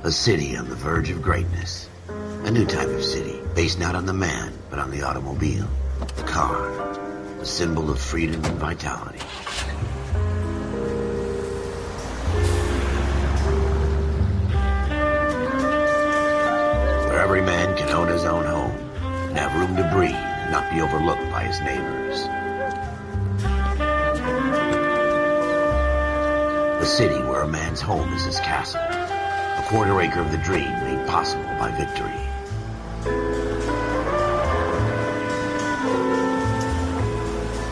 A city on the verge of greatness. A new type of city, based not on the man, but on the automobile. The car. The symbol of freedom and vitality. Where every man can own his own home, and have room to breathe, and not be overlooked by his neighbors. A city where a man's home is his castle. A quarter acre of the dream made possible by victory.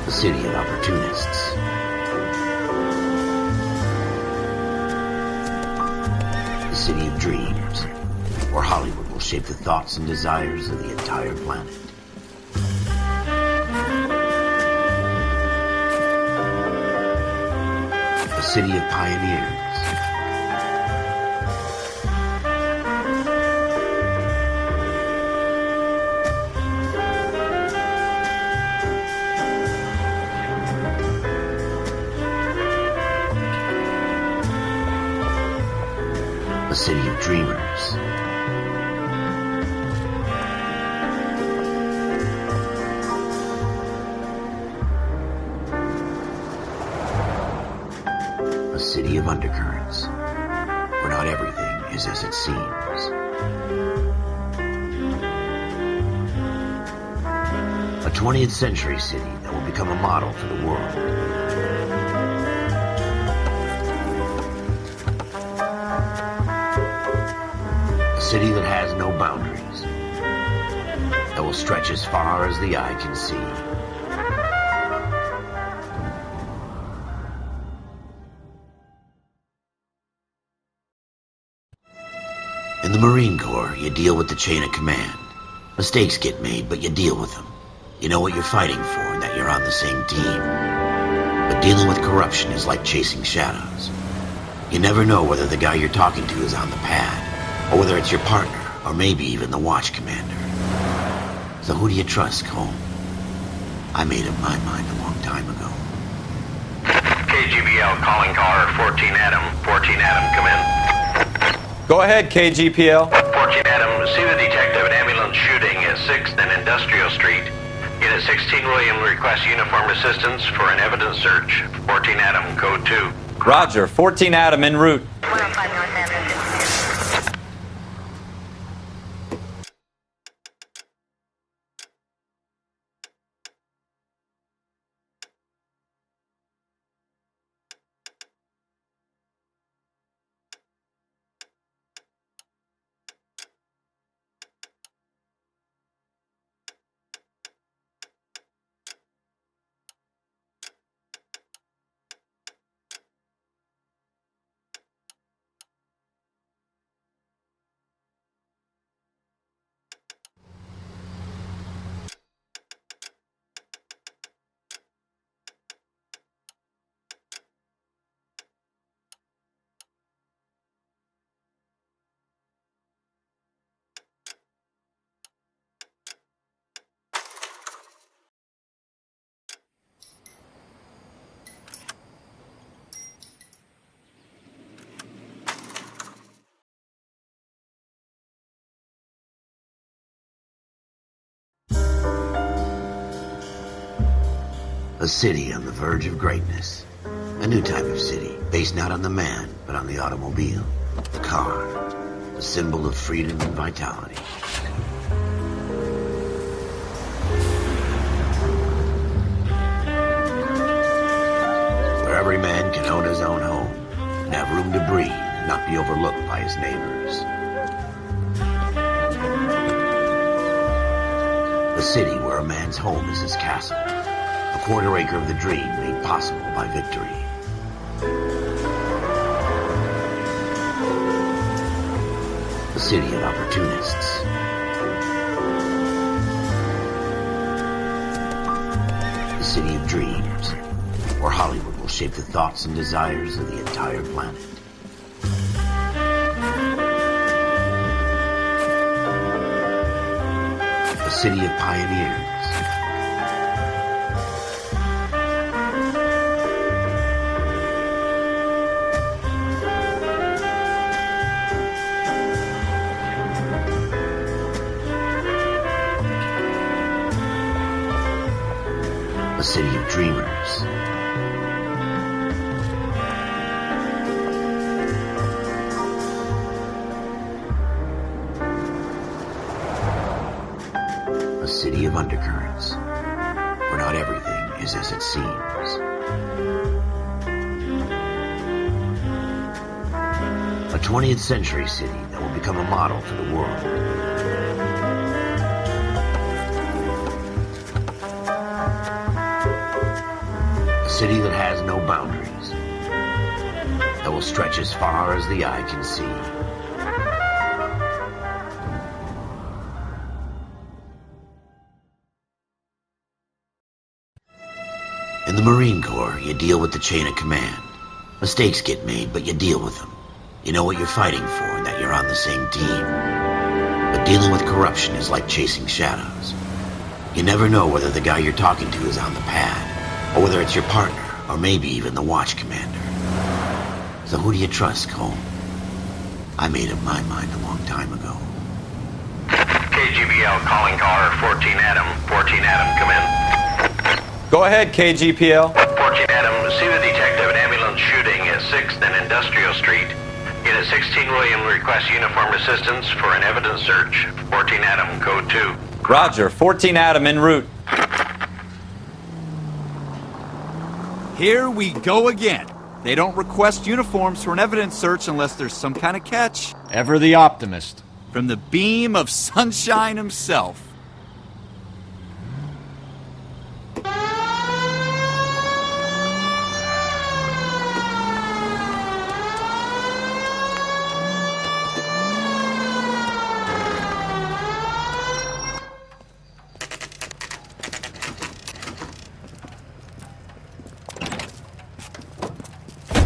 A city of opportunists. A city of dreams, where Hollywood will shape the thoughts and desires of the entire planet. A city of pioneers. A city of dreamers. A city of undercurrents, where not everything is as it seems. A 20th century city that will become a model for the world. A city that has no boundaries, that will stretch as far as the eye can see. In the Marine Corps, you deal with the chain of command. Mistakes get made, but you deal with them. You know what you're fighting for and that you're on the same team. But dealing with corruption is like chasing shadows. You never know whether the guy you're talking to is on the pad, or whether it's your partner, or maybe even the watch commander. So who do you trust, Cole? I made up my mind a long time ago. KGBL calling caller 14 Adam. 14 Adam, come in. Go ahead, KGPL. 14 Adam, see the detective at ambulance shooting at 6th and Industrial Street. Unit 16 William requests uniformed assistance for an evidence search. 14 Adam, code 2. Roger, 14 Adam en route. 105 North Avenue. A city on the verge of greatness. A new type of city, based not on the man, but on the automobile. The car. The symbol of freedom and vitality. Where every man can own his own home, and have room to breathe, and not be overlooked by his neighbors. A city where a man's home is his castle. A quarter acre of the dream made possible by victory. A city of opportunists. A city of dreams, where Hollywood will shape the thoughts and desires of the entire planet. A city of pioneers. city of dreamers. A city of undercurrents, where not everything is as it seems. A 20th century city that will become a model for the world. A city that has no boundaries, that will stretch as far as the eye can see. In the Marine Corps, you deal with the chain of command. Mistakes get made, but you deal with them. You know what you're fighting for and that you're on the same team. But dealing with corruption is like chasing shadows. You never know whether the guy you're talking to is on the pad, or whether it's your partner, or maybe even the watch commander. So who do you trust, Cole? I made up my mind a long time ago. KGBL calling caller 14 Adam. 14 Adam, come in. Go ahead, KGPL. 14 Adam, see the detective, an ambulance shooting at 6th and Industrial Street. Unit 16 William requests uniformed assistance for an evidence search. 14 Adam, code 2. Roger, 14 Adam en route. Here we go again. They don't request uniforms for an evidence search unless there's some kind of catch. Ever the optimist. From the beam of sunshine himself.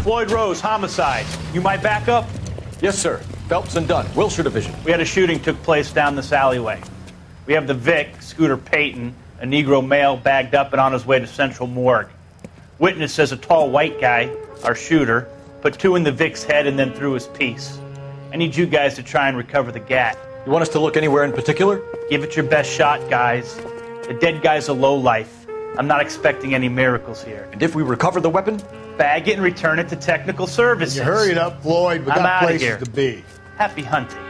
Floyd Rose, homicide. You might back up? Yes, sir. Phelps and Dunn, Wilshire Division. We had a shooting took place down this alleyway. We have the Vic, Scooter Payton, a Negro male bagged up and on his way to Central Morgue. Witness says a tall white guy, our shooter, put 2 in the Vic's head and then threw his piece. I need you guys to try and recover the gat. You want us to look anywhere in particular? Give it your best shot, guys. The dead guy's a lowlife. I'm not expecting any miracles here. And if we recover the weapon? Bag it and return it to technical services. You hurry it up, Floyd. We I'm got outta places here. to be. Happy hunting.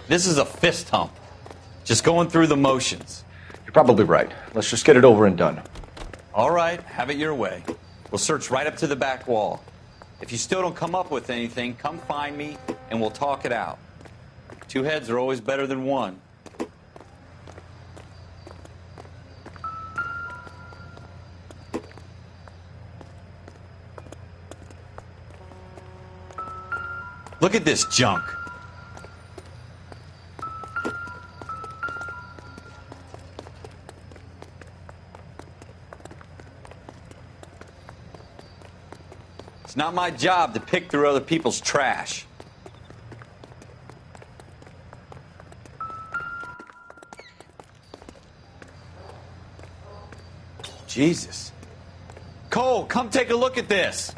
This is a fist hump. Just going through the motions. You're probably right. Let's just get it over and done. All right, have it your way. We'll search right up to the back wall. If you still don't come up with anything, come find me and we'll talk it out. 2 heads are always better than 1. Look at this junk. It's not my job to pick through other people's trash. Jesus. Cole, come take a look at this.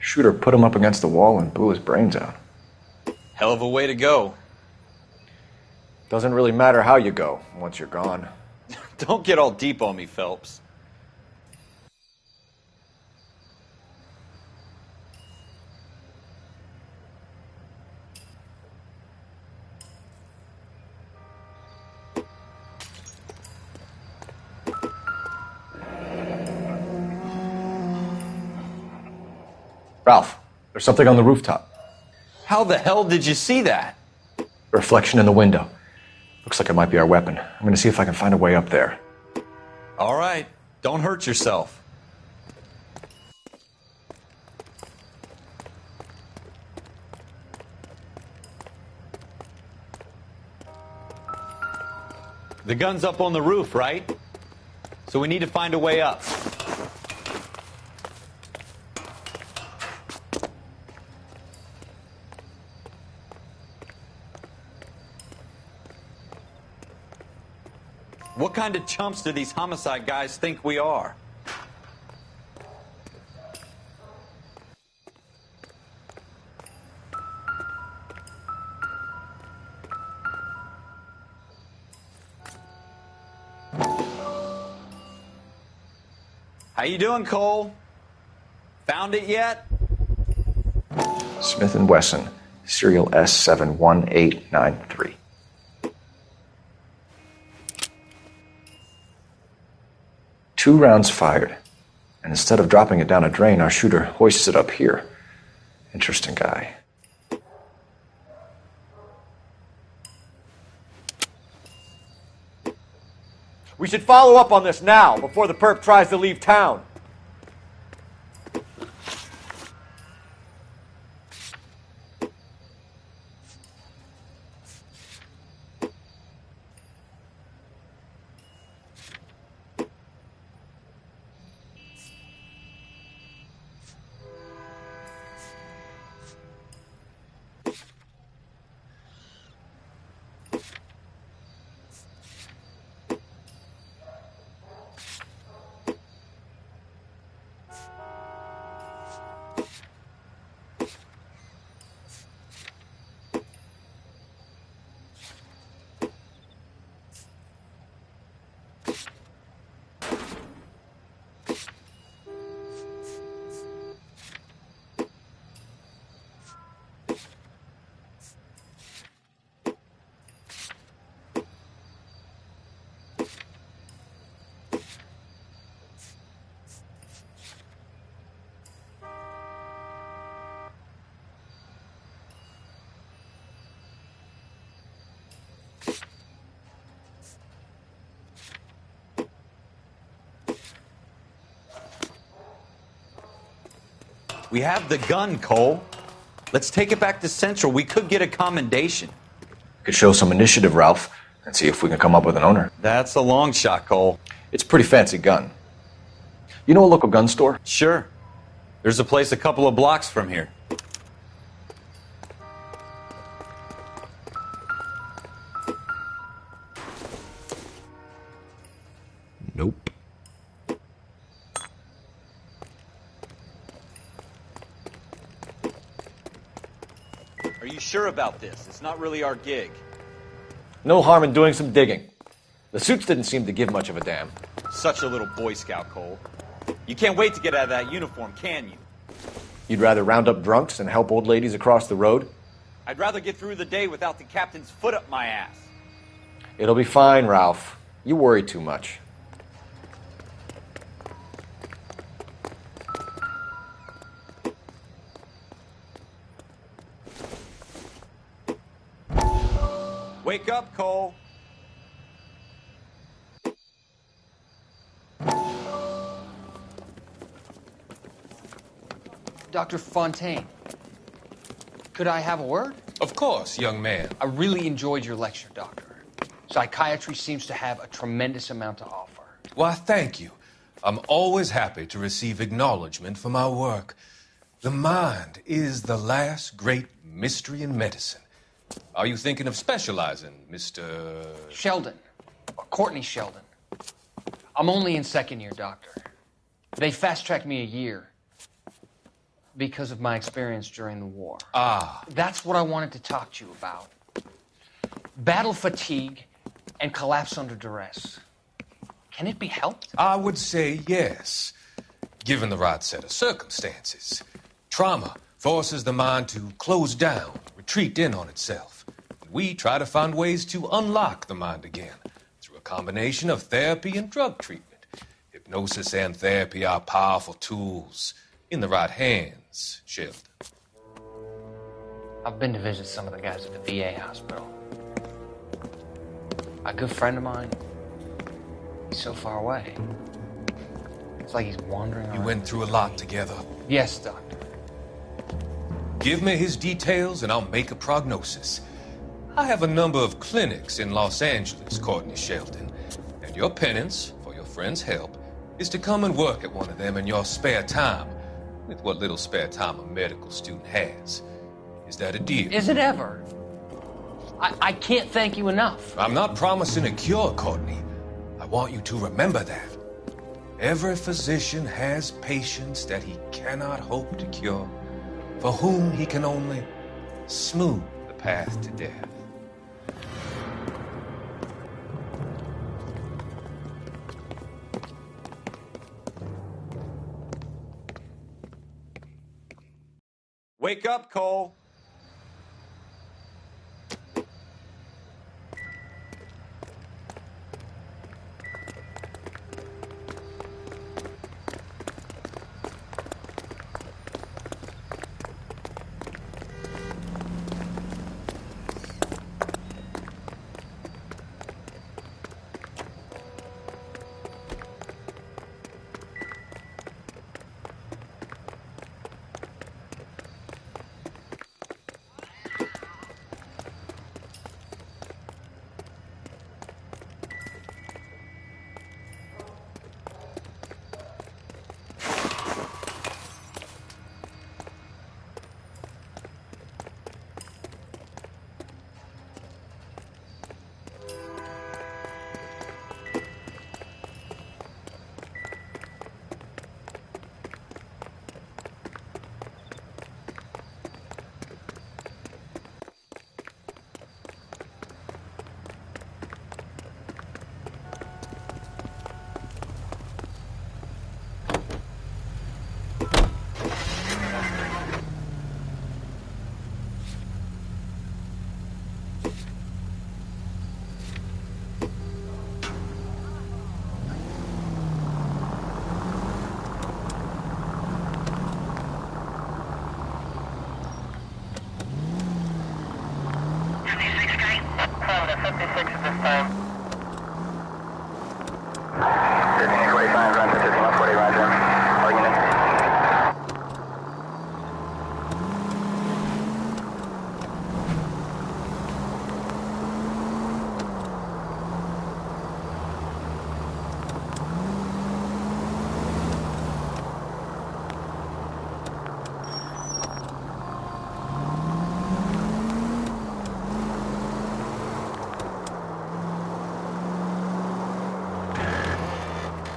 Shooter put him up against the wall and blew his brains out. Hell of a way to go. Doesn't really matter how you go once you're gone. Don't get all deep on me, Phelps. Ralph, there's something on the rooftop. How the hell did you see that? Reflection in the window. Looks like it might be our weapon. I'm going to see if I can find a way up there. All right, don't hurt yourself. The gun's up on the roof, right? So we need to find a way up. What kind of chumps do these homicide guys think we are? How you doing, Cole? Found it yet? Smith & Wesson, serial S71893. Two rounds fired, and instead of dropping it down a drain, our shooter hoists it up here. Interesting guy. We should follow up on this now, before the perp tries to leave town. We have the gun, Cole. Let's take it back to Central. We could get a commendation. Could show some initiative, Ralph, and see if we can come up with an owner. That's a long shot, Cole. It's a pretty fancy gun. You know a local gun store? Sure. There's a place a couple of blocks from here. Nope. Are you sure about this? It's not really our gig. No harm in doing some digging. The suits didn't seem to give much of a damn. Such a little Boy Scout, Cole. You can't wait to get out of that uniform, can you? You'd rather round up drunks than help old ladies across the road? I'd rather get through the day without the captain's foot up my ass. It'll be fine, Ralph. You worry too much. Wake up, Cole. Dr. Fontaine, could I have a word? Of course, young man. I really enjoyed your lecture, Doctor. Psychiatry seems to have a tremendous amount to offer. Why, thank you. I'm always happy to receive acknowledgement for my work. The mind is the last great mystery in medicine. Are you thinking of specializing, Mr. Sheldon, or Courtney Sheldon. I'm only in second year, Doctor. They fast-tracked me a year because of my experience during the war. Ah. That's what I wanted to talk to you about. Battle fatigue and collapse under duress. Can it be helped? I would say yes, given the right set of circumstances. Trauma forces the mind to close down, retreat in on itself. We try to find ways to unlock the mind again through a combination of therapy and drug treatment. Hypnosis and therapy are powerful tools in the right hands, Sheldon. I've been to visit some of the guys at the VA hospital. A good friend of mine, he's so far away. It's like he's wandering around. You went through a lot together. Yes, Doctor. Give me his details and I'll make a prognosis. I have a number of clinics in Los Angeles, Courtney Sheldon, and your penance for your friend's help is to come and work at one of them in your spare time, with what little spare time a medical student has. Is that a deal? Is it ever? I can't thank you enough. I'm not promising a cure, Courtney. I want you to remember that. Every physician has patients that he cannot hope to cure, for whom he can only smooth the path to death. Wake up, Cole.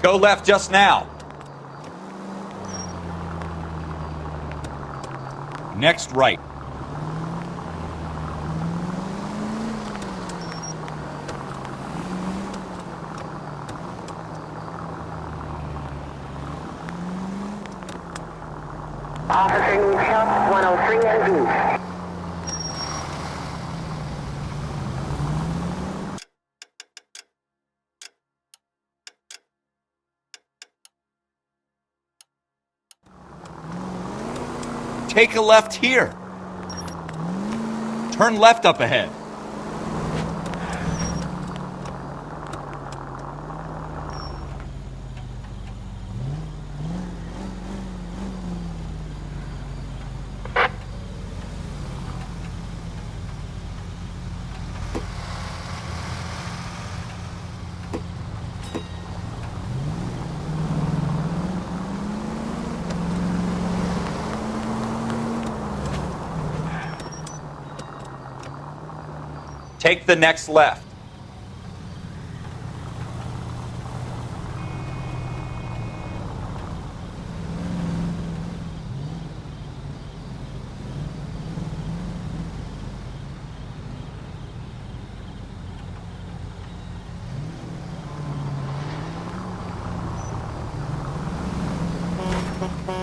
Go left just now. Next right. Officer needs help, 103 and B. Take a left here. Turn left up ahead. Take the next left.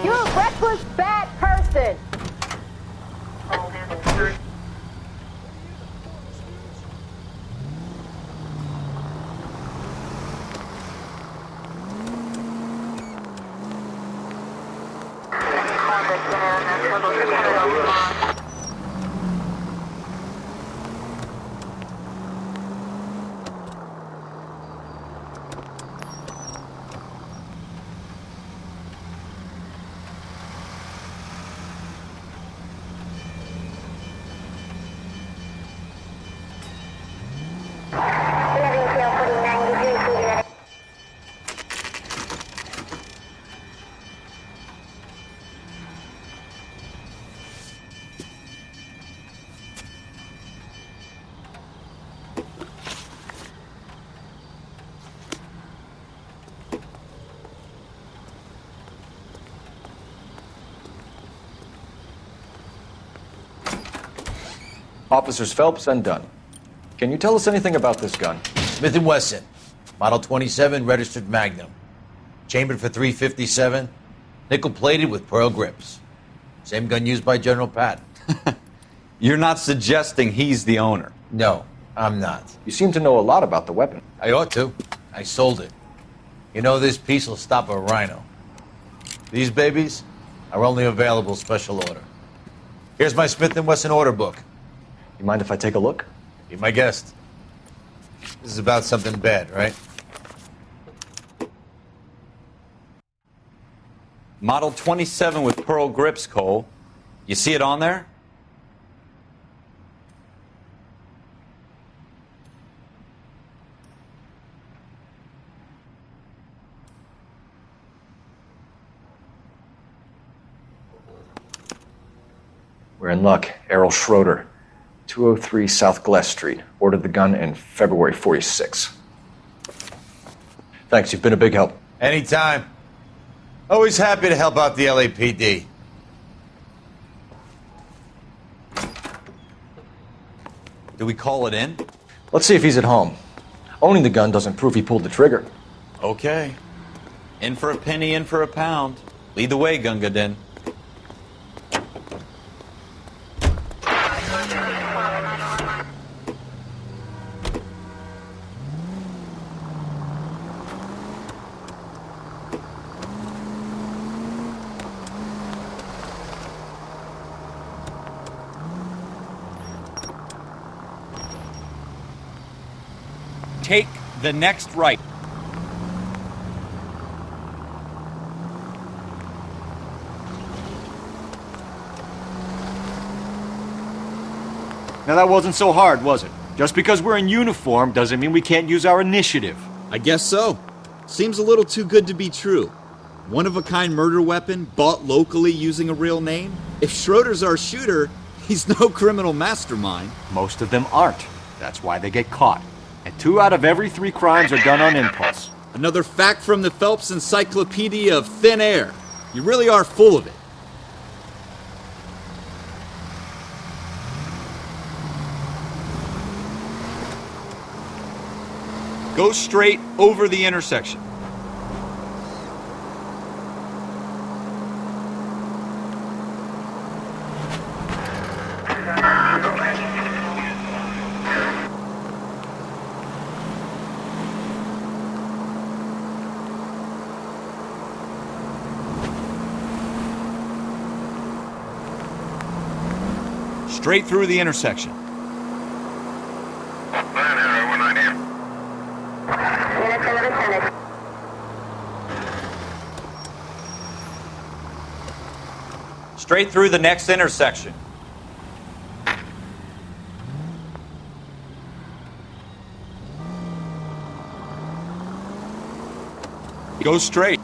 You're a reckless, bad person. Officers Phelps and Dunn. Can you tell us anything about this gun? Smith & Wesson, Model 27, registered Magnum. Chambered for .357, nickel-plated with pearl grips. Same gun used by General Patton. You're not suggesting he's the owner? No, I'm not. You seem to know a lot about the weapon. I ought to. I sold it. You know, this piece will stop a rhino. These babies are only available special order. Here's my Smith & Wesson order book. You mind if I take a look? Be my guest. This is about something bad, right? Model 27 with pearl grips, Cole. You see it on there? We're in luck. Errol Schroeder, 203 South Glass Street. Ordered the gun in February 46. Thanks, you've been a big help. Anytime. Always happy to help out the LAPD. Do we call it in? Let's see if he's at home. Owning the gun doesn't prove he pulled the trigger. Okay. In for a penny, in for a pound. Lead the way, Gunga Din. Take the next right. Now that wasn't so hard, was it? Just because we're in uniform doesn't mean we can't use our initiative. I guess so. Seems a little too good to be true. One-of-a-kind murder weapon bought locally using a real name? If Schroeder's our shooter, he's no criminal mastermind. Most of them aren't. That's why they get caught. And 2 out of every 3 crimes are done on impulse. Another fact from the Phelps Encyclopedia of Thin Air. You really are full of it. Go straight over the intersection. Straight through the intersection. Straight through the next intersection. Go straight.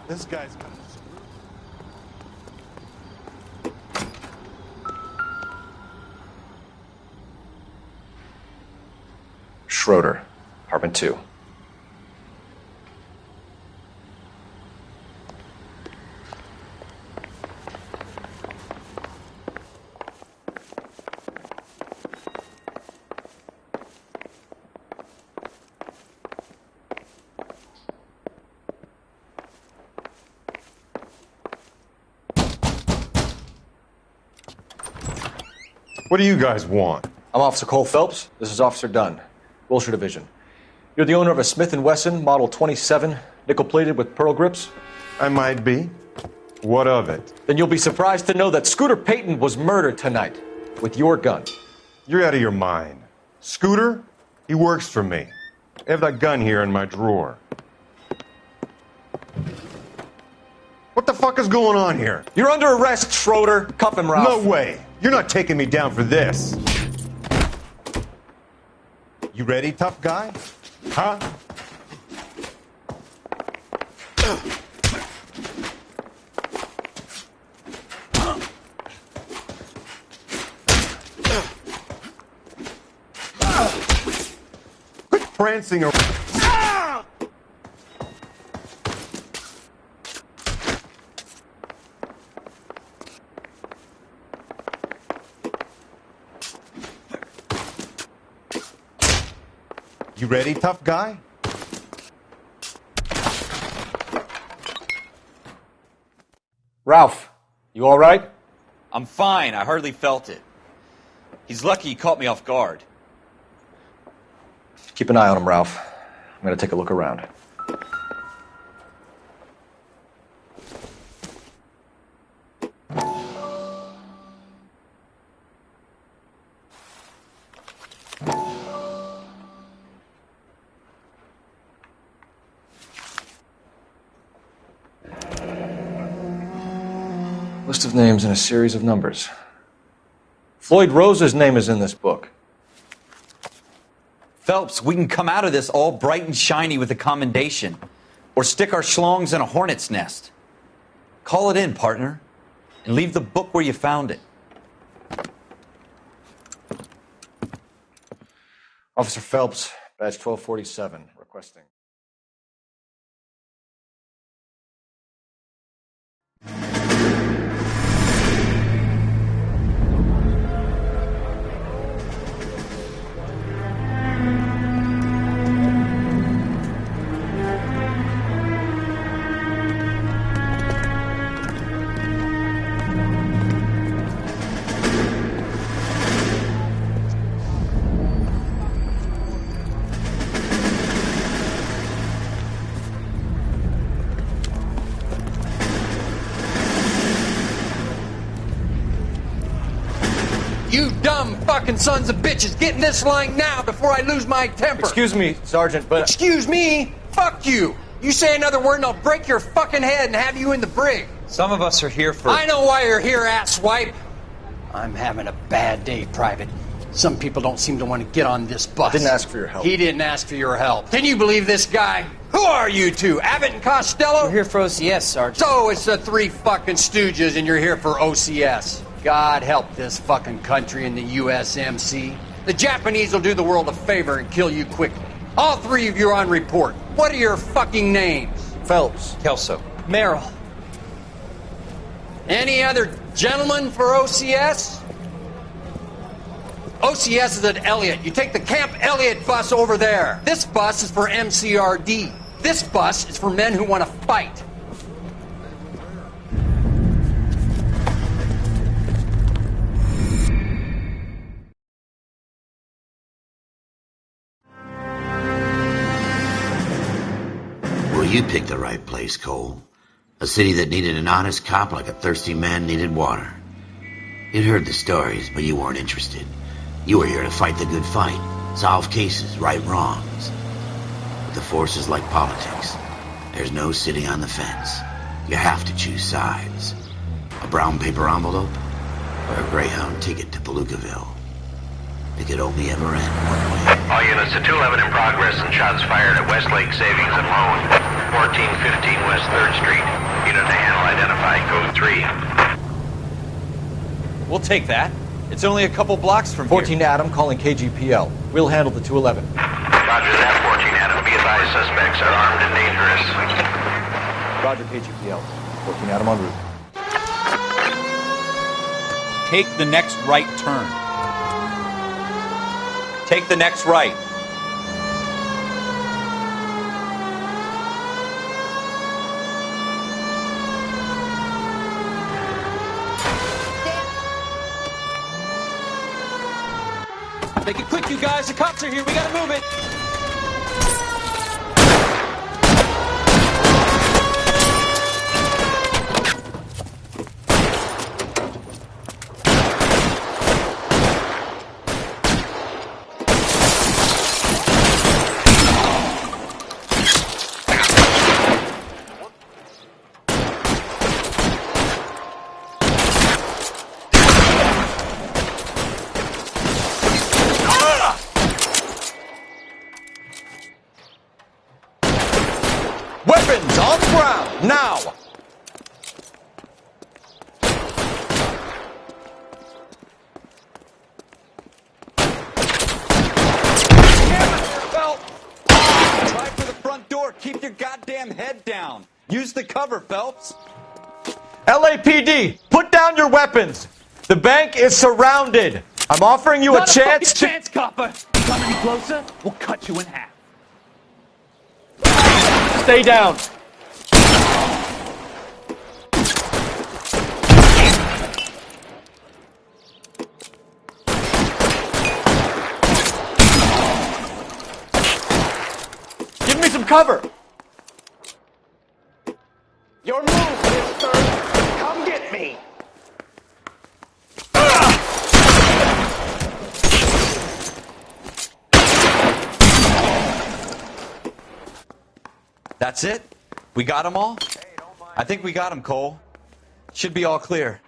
This guy's got Schroeder, apartment 2. What do you guys want? I'm Officer Cole Phelps. This is Officer Dunn, Wilshire Division. You're the owner of a Smith & Wesson Model 27, nickel-plated with pearl grips? I might be. What of it? Then you'll be surprised to know that Scooter Payton was murdered tonight with your gun. You're out of your mind. Scooter, he works for me. I have that gun here in my drawer. What the fuck is going on here? You're under arrest, Schroeder. Cuff him, Ralph. No way. You're not taking me down for this. You ready, tough guy? Huh? Quit prancing around. You ready, tough guy? Ralph, you all right? I'm fine. I hardly felt it. He's lucky he caught me off guard. Keep an eye on him, Ralph. I'm going to take a look around. List of names and a series of numbers. Floyd Rose's name is in this book. Phelps, we can come out of this all bright and shiny with a commendation. Or stick our schlongs in a hornet's nest. Call it in, partner. And leave the book where you found it. Officer Phelps, badge 1247, requesting. You dumb fucking sons of bitches, get in this line now before I lose my temper. Excuse me, Sergeant, but... Excuse me? Fuck you. You say another word and I'll break your fucking head and have you in the brig. Some of us are here for... I know why you're here, asswipe. I'm having a bad day, Private. Some people don't seem to want to get on this bus. Didn't ask for your help. He didn't ask for your help. Can you believe this guy? Who are you two? Abbott and Costello? We're here for OCS, Sergeant. So it's the three fucking stooges and you're here for OCS. God help this fucking country and the USMC. The Japanese will do the world a favor and kill you quickly. All three of you are on report. What are your fucking names? Phelps. Kelso. Merrill. Any other gentlemen for OCS? OCS is at Elliott. You take the Camp Elliott bus over there. This bus is for MCRD. This bus is for men who want to fight. Well, you picked the right place, Cole. A city that needed an honest cop like a thirsty man needed water. You'd heard the stories, but you weren't interested. You were here to fight the good fight, solve cases, right wrongs. But the force is like politics. There's no sitting on the fence. You have to choose sides. A brown paper envelope or a Greyhound ticket to Palookaville. It could only ever end one way. All units to 211 in progress and shots fired at Westlake Savings and Loan, 1415 West 3rd Street. Unit to handle identified, code 3. We'll take that. It's only a couple blocks from 14 here. Adam calling KGPL. We'll handle the 211. Roger that, 14 Adam. Be advised, suspects are armed and dangerous. Roger, KGPL. 14 Adam en route. Take the next right turn. Take the next right. Make it quick, you guys. The cops are here. We gotta move it. Use the cover, Phelps. LAPD, put down your weapons. The bank is surrounded. I'm offering you Not a chance to... chance, copper. Come any closer, we'll cut you in half. Stay down. Give me some cover. Your move, mister. Come get me. That's it? We got them all? I think we got them, Cole. Should be all clear.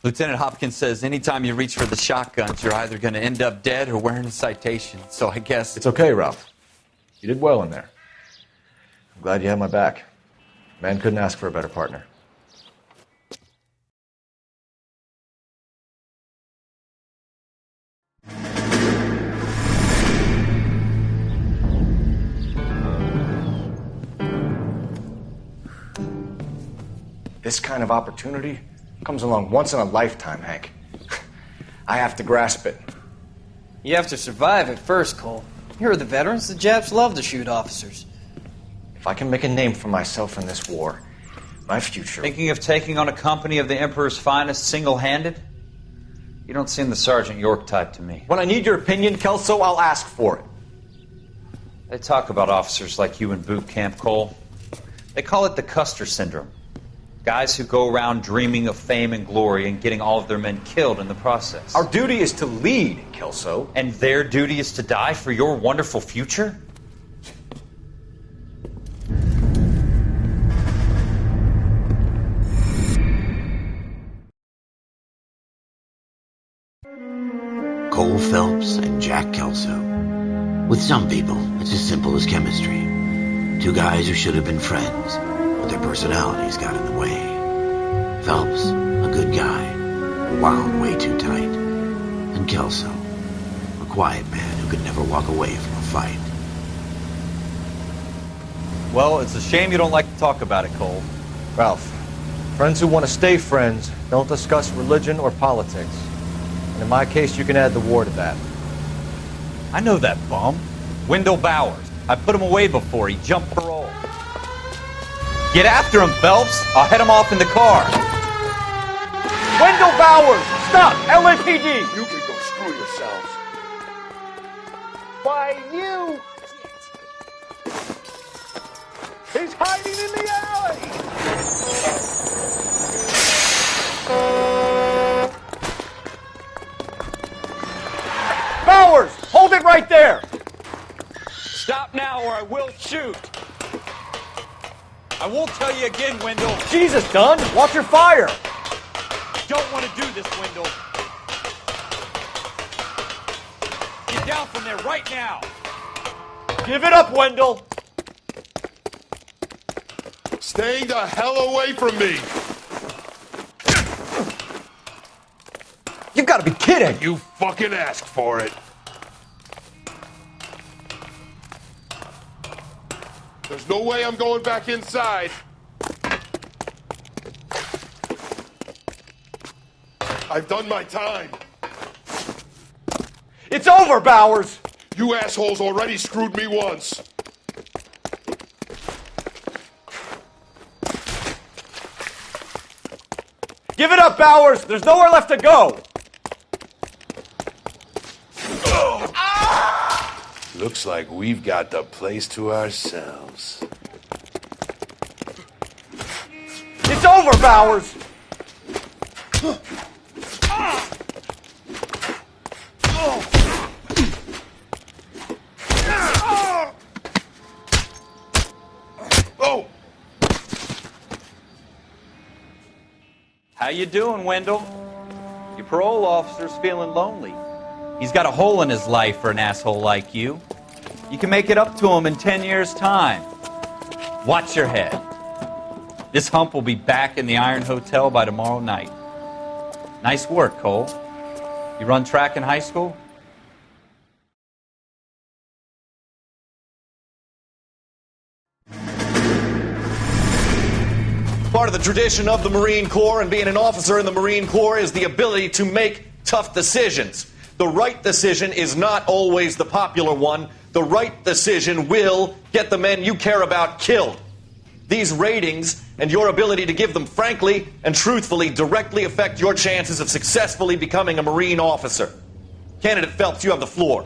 Lieutenant Hopkins says anytime you reach for the shotguns, you're either going to end up dead or wearing a citation. So I guess... It's okay, Ralph. You did well in there. I'm glad you had my back. Man couldn't ask for a better partner. This kind of opportunity comes along once in a lifetime, Hank. I have to grasp it. You have to survive it first, Cole. Here are the veterans. The Japs love to shoot officers. If I can make a name for myself in this war, my future... Thinking of taking on a company of the Emperor's finest single-handed? You don't seem the Sergeant York type to me. When I need your opinion, Kelso, I'll ask for it. They talk about officers like you in boot camp, Cole. They call it the Custer Syndrome. Guys who go around dreaming of fame and glory and getting all of their men killed in the process. Our duty is to lead, Kelso. And their duty is to die for your wonderful future? Cole Phelps and Jack Kelso. With some people, it's as simple as chemistry. Two guys who should have been friends, but their personalities got in the way. Phelps, a good guy, wound way too tight. And Kelso, a quiet man who could never walk away from a fight. Well, it's a shame you don't like to talk about it, Cole. Ralph, friends who want to stay friends don't discuss religion or politics. And in my case, you can add the war to that. I know that bum. Wendell Bowers. I put him away before. He jumped parole. Get after him, Phelps. I'll head him off in the car. Wendell Bowers! Stop! LAPD! You can go screw yourselves. Why, you... He's hiding in the alley! Bowers! Hold it right there! Stop now or I will shoot. I won't tell you again, Wendell. Jesus, Dunn! Watch your fire! Don't want to do this, Wendell. Get down from there right now. Give it up, Wendell! Stay the hell away from me! You've got to be kidding! You fucking asked for it. There's no way I'm going back inside. I've done my time. It's over, Bowers! You assholes already screwed me once. Give it up, Bowers! There's nowhere left to go! Looks like we've got the place to ourselves. It's over, Bowers! Oh! How you doing, Wendell? Your parole officer's feeling lonely. He's got a hole in his life for an asshole like you. You can make it up to him in 10 years' time. Watch your head. This hump will be back in the Iron Hotel by tomorrow night. Nice work, Cole. You run track in high school? Part of the tradition of the Marine Corps and being an officer in the Marine Corps is the ability to make tough decisions. The right decision is not always the popular one. The right decision will get the men you care about killed. These ratings and your ability to give them frankly and truthfully directly affect your chances of successfully becoming a Marine officer. Candidate Phelps, you have the floor.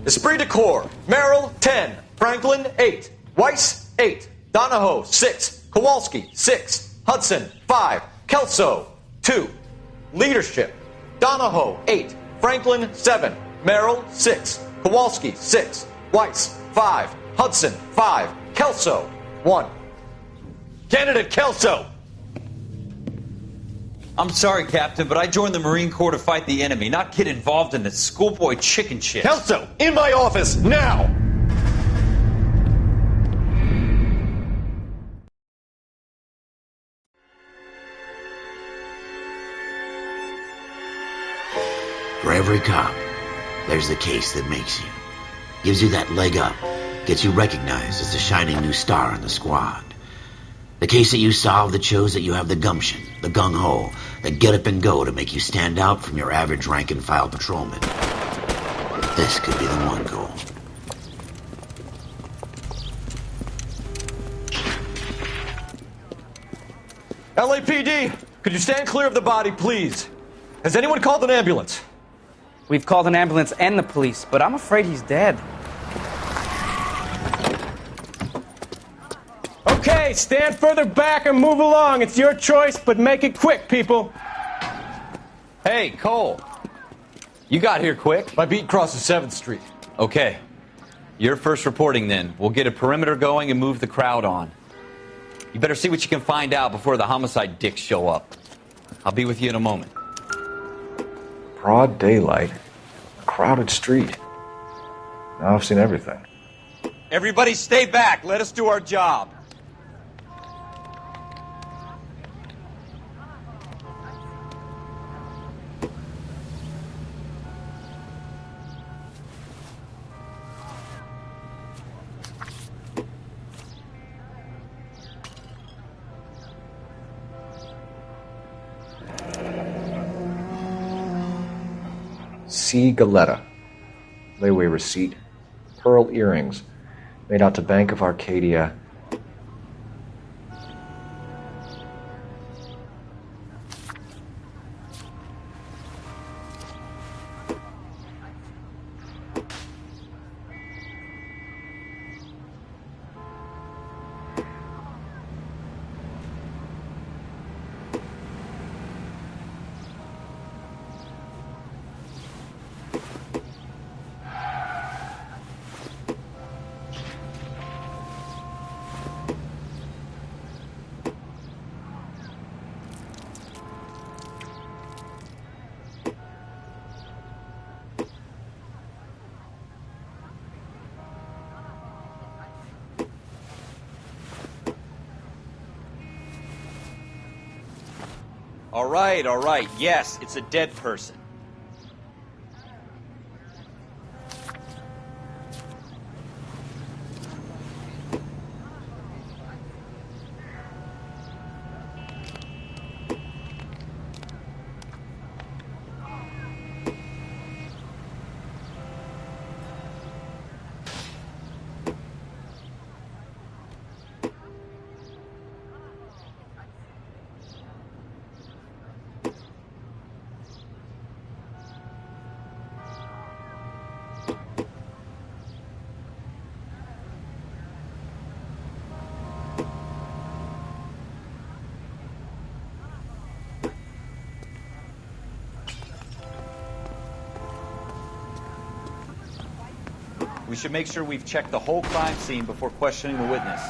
Esprit de Corps, Merrill, 10. Franklin, 8. Weiss, 8. Donahoe, 6. Kowalski, 6. Hudson, 5. Kelso, 2. Leadership, Donahoe, 8. Franklin, 7. Merrill, 6. Kowalski, 6. Weiss, 5. Hudson, 5. Kelso, 1. Candidate Kelso! I'm sorry, Captain, but I joined the Marine Corps to fight the enemy, not get involved in this schoolboy chicken shit. Kelso, in my office, now! For every cop, there's the case that makes you. Gives you that leg up. Gets you recognized as the shining new star in the squad. The case that you solve that shows that you have the gumption, the gung-ho, the get up and go to make you stand out from your average rank-and-file patrolman. This could be the one goal. LAPD, could you stand clear of the body, please? Has anyone called an ambulance? We've called an ambulance and the police, but I'm afraid he's dead. Okay, stand further back and move along. It's your choice, but make it quick, people. Hey, Cole. You got here quick. My beat crosses 7th Street. Okay. You're first reporting then. We'll get a perimeter going and move the crowd on. You better see what you can find out before the homicide dicks show up. I'll be with you in a moment. Broad daylight, a crowded street. Now I've seen everything. Everybody stay back. Let us do our job. C. Galetta. Layaway receipt. Pearl earrings. Made out to Bank of Arcadia. All right. Yes, it's a dead person. We should make sure we've checked the whole crime scene before questioning the witness.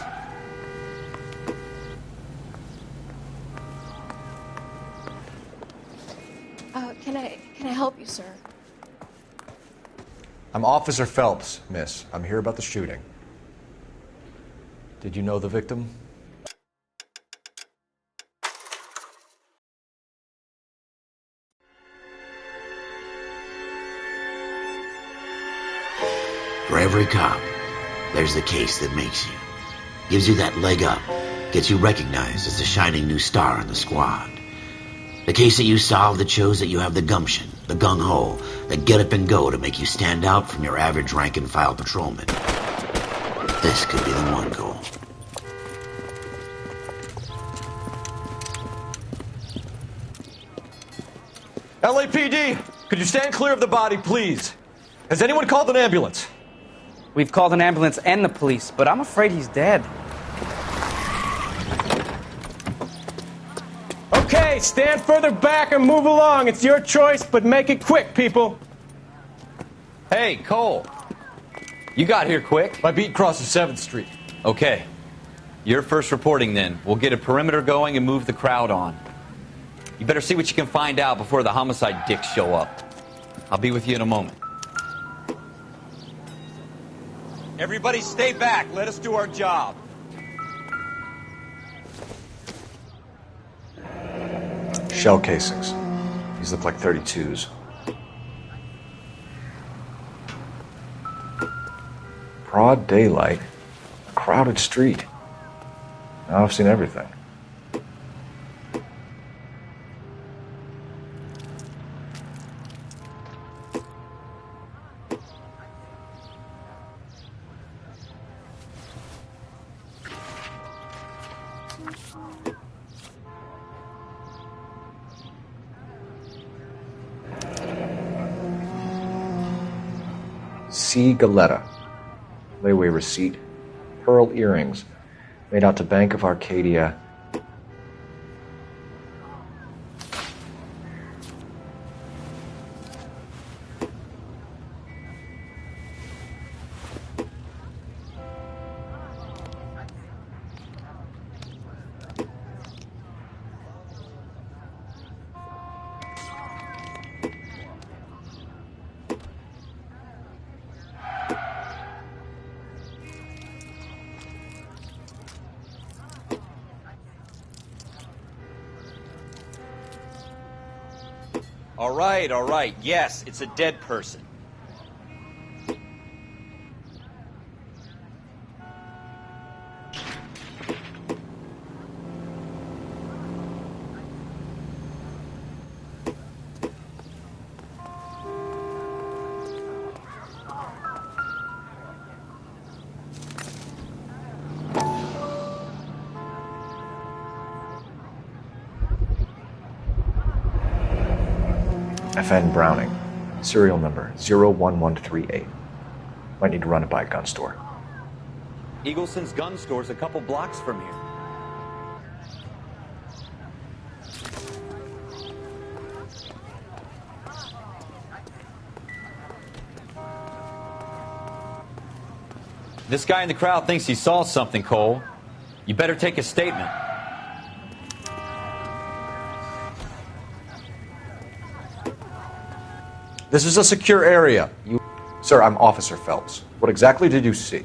Can I help you, sir? I'm Officer Phelps, miss. I'm here about the shooting. Did you know the victim? For every cop, there's the case that makes you. Gives you that leg up. Gets you recognized as the shining new star in the squad. The case that you solved that shows that you have the gumption, the gung-ho, the get up and go to make you stand out from your average rank-and-file patrolman. This could be the one, Cole. LAPD, could you stand clear of the body, please? Has anyone called an ambulance? We've called an ambulance and the police, but I'm afraid he's dead. Okay, stand further back and move along. It's your choice, but make it quick, people. Hey, Cole. You got here quick. My beat crosses 7th Street. Okay. You're first reporting then. We'll get a perimeter going and move the crowd on. You better see what you can find out before the homicide dicks show up. I'll be with you in a moment. Everybody stay back. Let us do our job. Shell casings. These look like 32s. Broad daylight. A crowded street. Now I've seen everything. C. Galetta. Layaway receipt. Pearl earrings. Made out to Bank of Arcadia. All right. Yes, it's a dead person. FN Browning. Serial number 01138. Might need to run it by a gun store. Eagleson's gun store's a couple blocks from here. This guy in the crowd thinks he saw something, Cole. You better take a statement. This is a secure area. Sir, I'm Officer Phelps. What exactly did you see?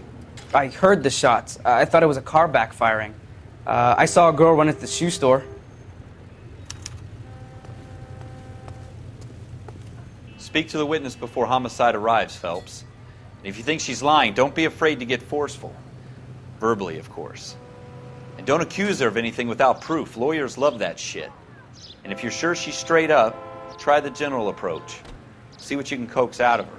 I heard the shots. I thought it was a car backfiring. I saw a girl run into the shoe store. Speak to the witness before homicide arrives, Phelps. And if you think she's lying, don't be afraid to get forceful. Verbally, of course. And don't accuse her of anything without proof. Lawyers love that shit. And if you're sure she's straight up, try the general approach. See what you can coax out of her.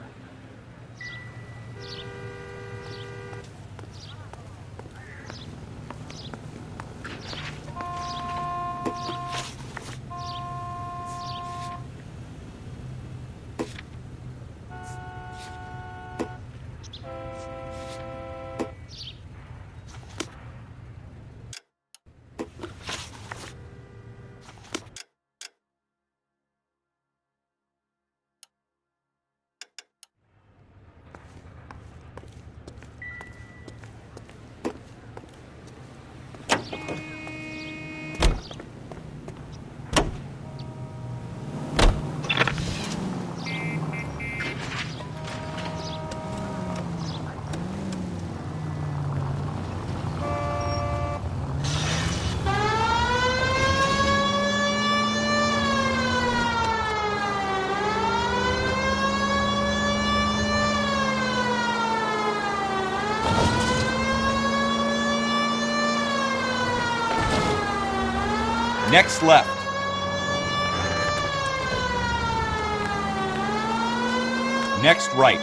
Next left. Next right.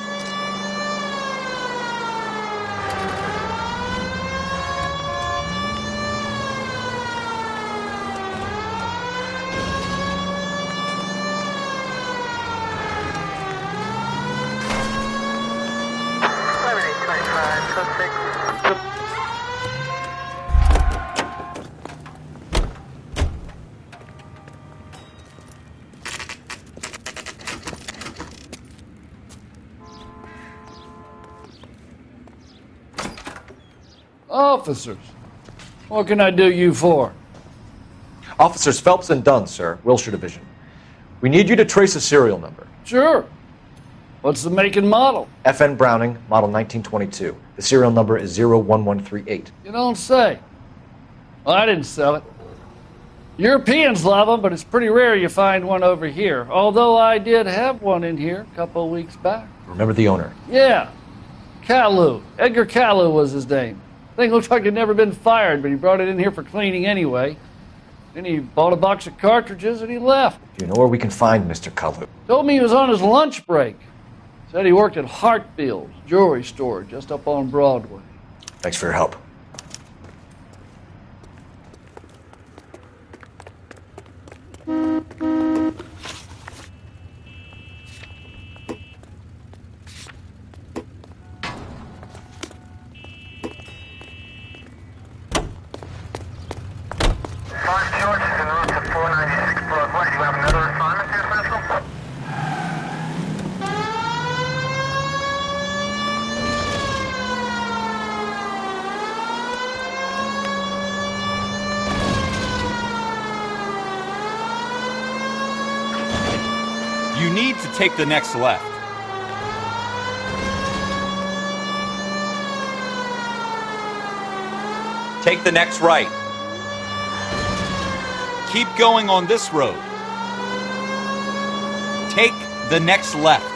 Officers, what can I do you for? Officers Phelps and Dunn, sir, Wilshire Division. We need you to trace a serial number. Sure. What's the make and model? FN Browning, model 1922. The serial number is 01138. You don't say. Well, I didn't sell it. Europeans love them, but it's pretty rare you find one over here. Although I did have one in here a couple of weeks back. Remember the owner? Yeah. Caillou. Edgar Caillou was his name. Thing looks like it'd never been fired, but he brought it in here for cleaning anyway. Then he bought a box of cartridges and he left. Do you know where we can find Mr. Caillou? Told me he was on his lunch break. Said he worked at Hartfield's jewelry store just up on Broadway. Thanks for your help. You need to take the next left. Take the next right. Keep going on this road. Take the next left.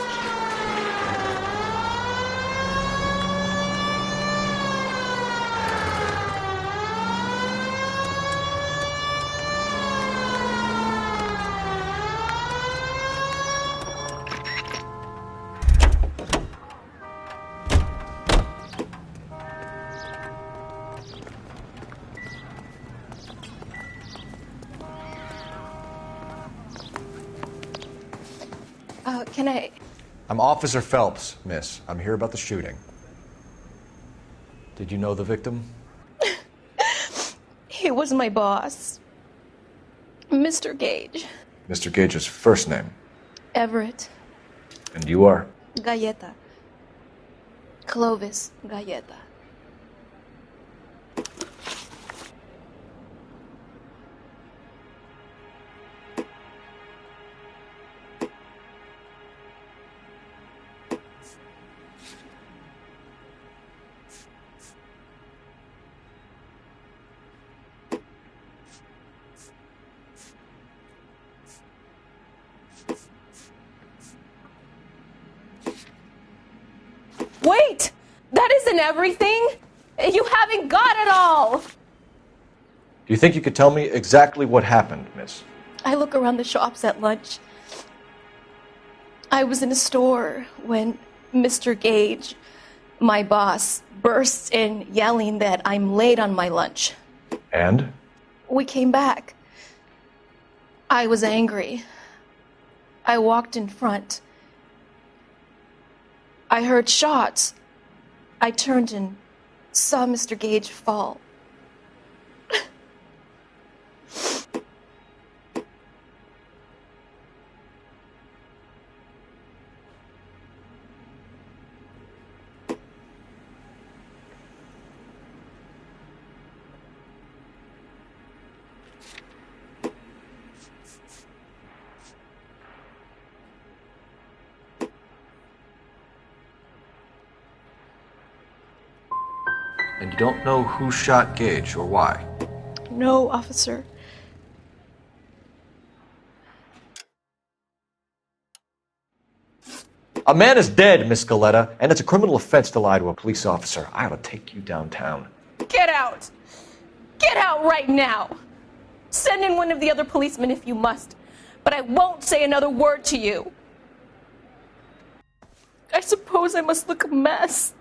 Can I... I'm Officer Phelps, miss. I'm here about the shooting. Did you know the victim? He was my boss. Mr. Gage. Mr. Gage's first name. Everett. And you are? Galleta. Clovis Galleta. Wait! That isn't everything! You haven't got it all! Do you think you could tell me exactly what happened, miss? I look around the shops at lunch. I was in a store when Mr. Gage, my boss, bursts in yelling that I'm late on my lunch. And? We came back. I was angry. I walked in front. I heard shots. I turned and saw Mr. Gage fall. And you don't know who shot Gage or why? No, officer. A man is dead, Miss Galleta, and it's a criminal offense to lie to a police officer. I ought to take you downtown. Get out! Get out right now! Send in one of the other policemen if you must, but I won't say another word to you. I suppose I must look a mess.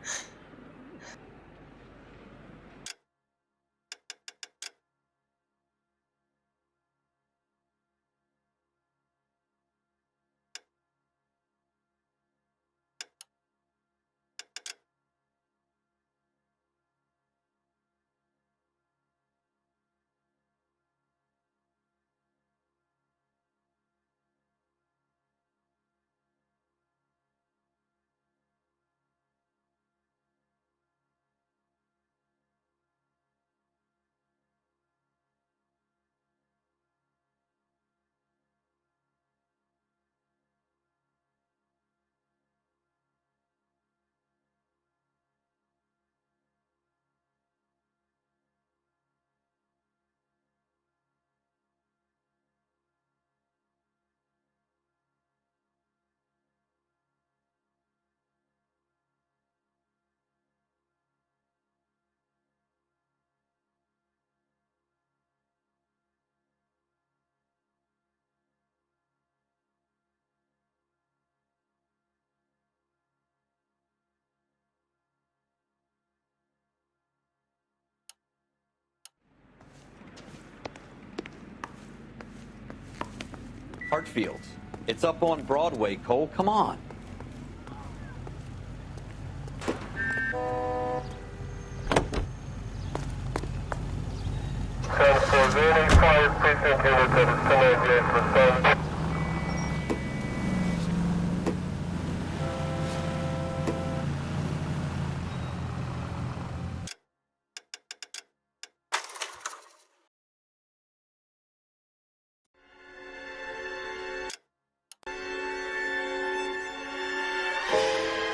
Hartfield. It's up on Broadway, Cole. Come on.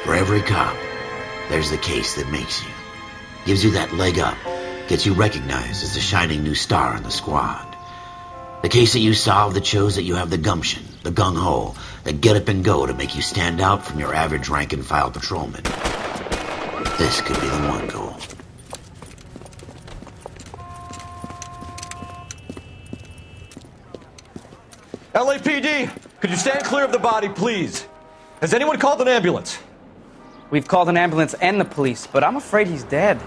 For every cop, there's the case that makes you. Gives you that leg up. Gets you recognized as the shining new star in the squad. The case that you solve that shows that you have the gumption, the gung-ho, the get up and go to make you stand out from your average rank-and-file patrolman. This could be the one, Cole. LAPD, could you stand clear of the body, please? Has anyone called an ambulance? We've called an ambulance and the police, but I'm afraid he's dead.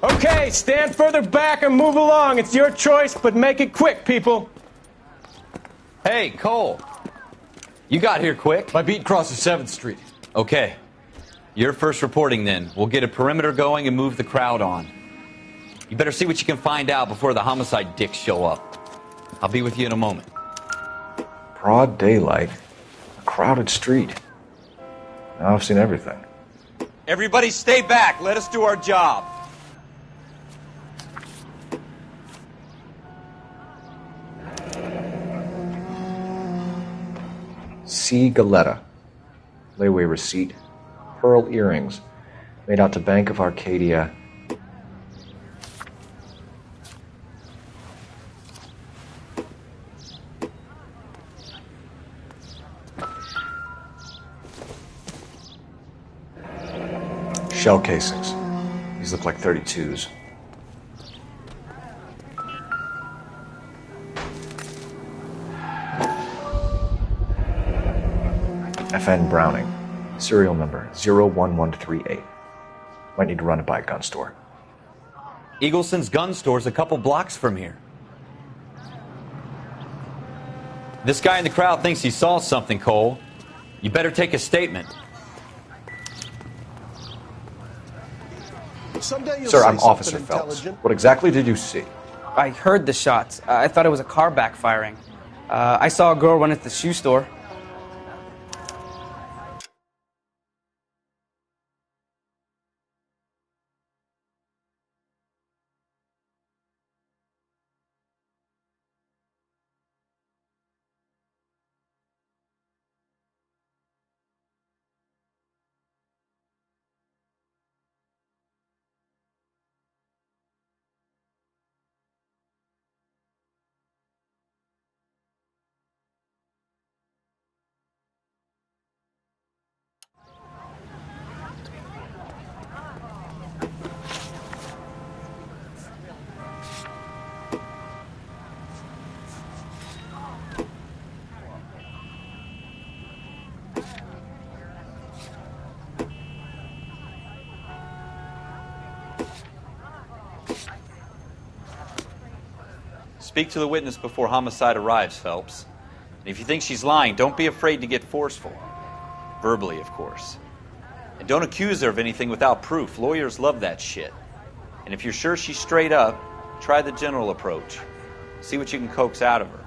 Okay, stand further back and move along. It's your choice, but make it quick, people. Hey, Cole. You got here quick. My beat crosses 7th Street. Okay. You're first reporting then. We'll get a perimeter going and move the crowd on. You better see what you can find out before the homicide dicks show up. I'll be with you in a moment. Broad daylight. A crowded street. Now I've seen everything. Everybody stay back. Let us do our job. C. Galetta. Layaway receipt. Pearl earrings. Made out to Bank of Arcadia. Shell casings. These look like 32s. FN Browning. Serial number 01138. Might need to run it by a gun store. Eagleson's gun store's a couple blocks from here. This guy in the crowd thinks he saw something, Cole. You better take a statement. Sir, I'm Officer Phelps. What exactly did you see? I heard the shots. I thought it was a car backfiring. I saw a girl run at the shoe store. Speak to the witness before homicide arrives, Phelps. And if you think she's lying, don't be afraid to get forceful. Verbally, of course. And don't accuse her of anything without proof. Lawyers love that shit. And if you're sure she's straight up, try the general approach. See what you can coax out of her.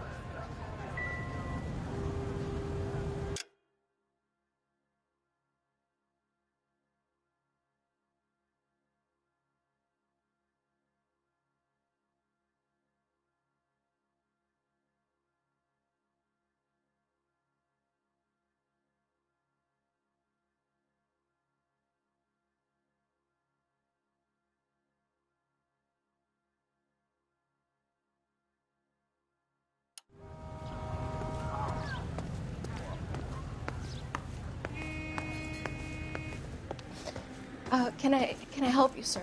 Can I help you, sir?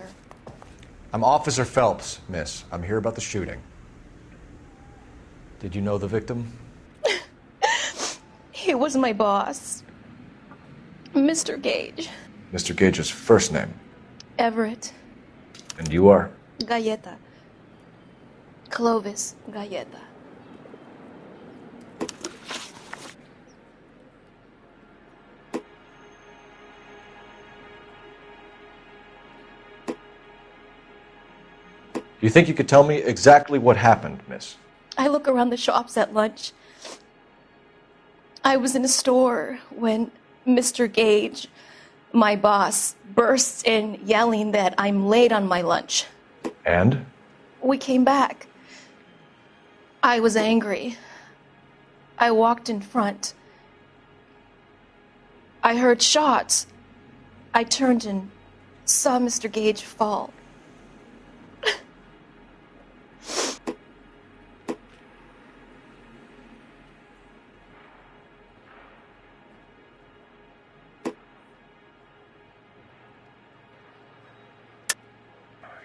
I'm Officer Phelps, miss. I'm here about the shooting. Did you know the victim? He was my boss, Mr. Gage. Mr. Gage's first name. Everett. And you are? Galleta. Clovis Galleta. Do you think you could tell me exactly what happened, miss? I look around the shops at lunch. I was in a store when Mr. Gage, my boss, bursts in yelling that I'm late on my lunch. And? We came back. I was angry. I walked in front. I heard shots. I turned and saw Mr. Gage fall.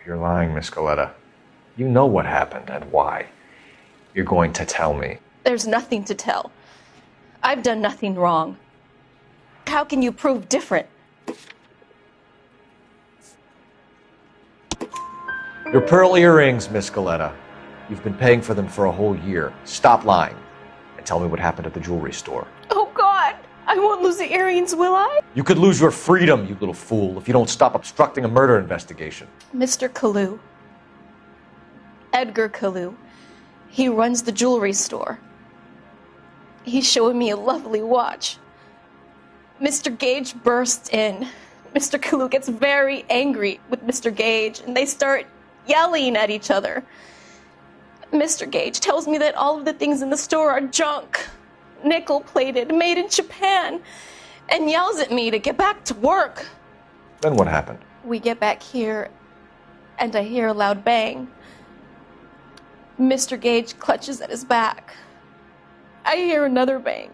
You're lying, Miss Galleta. You know what happened and why. You're going to tell me. There's nothing to tell. I've done nothing wrong. How can you prove different? Your pearl earrings, Miss Galleta. You've been paying for them for a whole year. Stop lying and tell me what happened at the jewelry store. Oh, God! I won't lose the earrings, will I? You could lose your freedom, you little fool, if you don't stop obstructing a murder investigation. Mr. Kalu. Edgar Kalu. He runs the jewelry store. He's showing me a lovely watch. Mr. Gage bursts in. Mr. Kalu gets very angry with Mr. Gage, and they start yelling at each other. Mr. Gage tells me that all of the things in the store are junk, nickel-plated, made in Japan, and yells at me to get back to work. Then what happened? We get back here, and I hear a loud bang. Mr. Gage clutches at his back. I hear another bang,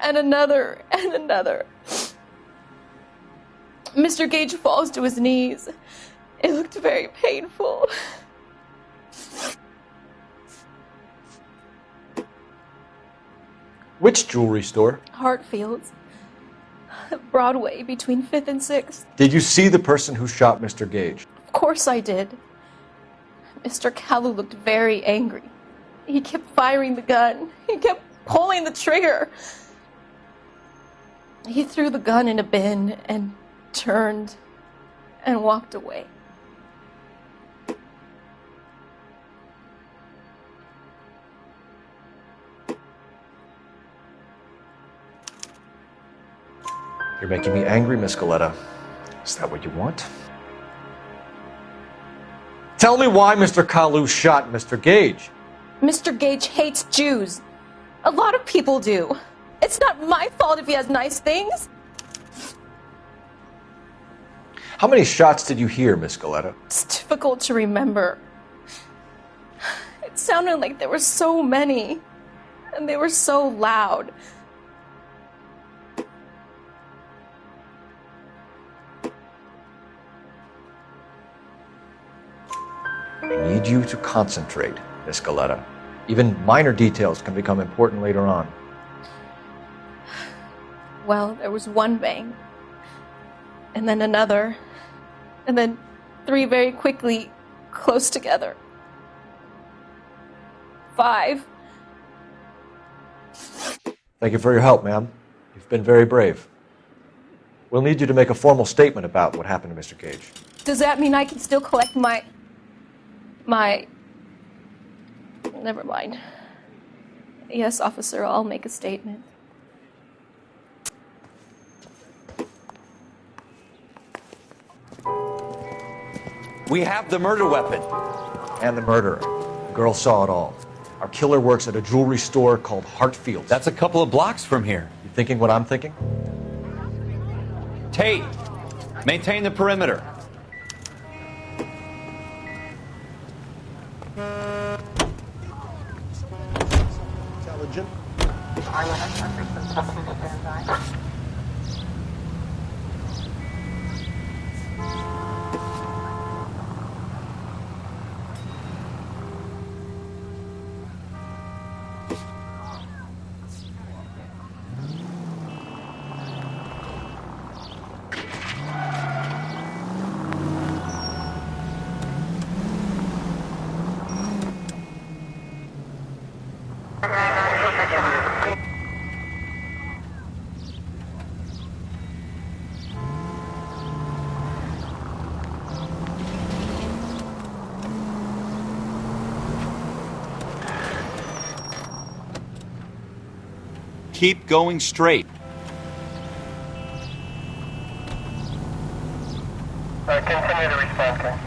and another, and another. Mr. Gage falls to his knees. It looked very painful. Which jewelry store? Hartfield's. Broadway, between 5th and 6th. Did you see the person who shot Mr. Gage? Of course I did. Mr. Kalu looked very angry. He kept firing the gun. He kept pulling the trigger. He threw the gun in a bin and turned and walked away. You're making me angry, Miss Galleta. Is that what you want? Tell me why Mr. Kalu shot Mr. Gage. Mr. Gage hates Jews. A lot of people do. It's not my fault if he has nice things. How many shots did you hear, Miss Galleta? It's difficult to remember. It sounded like there were so many, and they were so loud. I need you to concentrate, Miss Galleta. Even minor details can become important later on. Well, there was one bang, and then another, and then 3 very quickly, close together. 5. Thank you for your help, ma'am. You've been very brave. We'll need you to make a formal statement about what happened to Mr. Gage. Does that mean I can still collect my... Never mind. Yes, officer, I'll make a statement. We have the murder weapon. And the murderer. The girl saw it all. Our killer works at a jewelry store called Hartfield. That's a couple of blocks from here. You thinking what I'm thinking? Tate, maintain the perimeter. Intelligent. Keep going straight. Continue to respond, sir.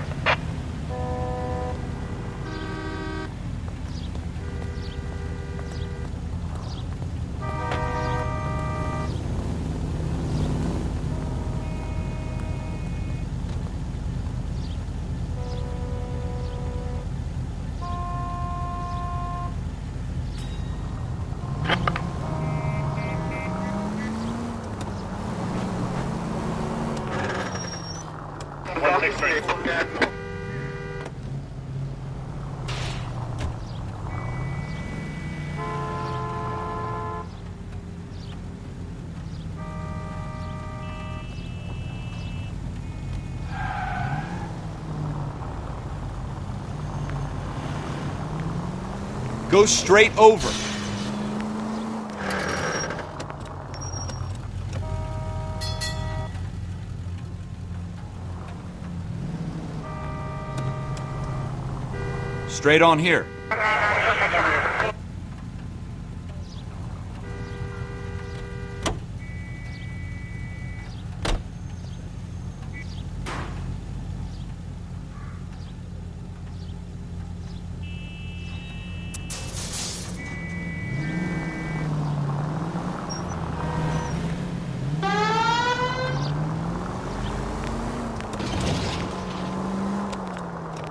Go straight over. Straight on here.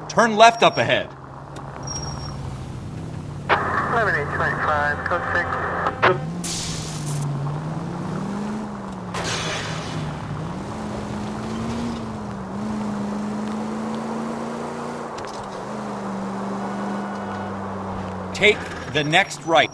Turn left up ahead. 11825, code 6. Take the next right.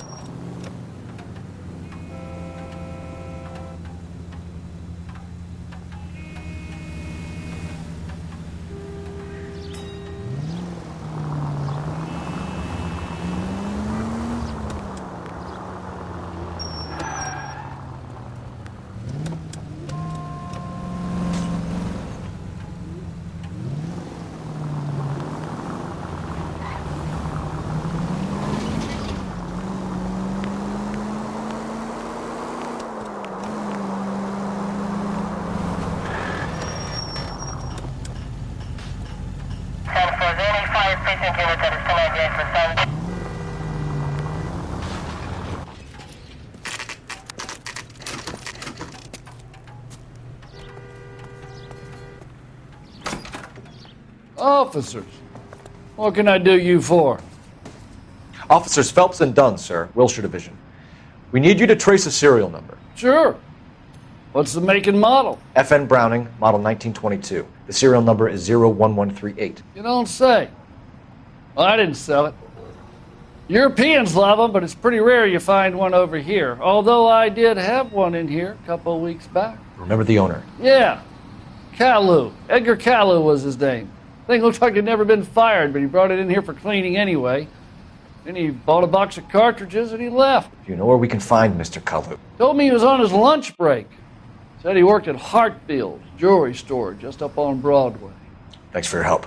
Officers, what can I do you for? Officers Phelps and Dunn, sir, Wilshire Division. We need you to trace a serial number. Sure. What's the make and model? FN Browning, model 1922. The serial number is 01138. You don't say. Well, I didn't sell it. Europeans love them, but it's pretty rare you find one over here. Although I did have one in here a couple of weeks back. Remember the owner? Yeah. Caillou. Edgar Caillou was his name. Thing looks like it'd never been fired, but he brought it in here for cleaning anyway. Then he bought a box of cartridges and he left. You know where we can find Mr. Kalu? Told me he was on his lunch break. Said he worked at Hartfield's jewelry store just up on Broadway. Thanks for your help.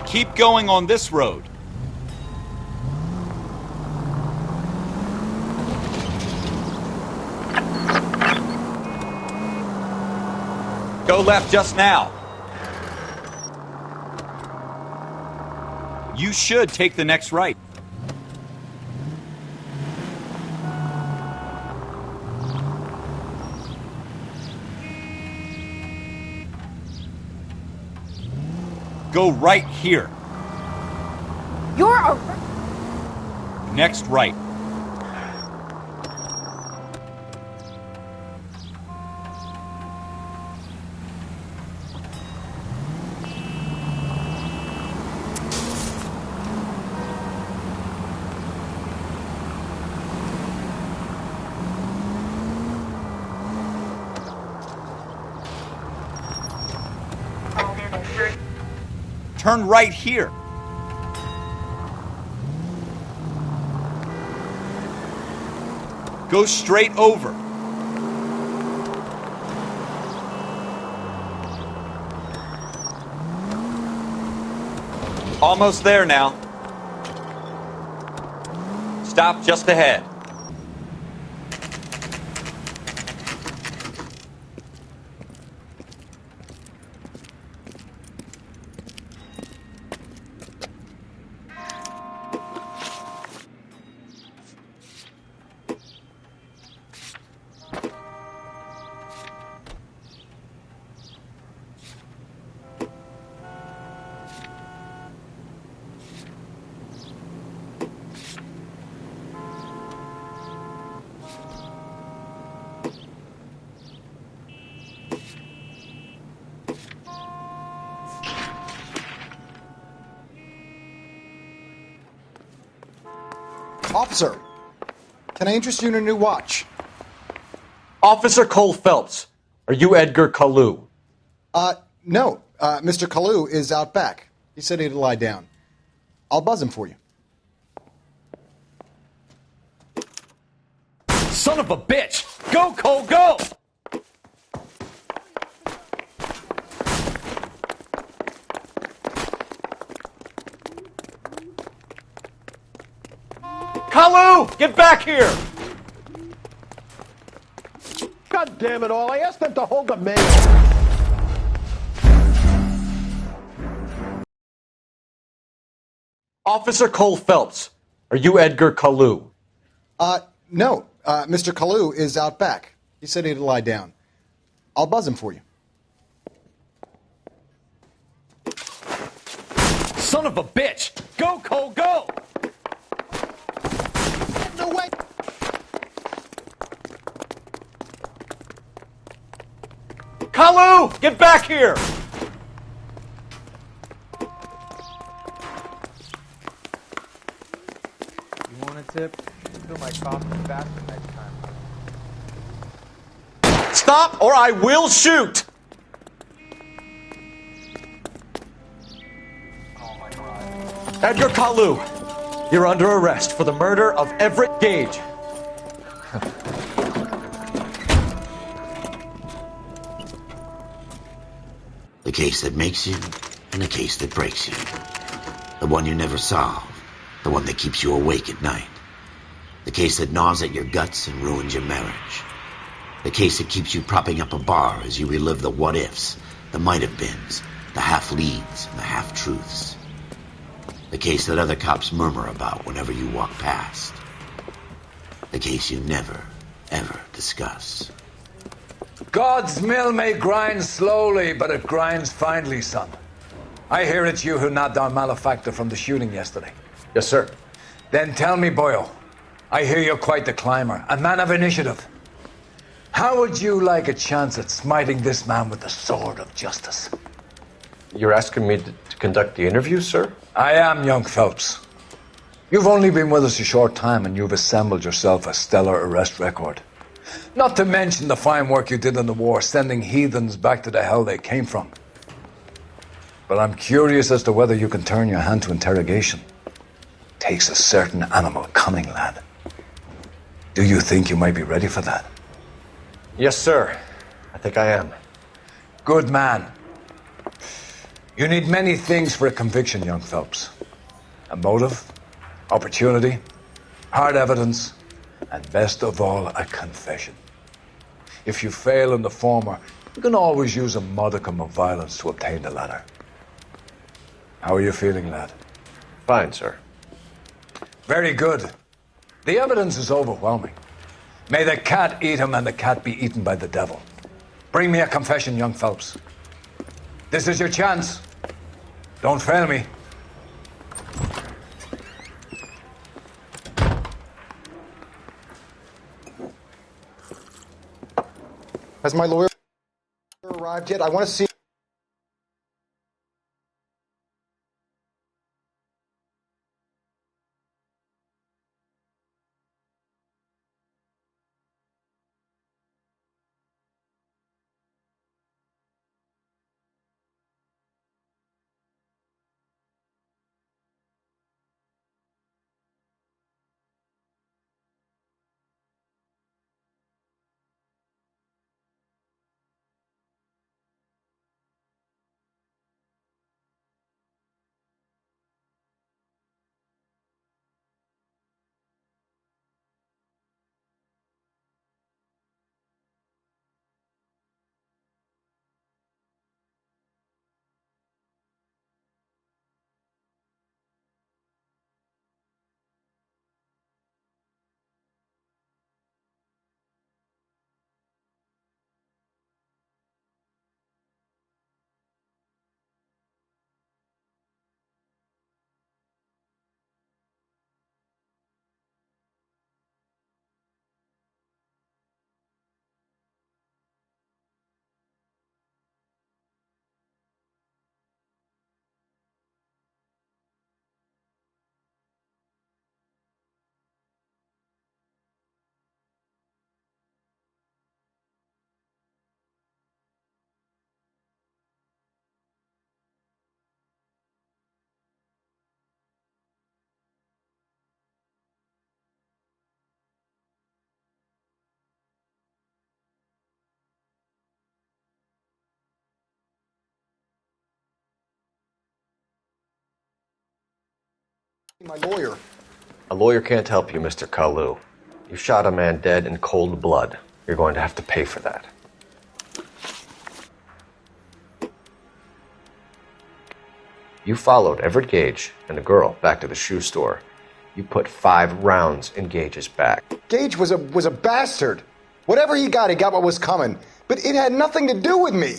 Keep going on this road. Go left just now. You should take the next right. Go right here. You're a... Next right. Turn right here. Go straight over. Almost there now. Stop just ahead. Officer, can I interest you in a new watch? Officer Cole Phelps, are you Edgar Kalu? No. Mr. Kalu is out back. He said he'd lie down. I'll buzz him for you. Son of a bitch! Go, Cole, go! Kalu! Get back here! God damn it all, I asked them to hold the mail. Officer Cole Phelps, are you Edgar Kalu? No. Mr. Kalu is out back. He said he'd lie down. I'll buzz him for you. Son of a bitch! Go, Cole, go! No way! Kalu! Get back here! You want a tip? Fill my coffee faster next time. Stop or I will shoot! Oh my God. Edgar Kalu, you're under arrest for the murder of Everett Gage. The case that makes you and the case that breaks you. The one you never solve. The one that keeps you awake at night. The case that gnaws at your guts and ruins your marriage. The case that keeps you propping up a bar as you relive the what-ifs, the might-have-beens, the half-leads, and the half-truths. The case that other cops murmur about whenever you walk past. The case you never, ever discuss. God's mill may grind slowly, but it grinds finely, son. I hear it's you who nabbed our malefactor from the shooting yesterday. Yes, sir. Then tell me, boyo, I hear you're quite the climber, a man of initiative. How would you like a chance at smiting this man with the sword of justice? You're asking me to conduct the interview, sir? I am, young Phelps. You've only been with us a short time and you've assembled yourself a stellar arrest record. Not to mention the fine work you did in the war, sending heathens back to the hell they came from. But I'm curious as to whether you can turn your hand to interrogation. Takes a certain animal cunning, lad. Do you think you might be ready for that? Yes, sir. I think I am. Good man. You need many things for a conviction, young Phelps. A motive, opportunity, hard evidence, and best of all, a confession. If you fail in the former, you can always use a modicum of violence to obtain the latter. How are you feeling, lad? Fine, sir. Very good. The evidence is overwhelming. May the cat eat him and the cat be eaten by the devil. Bring me a confession, young Phelps. This is your chance. Don't fail me. Has my lawyer arrived yet? I want to see. My lawyer. A lawyer can't help you, Mr. Kalu. You shot a man dead in cold blood. You're going to have to pay for that. You followed Everett Gage and the girl back to the shoe store. You put 5 rounds in Gage's back. Gage was a bastard. Whatever he got what was coming. But it had nothing to do with me.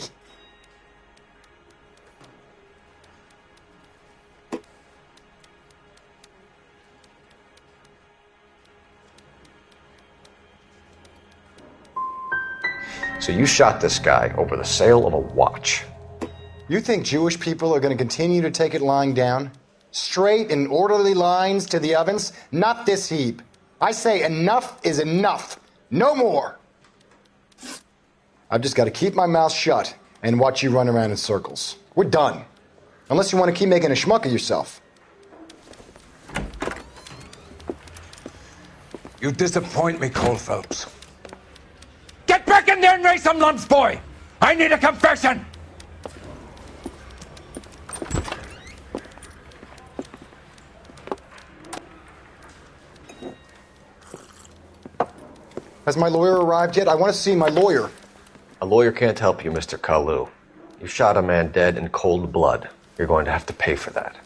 So you shot this guy over the sale of a watch. You think Jewish people are going to continue to take it lying down? Straight and orderly lines to the ovens? Not this heap. I say enough is enough. No more. I've just got to keep my mouth shut and watch you run around in circles. We're done. Unless you want to keep making a schmuck of yourself. You disappoint me, Cole Phelps. Get back in there and raise some lunch, boy! I need a confession! Has my lawyer arrived yet? I want to see my lawyer. A lawyer can't help you, Mr. Kalu. You shot a man dead in cold blood. You're going to have to pay for that.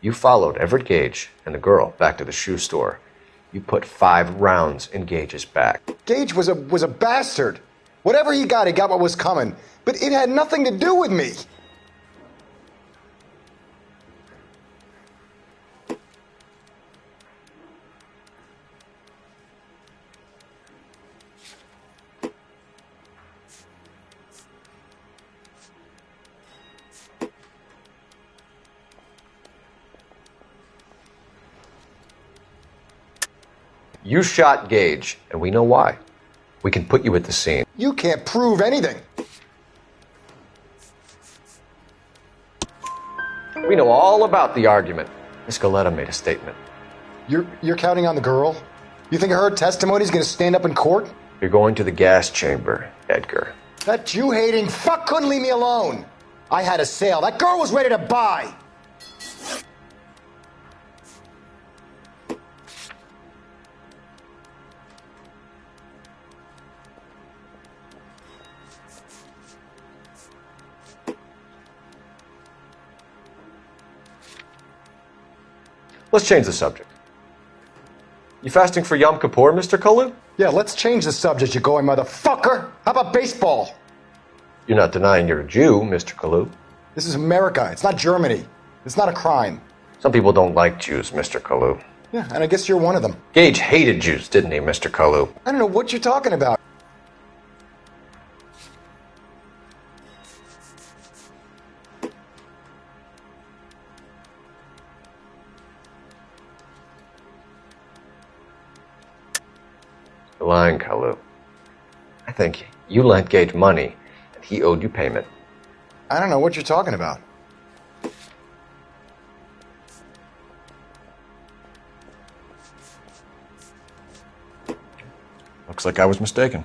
You followed Everett Gage and the girl back to the shoe store. You put 5 rounds in Gage's back. Gage was a bastard. Whatever he got what was coming. But it had nothing to do with me. You shot Gage, and we know why. We can put you at the scene. You can't prove anything. We know all about the argument. Miss Galetta made a statement. You're counting on the girl? You think her testimony's gonna stand up in court? You're going to the gas chamber, Edgar. That Jew-hating fuck couldn't leave me alone. I had a sale. That girl was ready to buy. Let's change the subject. You fasting for Yom Kippur, Mr. Kalu? Yeah, let's change the subject, you going motherfucker. How about baseball? You're not denying you're a Jew, Mr. Kalu. This is America. It's not Germany. It's not a crime. Some people don't like Jews, Mr. Kalu. Yeah, and I guess you're one of them. Gage hated Jews, didn't he, Mr. Kalu? I don't know what you're talking about. You're lying, Kalu. I think you lent Gage money, and he owed you payment. I don't know what you're talking about. Looks like I was mistaken.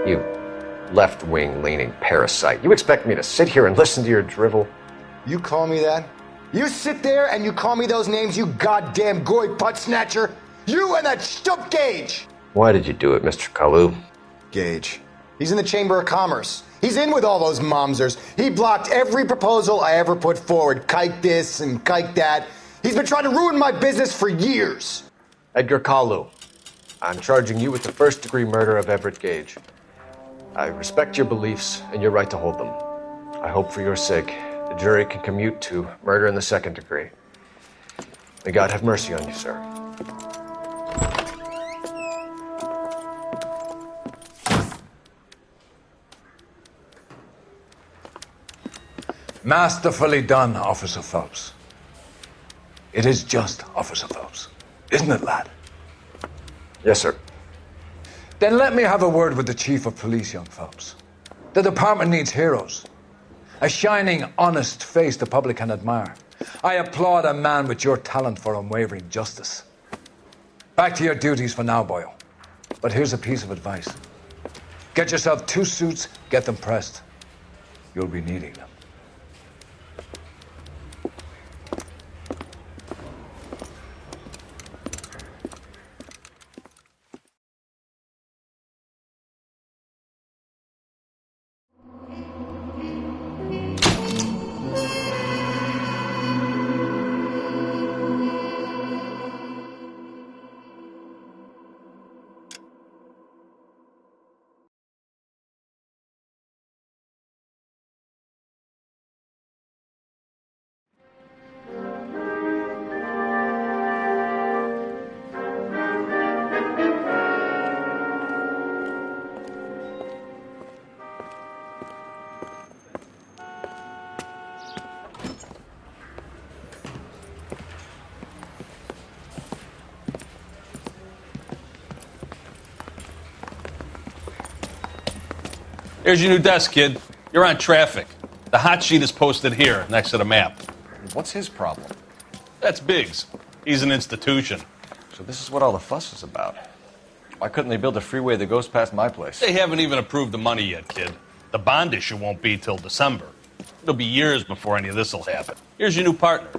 You left-wing leaning parasite. You expect me to sit here and listen to your drivel? You call me that? You sit there and you call me those names, you goddamn goy putt snatcher? You and that stup Gage! Why did you do it, Mr. Kalu? Gage. He's in the Chamber of Commerce. He's in with all those momsers. He blocked every proposal I ever put forward. Kike this and kike that. He's been trying to ruin my business for years. Edgar Kalu, I'm charging you with the first-degree murder of Everett Gage. I respect your beliefs and your right to hold them. I hope for your sake the jury can commute to murder in the second degree. May God have mercy on you, sir. Masterfully done, Officer Phelps. It is just Officer Phelps, isn't it, lad? Yes, sir. Then let me have a word with the Chief of Police, young Phelps. The department needs heroes. A shining, honest face the public can admire. I applaud a man with your talent for unwavering justice. Back to your duties for now, Boyle. But here's a piece of advice. Get yourself 2 suits, get them pressed. You'll be needing them. Here's your new desk, kid. You're on traffic. The hot sheet is posted here, next to the map. What's his problem? That's Biggs. He's an institution. So this is what all the fuss is about. Why couldn't they build a freeway that goes past my place? They haven't even approved the money yet, kid. The bond issue won't be till December. It'll be years before any of this will happen. Here's your new partner,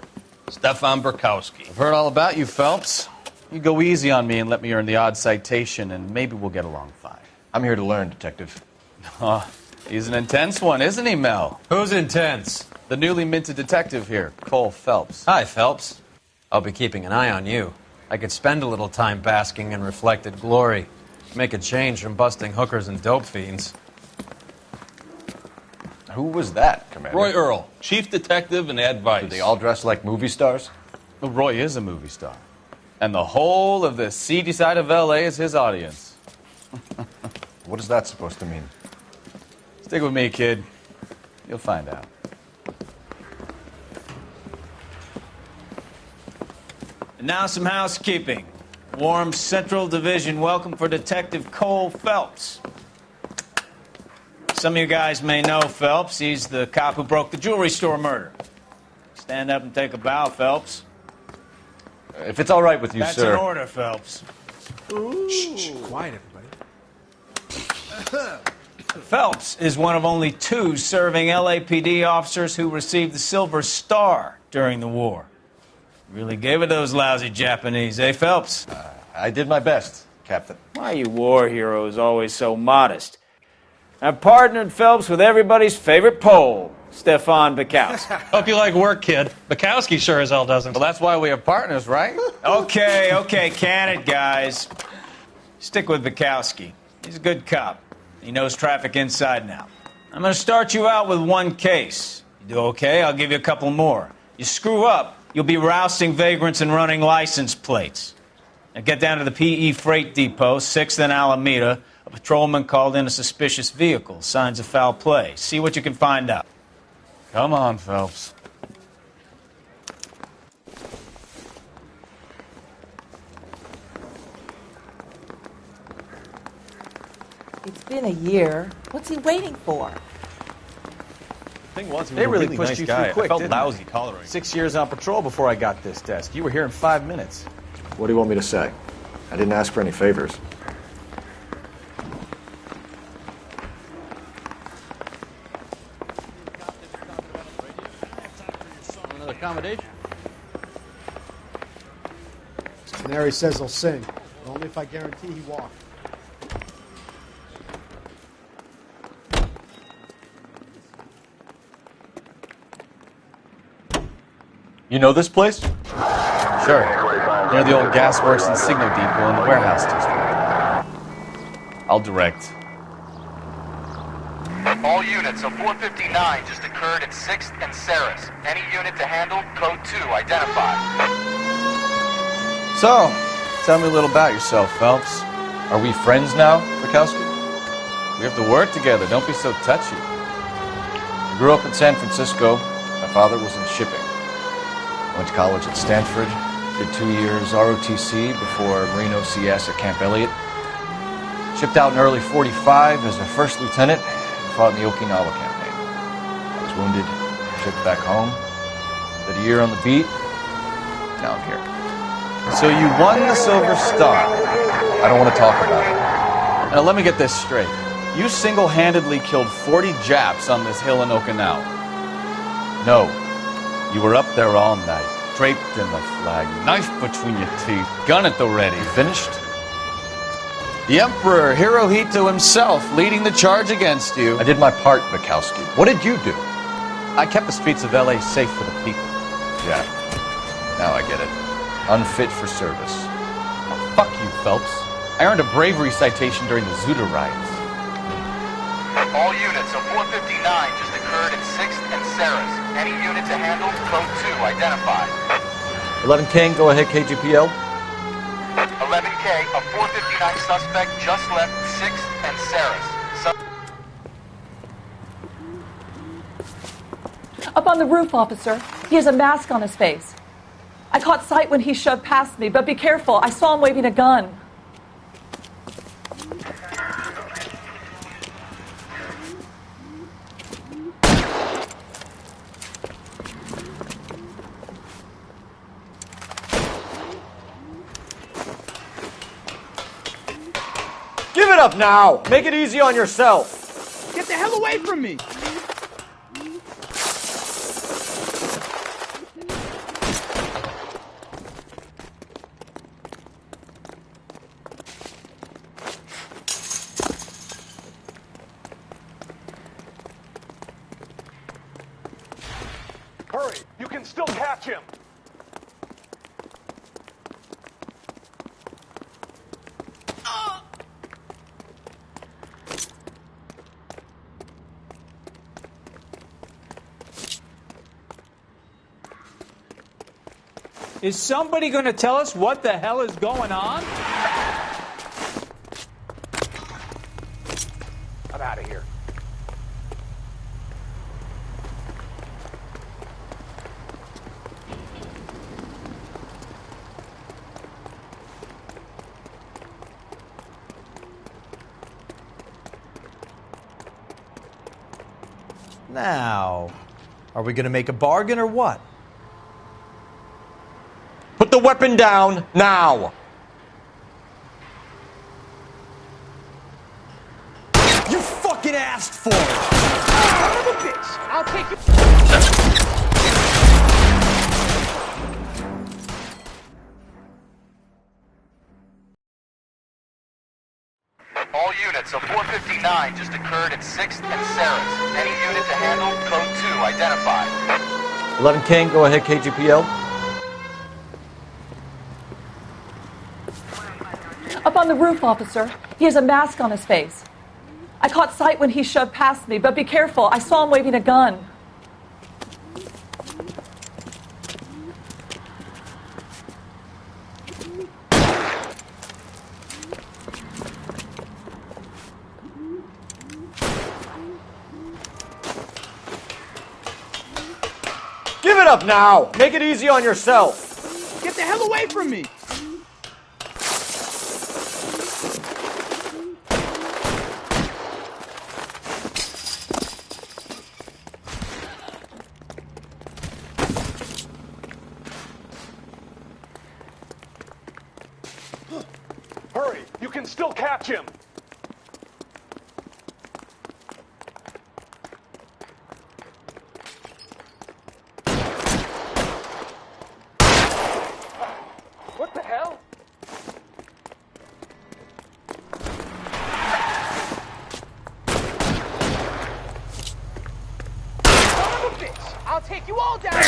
Stefan Burkowski. I've heard all about you, Phelps. You go easy on me and let me earn the odd citation, and maybe we'll get along fine. I'm here to learn, Detective. Oh, he's an intense one, isn't he, Mel? Who's intense? The newly minted detective here, Cole Phelps. Hi, Phelps. I'll be keeping an eye on you. I could spend a little time basking in reflected glory. Make a change from busting hookers and dope fiends. Who was that, Commander? Roy Earl, chief detective and advice. Do they all dress like movie stars? Well, Roy is a movie star. And the whole of the seedy side of L.A. is his audience. What is that supposed to mean? Stick with me, kid. You'll find out. And now some housekeeping. Warm Central Division welcome for Detective Cole Phelps. Some of you guys may know Phelps. He's the cop who broke the jewelry store murder. Stand up and take a bow, Phelps. If it's all right with you, That's sir. That's in order, Phelps. Shh, quiet, everybody. Phelps is one of only 2 serving LAPD officers who received the Silver Star during the war. Really gave it those lousy Japanese, eh, Phelps? I did my best, Captain. Why are you war heroes always so modest? I've partnered Phelps with everybody's favorite Pole, Stefan Burkowski. Hope you like work, kid. Burkowski sure as hell doesn't. Well, that's why we have partners, right? Okay, can it, guys. Stick with Burkowski. He's a good cop. He knows traffic inside and out. I'm going to start you out with 1 case. You do okay, I'll give you a couple more. You screw up, you'll be rousting vagrants and running license plates. Now get down to the PE Freight Depot, 6th and Alameda. A patrolman called in a suspicious vehicle. Signs of foul play. See what you can find out. Come on, Phelps. It's been a year. What's he waiting for? Thing was, he They was a really pushed nice you guy. through quick, I felt didn't lousy they? coloring. 6 years on patrol before I got this desk. You were here in 5 minutes. What do you want me to say? I didn't ask for any favors. Another accommodation? Canary says he'll sing, but only if I guarantee he walks. You know this place? Sure. Near the old gas works and signal depot in the warehouse district. I'll direct. All units, a 459 just occurred at 6th and Saris. Any unit to handle, code 2, identified. So, tell me a little about yourself, Phelps. Are we friends now, Burkowski? We have to work together. Don't be so touchy. I grew up in San Francisco. My father was in shipping. I went to college at Stanford, did 2 years ROTC before Marine OCS at Camp Elliott. Shipped out in early 45 as a first lieutenant and fought in the Okinawa campaign. I was wounded, shipped back home, did a year on the beat. Now I'm here. So you won the Silver Star. I don't want to talk about it. Now let me get this straight. You single-handedly killed 40 Japs on this hill in Okinawa. No. You were up there all night, draped in the flag, knife between your teeth, gun at the ready. Finished? The Emperor Hirohito himself leading the charge against you. I did my part, Burkowski. What did you do? I kept the streets of L.A. safe for the people. Yeah. Now I get it. Unfit for service. Oh, fuck you, Phelps. I earned a bravery citation during the Zuda riots. All units, a 459 just occurred at 6th and Saris. Any unit to handle, code 2, identified. 11 King, go ahead, KGPL. 11K, a 459 suspect just left 6th and Saris. Up on the roof, officer. He has a mask on his face. I caught sight when he shoved past me, but be careful. I saw him waving a gun. it up now! Make it easy on yourself! Get the hell away from me! Hurry! You can still catch him! Is somebody going to tell us what the hell is going on? I'm out of here. Now, are we going to make a bargain or what? Put the weapon down now. You fucking asked for it! Son of a bitch! I'll take you. All units, a 459 just occurred at 6th and Sarah's. Any unit to handle, code 2, identified. 11 King, go ahead, KGPL. Up on the roof, officer. He has a mask on his face. I caught sight when he shoved past me, but be careful. I saw him waving a gun. Give it up now! Make it easy on yourself! Get the hell away from me! Hurry! You can still catch him! What the hell? Son of a bitch! I'll take you all down!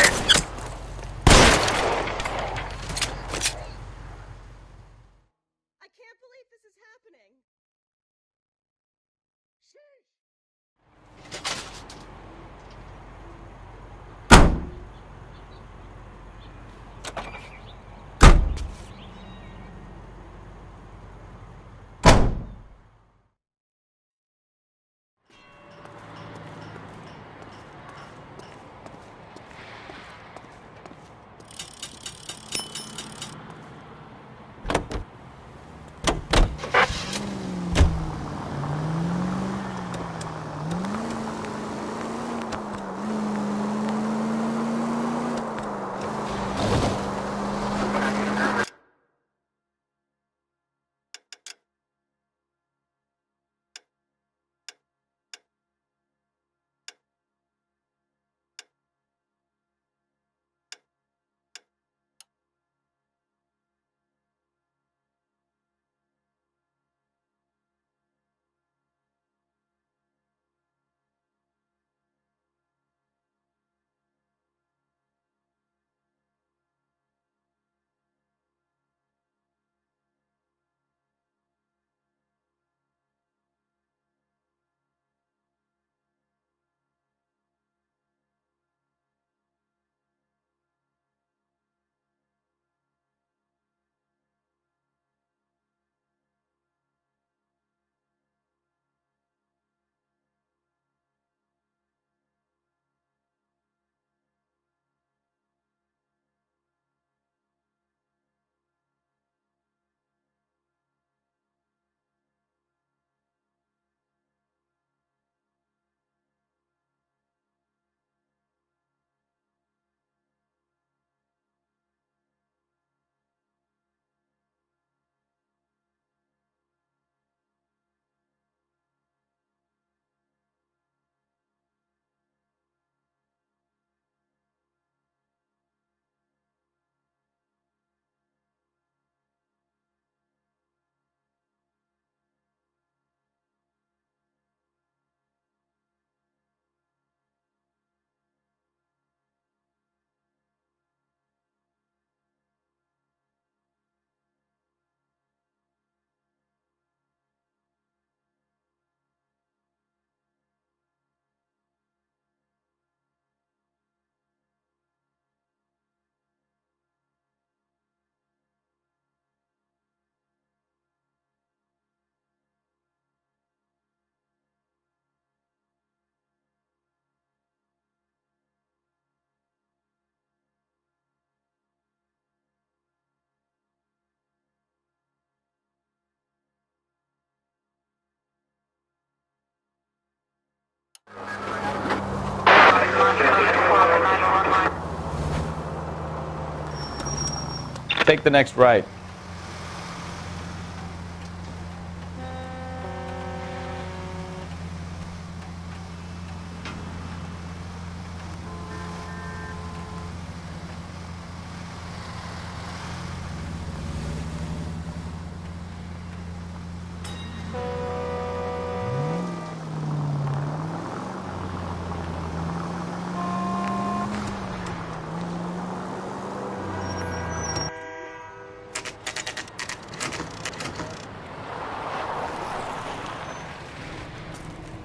take the next right.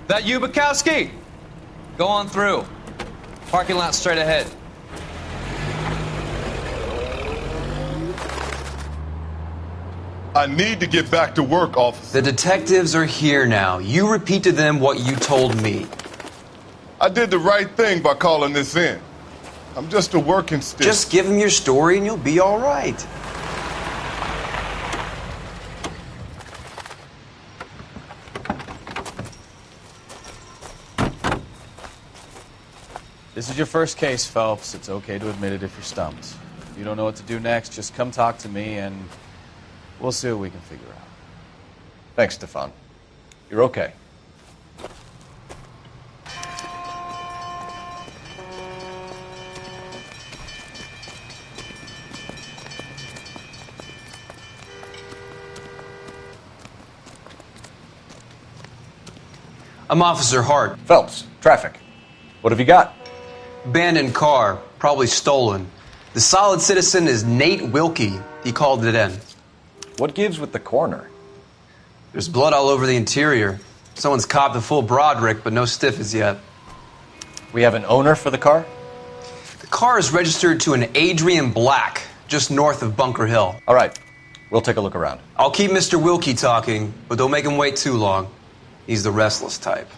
That you, Bukowski? Go on through. Parking lot straight ahead. I need to get back to work, officer. The detectives are here now. You repeat to them what you told me. I did the right thing by calling this in. I'm just a working stick. Just give them your story and you'll be all right. This is your first case, Phelps. It's okay to admit it if you're stumped. If you don't know what to do next, just come talk to me and we'll see what we can figure out. Thanks, Stefan. You're okay. I'm Officer Hart. Phelps, traffic. What have you got? Abandoned car, probably stolen. The solid citizen is Nate Wilkie. He called it in. What gives with the coroner? There's blood all over the interior. Someone's copped the full Broderick, but no stiff as yet. We have an owner for the car? The car is registered to an Adrian Black, just north of Bunker Hill. All right. We'll take a look around. I'll keep Mr. Wilkie talking, but don't make him wait too long. He's the restless type.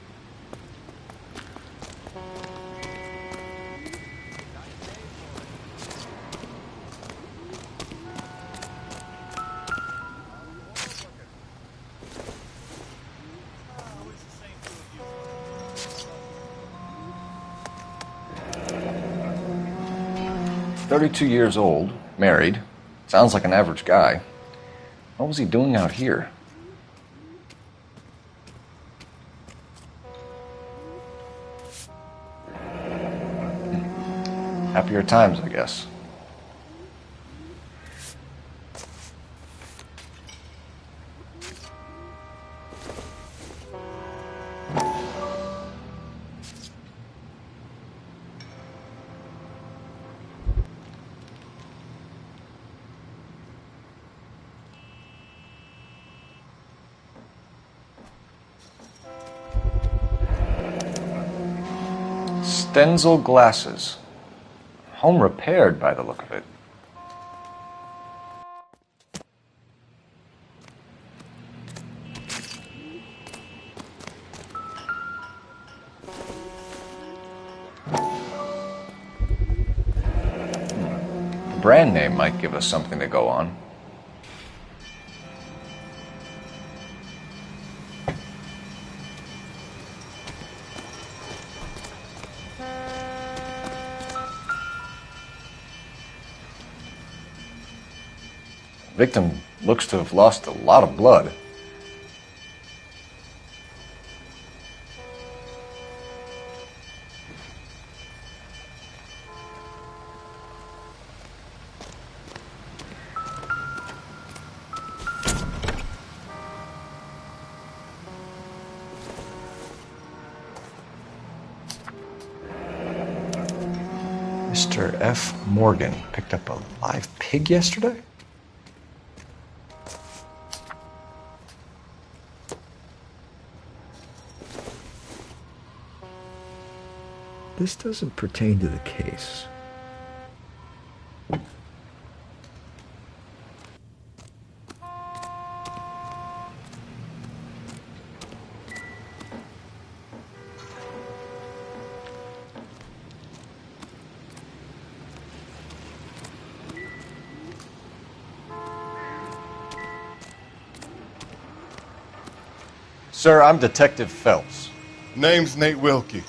$32 old, married. Sounds like an average guy. What was he doing out here? Happier times, I guess. Stenzel glasses. Home repaired by the look of it. The brand name might give us something to go on. Victim looks to have lost a lot of blood. Mr. F. Morgan picked up a live pig yesterday? This doesn't pertain to the case. Sir, I'm Detective Phelps. Name's Nate Wilkie.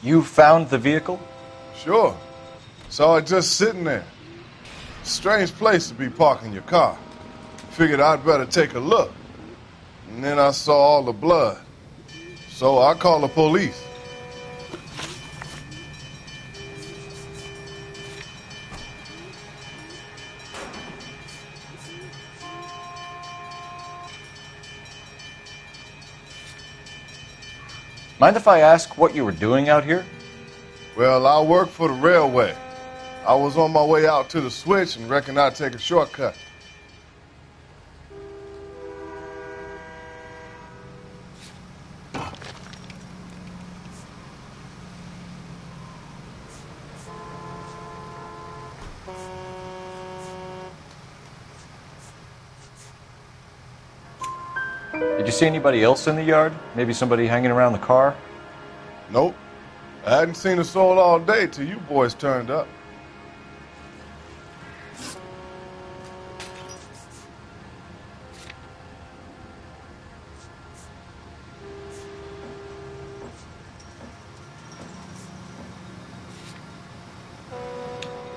You found the vehicle? Sure. Saw it just sitting there. Strange place to be parking your car. Figured I'd better take a look. And then I saw all the blood. So I called the police. Mind if I ask what you were doing out here? Well, I work for the railway. I was on my way out to the switch and reckoned I'd take a shortcut. Did you see anybody else in the yard? Maybe somebody hanging around the car? Nope. I hadn't seen a soul all day till you boys turned up.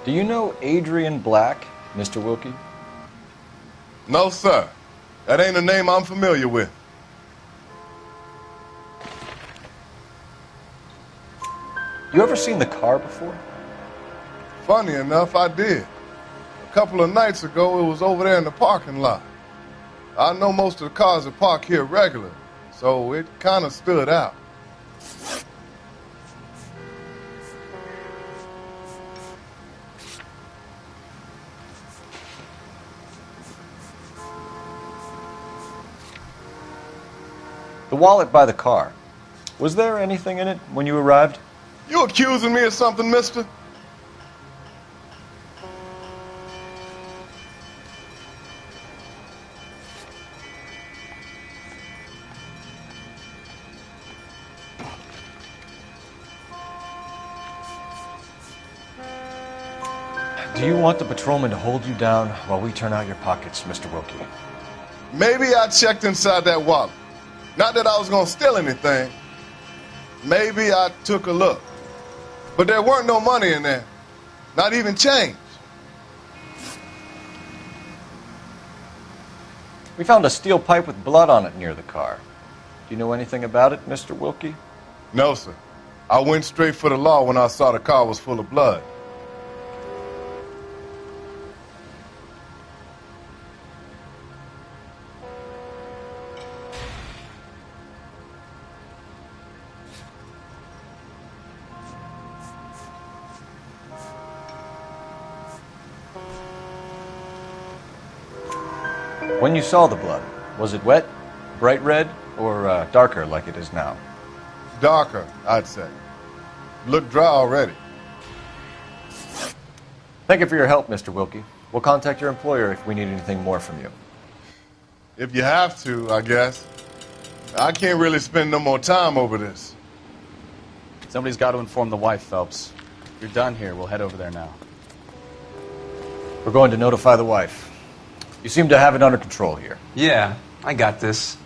Do you know Adrian Black, Mr. Wilkie? No, sir. That ain't a name I'm familiar with. You ever seen the car before? Funny enough, I did. A couple of nights ago, it was over there in the parking lot. I know most of the cars are parked here regular, so it kind of stood out. The wallet by the car. Was there anything in it when you arrived? You accusing me of something, mister? Do you want the patrolman to hold you down while we turn out your pockets, Mr. Wilkie? Maybe I checked inside that wallet. Not that I was going to steal anything. Maybe I took a look. But there weren't no money in there. Not even change. We found a steel pipe with blood on it near the car. Do you know anything about it, Mr. Wilkie? No, sir. I went straight for the law when I saw the car was full of blood. When you saw the blood, was it wet, bright red, or darker like it is now? Darker, I'd say. Looked dry already. Thank you for your help, Mr. Wilkie. We'll contact your employer if we need anything more from you. If you have to, I guess. I can't really spend no more time over this. Somebody's got to inform the wife, Phelps. If you're done here, we'll head over there now. We're going to notify the wife. You seem to have it under control here. Yeah, I got this.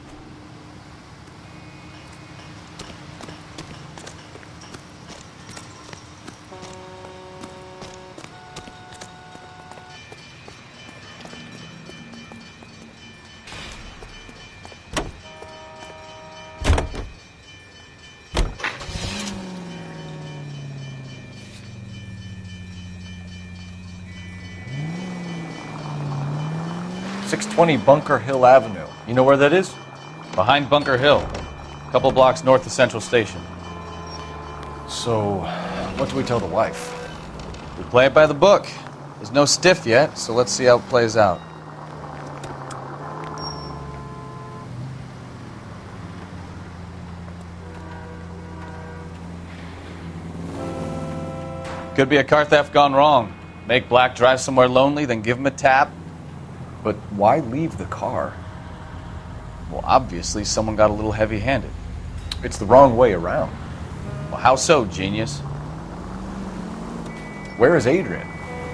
Bunker Hill Avenue. You know where that is? Behind Bunker Hill. A couple blocks north of Central Station. So, what do we tell the wife? We play it by the book. There's no stiff yet, so let's see how it plays out. Could be a car theft gone wrong. Make Black drive somewhere lonely, then give him a tap. But why leave the car? Well, obviously someone got a little heavy-handed. It's the wrong way around. Well, how so, genius? Where is Adrian?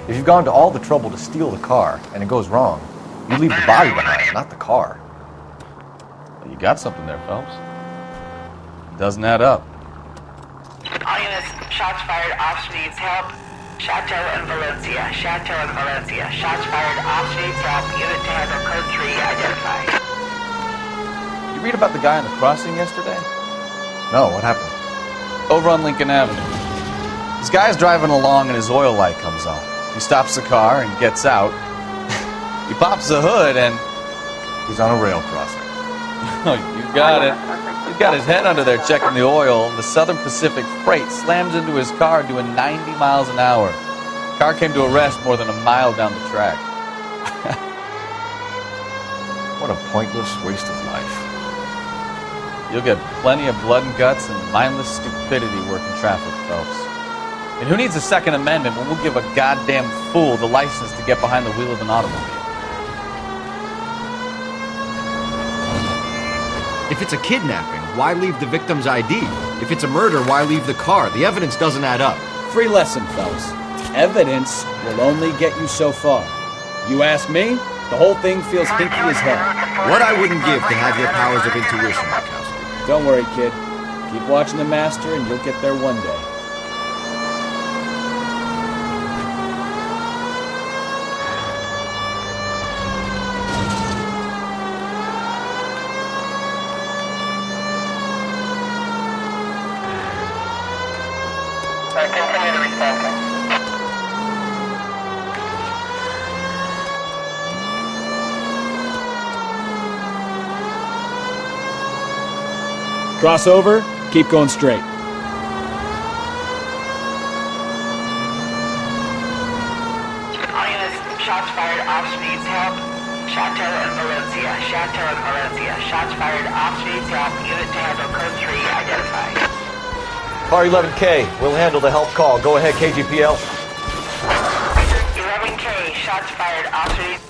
If you've gone to all the trouble to steal the car and it goes wrong, you leave the body behind, not the car. Well, you got something there, Phelps. It doesn't add up. All units, shots fired, officer needs help. Chateau and Valencia. Chateau and Valencia. Shots fired off street south. Unit to handle code 3 identified. You read about the guy on the crossing yesterday? No, what happened? Over on Lincoln Avenue. This guy's driving along and his oil light comes on. He stops the car and gets out. He pops the hood and... he's on a rail crossing. Oh, you got it. He's got his head under there checking the oil. The Southern Pacific Freight slams into his car doing 90 miles an hour. The car came to a rest more than a mile down the track. What a pointless waste of life. You'll get plenty of blood and guts and mindless stupidity working traffic, folks. And who needs a Second Amendment when we'll give a goddamn fool the license to get behind the wheel of an automobile? If it's a kidnapping, why leave the victim's ID? If it's a murder, why leave the car? The evidence doesn't add up. Free lesson, fellas. Evidence will only get you so far. You ask me, the whole thing feels hinky as hell. What I wouldn't give to have your powers of intuition, Mikowski. Don't worry, kid. Keep watching the master and you'll get there one day. Continue to respond. Cross over, keep going straight. All units, shots fired off streets help. Chateau and Valencia. Chateau and Valencia. Shots fired off streets help. Unit to handle code 3 identified. Car 11K, we'll handle the help call. Go ahead, KGPL. 11K, shots fired off street.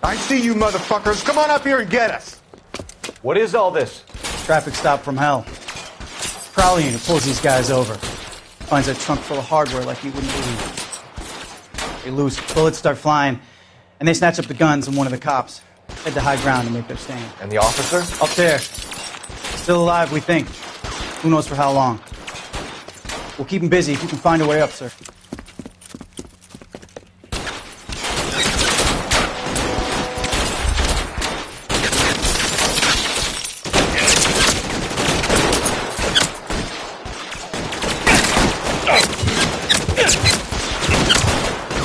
I see you motherfuckers. Come on up here and get us. What is all this? Traffic stop from hell. Prowler unit pulls these guys over. Finds a trunk full of hardware like you wouldn't believe. They loose, bullets start flying, and they snatch up the guns and one of the cops. Head to high ground and make their stand. And the officer? Up there. Still alive, we think. Who knows for how long. We'll keep him busy if you can find a way up, sir.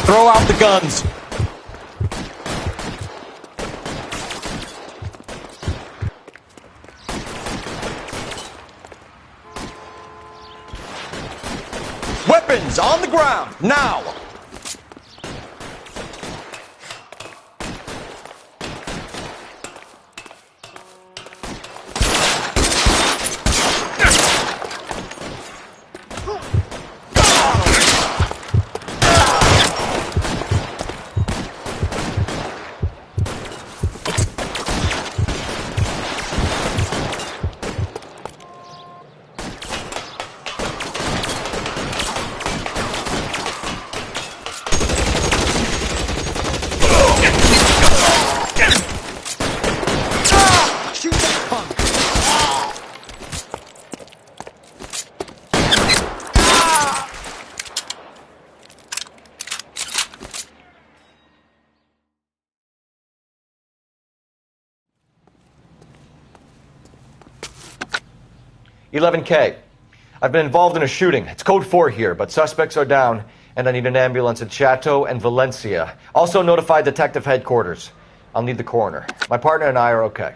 Throw out the guns. Weapons on the ground, now! "11K. I've been involved in a shooting. It's code 4 here, but suspects are down, and I need an ambulance at Chateau and Valencia. Also notify Detective Headquarters. I'll need the coroner. My partner and I are okay.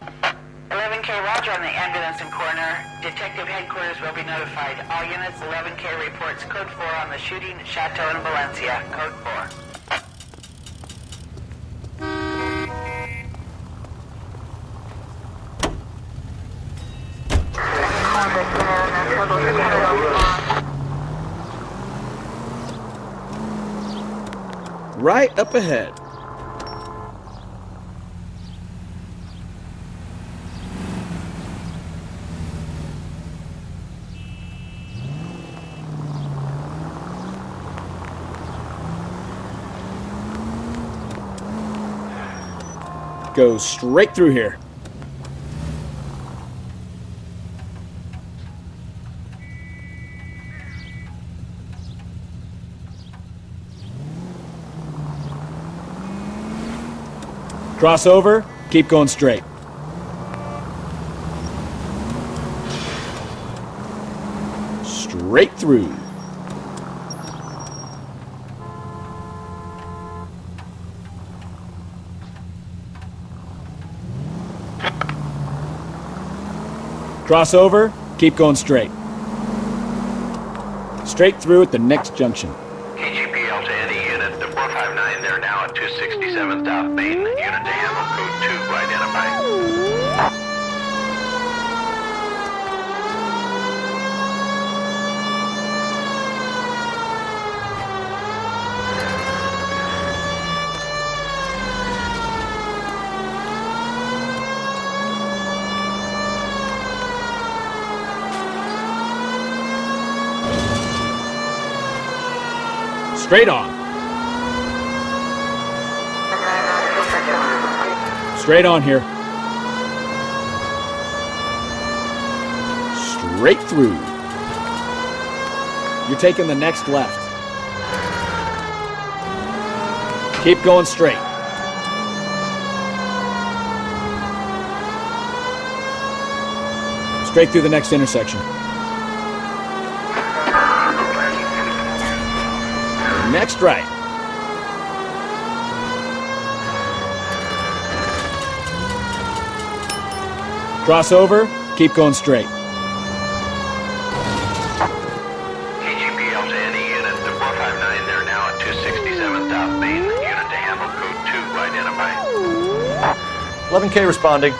11K, roger on the ambulance and coroner. Detective headquarters will be notified. All units, 11K reports code 4 on the shooting at Chateau in Valencia. Code 4. Right up ahead. Go straight through here. Cross over, keep going straight. Straight through. Cross over, keep going straight. Straight through at the next junction. KGPL to any unit, the 459, they're now at 267 South Main. Unit to handle code 2, identify. Straight on. Straight on here. Straight through. You're taking the next left. Keep going straight. Straight through the next intersection. Next right. Cross over, keep going straight. KGPL to any unit, the 459, they're now at 267 South Main. Unit to handle code 2, identify. 11K responding.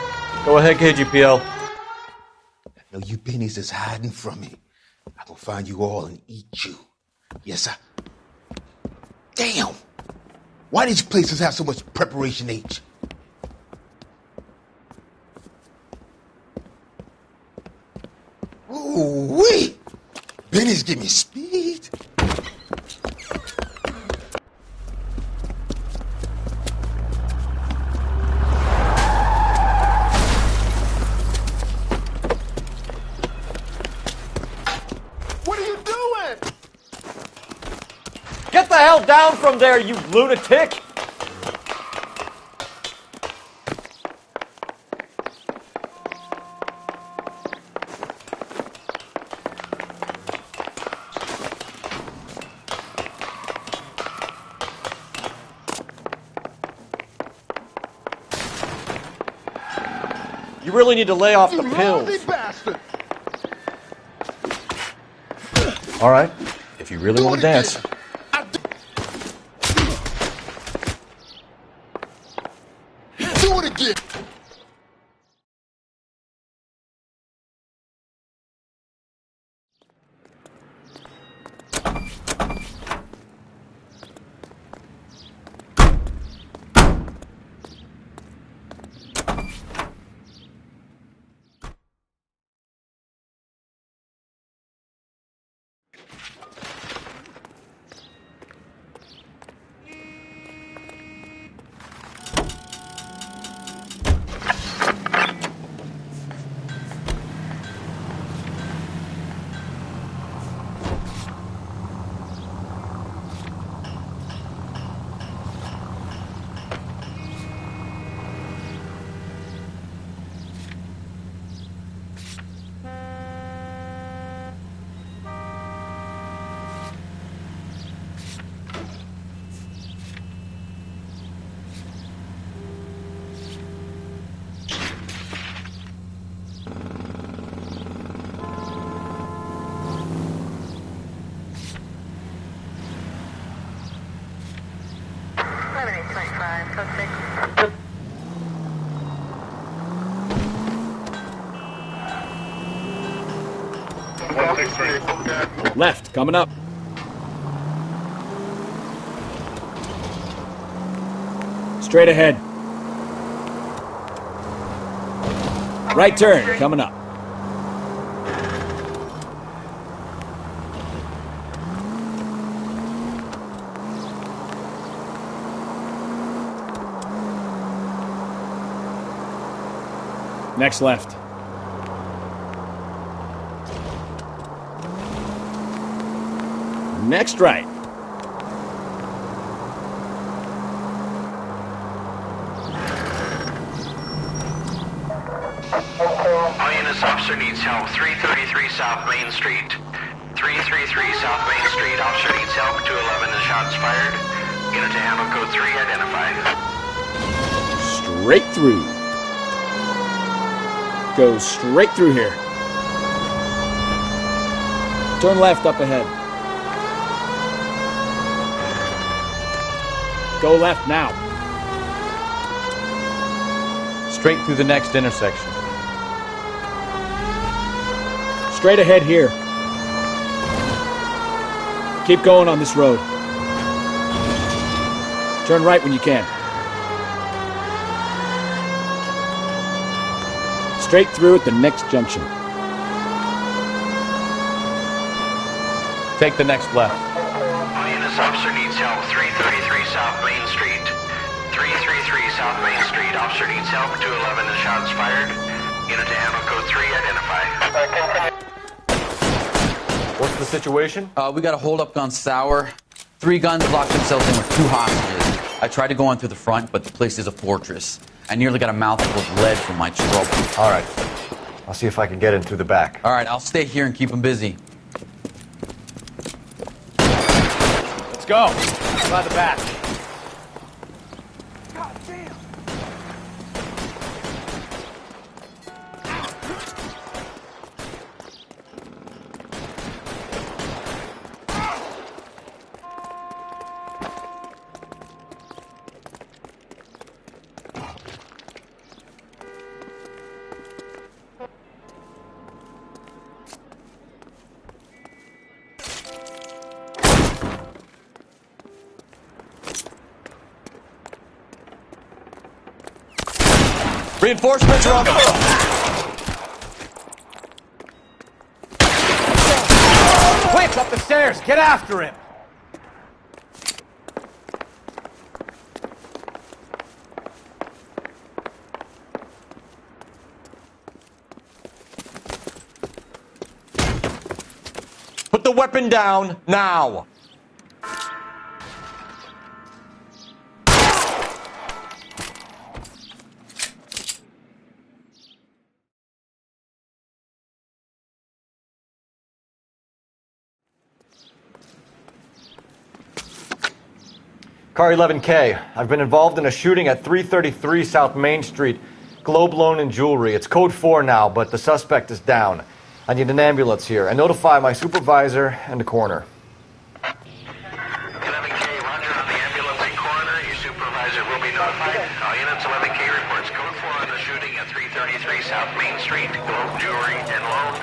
Go ahead, KGPL. I know you bennies is hiding from me. I'm gonna find you all and eat you. Yes, sir. Damn! Why these places have so much preparation H? Ooh-wee! Benny's give me speed. What are you doing? Get the hell down from there, you lunatic! You really need to lay off the pills. Bastard! All right, if you really want to dance. Do it again! Left, coming up. Straight ahead. Right turn, coming up. Next left. Next right. All units, officer needs help. 333 South Main Street. 333 South Main Street. Officer needs help. 211 is shots fired. Unit to handle code 3 identified. Straight through. Go straight through here. Turn left up ahead. Go left now. Straight through the next intersection. Straight ahead here. Keep going on this road. Turn right when you can. Straight through at the next junction. Take the next left. All units, officer needs help. 333 South Main Street. 333 South Main Street. Officer needs help. 211 is shots fired. Unit to handle code 3 identified. What's the situation? We got a hold-up gone sour. 3 guns locked themselves in with 2 hostages. I tried to go in through the front, but the place is a fortress. I nearly got a mouthful of lead from my trouble. All right. I'll see if I can get in through the back. All right, I'll stay here and keep them busy. Let's go. By the back. Reinforcements are on the... Quick, up the stairs. Get after him. Put the weapon down now. Car 11K. I've been involved in a shooting at 333 South Main Street. Globe Loan and Jewelry. It's code 4 now, but the suspect is down. I need an ambulance here. And notify my supervisor and the coroner. 11K, roger on the ambulance and coroner. Your supervisor will be notified. All units, 11K reports code 4 on the shooting at 333 South Main Street. Globe Jewelry and Loan.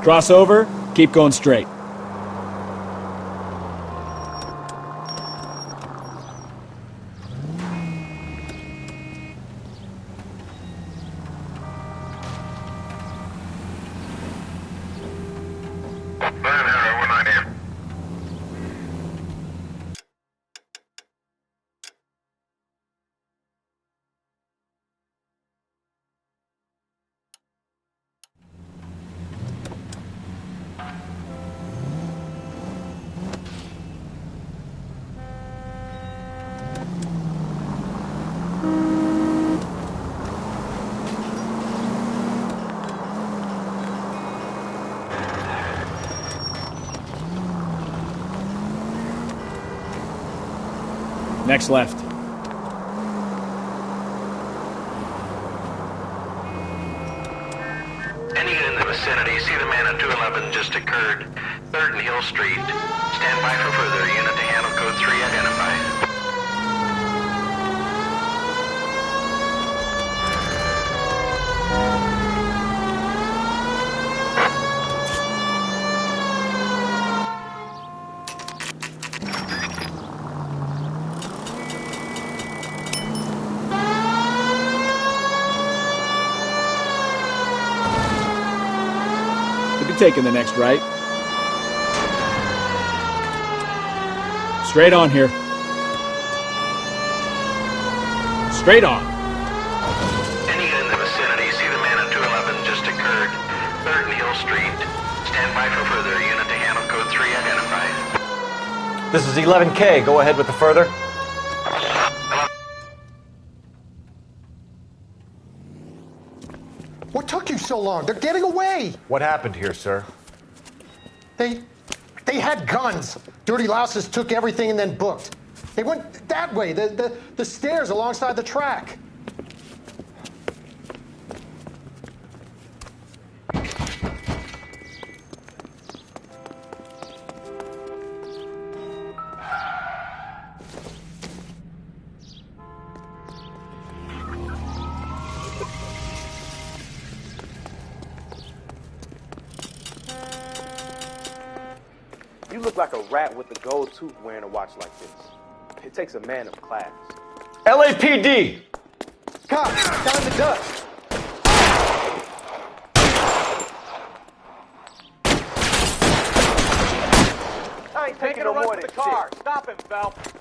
Cross over, keep going straight. Next left. Any unit in the vicinity, see the man at 211 just occurred. 3rd and Hill Street. Stand by for further. Unit to handle code 3 identified. Taking the next right. Straight on here. Straight on. Any unit in the vicinity, see the man at 211 just occurred. 3rd and Hill Street. Stand by for further. Unit to handle code 3 identified. This is 11K. Go ahead with the further. What took you so long? They're getting away. What happened here, sir? They had guns. Dirty louses took everything and then booked. They went that way, the stairs alongside the track. You look like a rat with a gold tooth wearing a watch like this. It takes a man of class. LAPD! Cops, down the dust. I ain't taking no more than the car. Stop him, Phelps.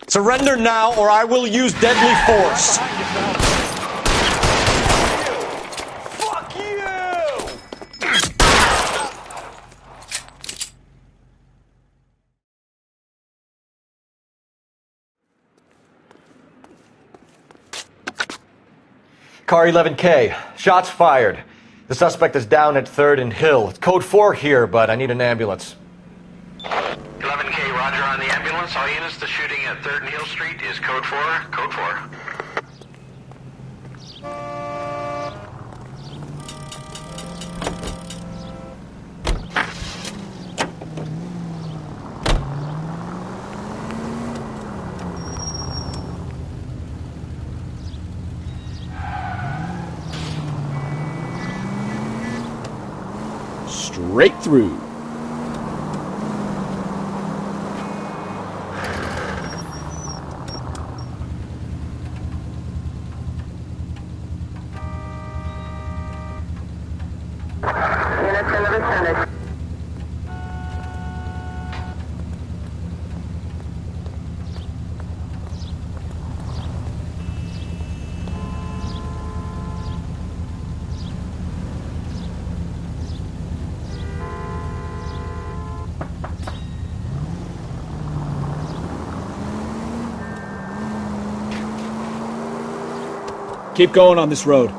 Surrender now, or I will use deadly force. Fuck you! Car 11K. Shots fired. The suspect is down at 3rd and Hill. It's code 4 here, but I need an ambulance. 11K, roger on the ambulance. All units, the shooting at 3rd and Hill Street is code 4. Code 4. Straight through. Keep going on this road.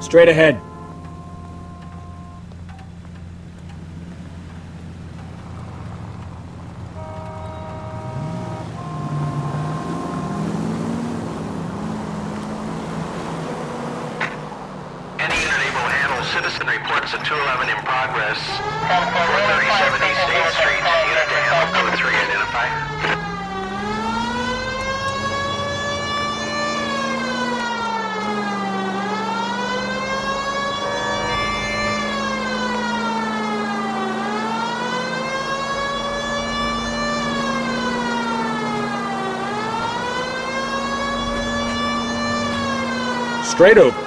Straight ahead. Any unit able to handle citizen reports at 211 in progress. 437 East 8th Street. Unit to handle code 3 identified. Straight over.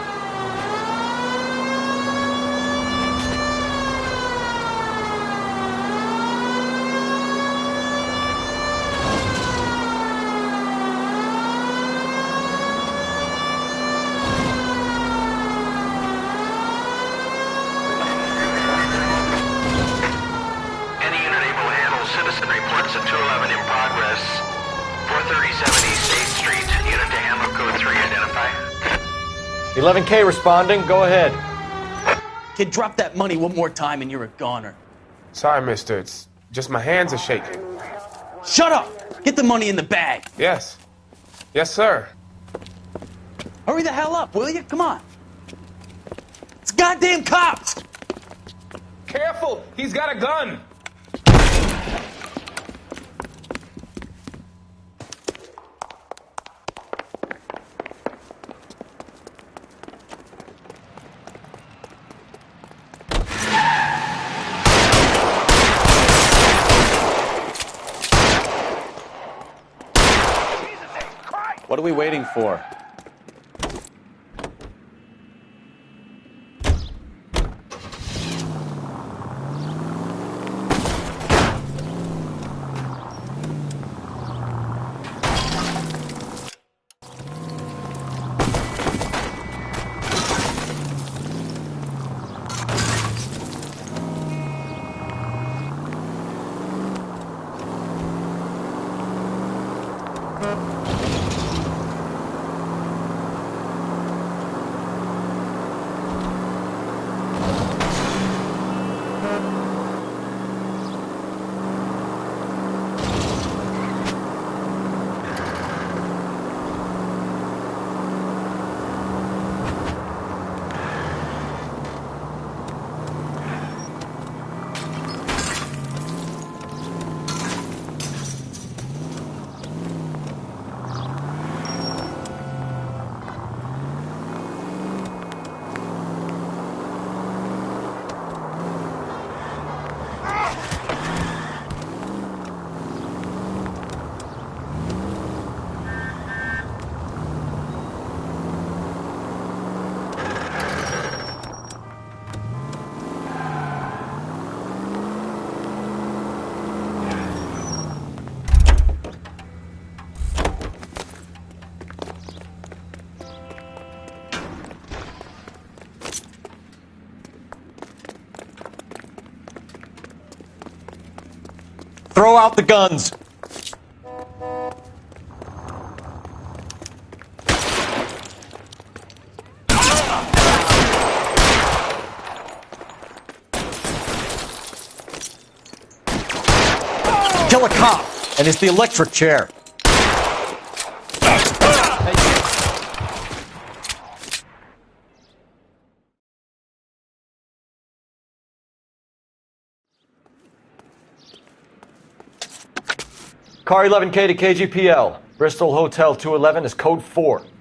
Any unit able to handle citizen reports at 211 in progress. 437 East 8th Street. Unit to handle code 3 identified. 11K responding. Go ahead. Kid, drop that money one more time and you're a goner. Sorry, mister. It's just my hands are shaking. Shut up! Get the money in the bag. Yes. Yes, sir. Hurry the hell up, will you? Come on. It's goddamn cops! Careful! He's got a gun! What are we waiting for? Throw out the guns! Kill a cop, and it's the electric chair. Car 11K to KGPL. Bristol Hotel 211 is code 4. Units,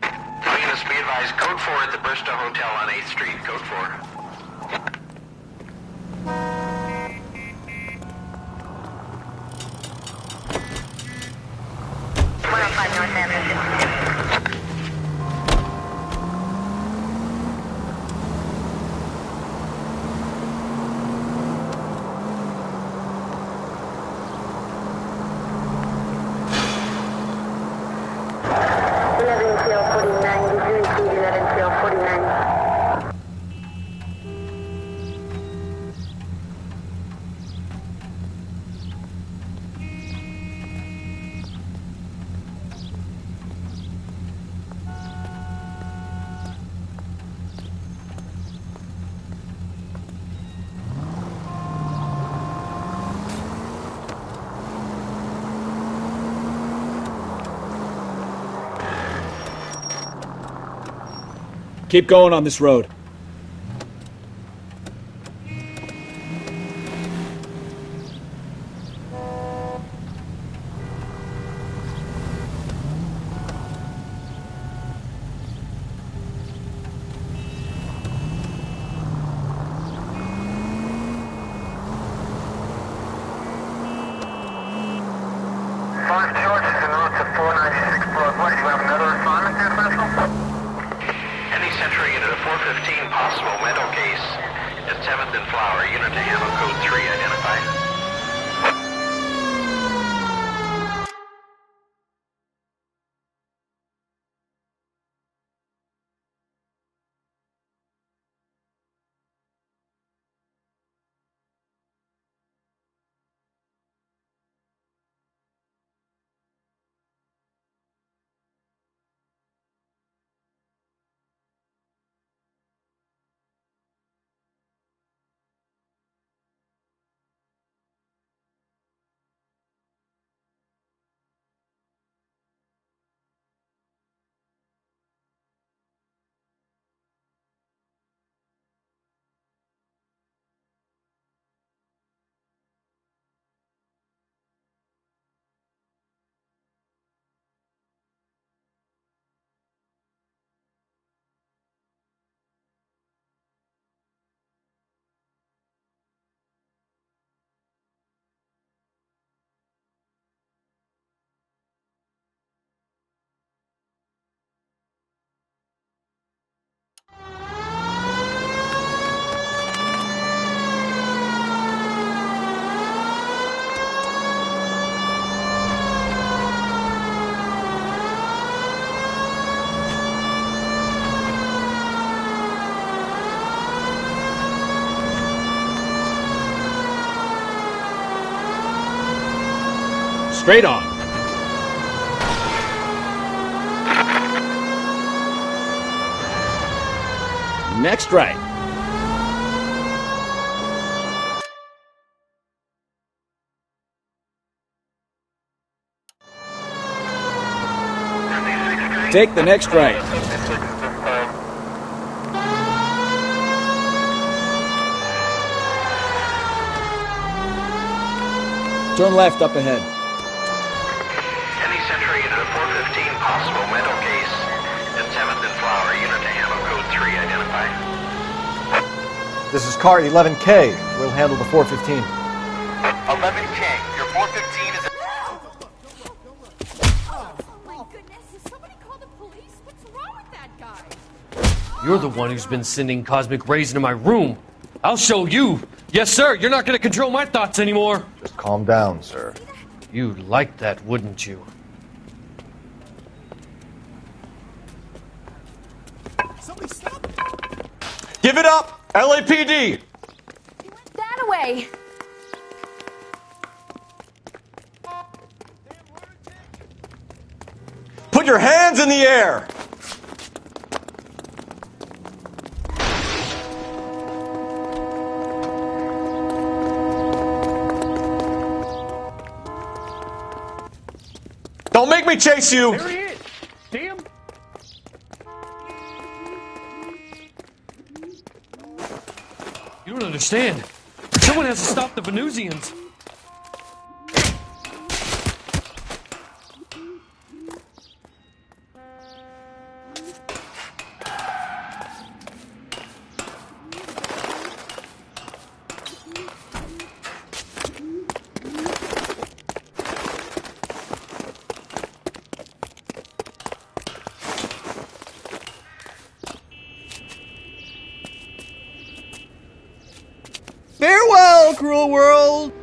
be advised, code 4 at the Bristol Hotel on 8th Street, code 4. Keep going on this road. Any Central unit of 415 Straight on. Next right. Take the next right. Turn left up ahead. Any Central unit of 415 possible mental case at 7th and Flower. Unit to handle code 3. Identify. This is car 11K. We'll handle the 415. 11K, your 415 is... You're the one who's been sending cosmic rays into my room. I'll show you. Yes, sir. You're not going to control my thoughts anymore. Just calm down, sir. You'd like that, wouldn't you? Give it up! LAPD! That away. Put your hands in the air! Don't make me chase you! There he is. See him? You don't understand. Someone has to stop the Venusians. Farewell, cruel world!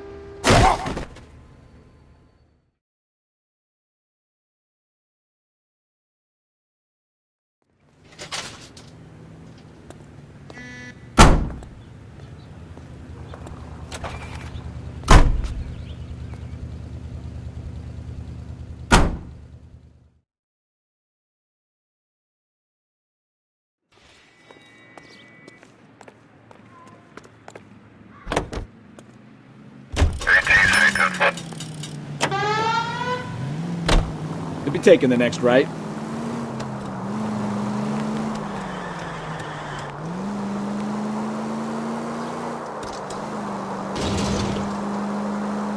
You'll be taking the next right.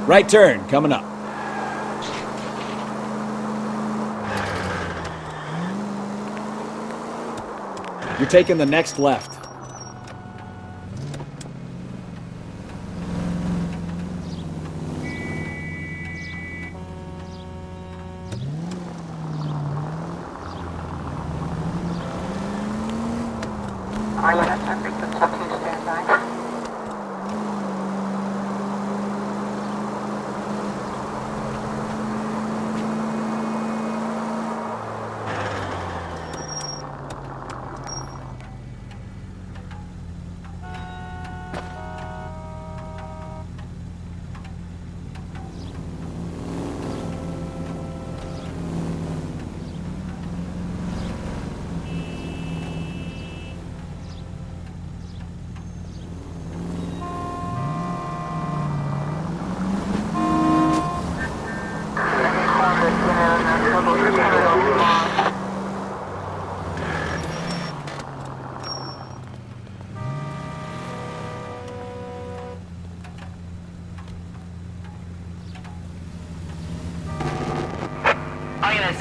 Right turn, coming up. You're taking the next left.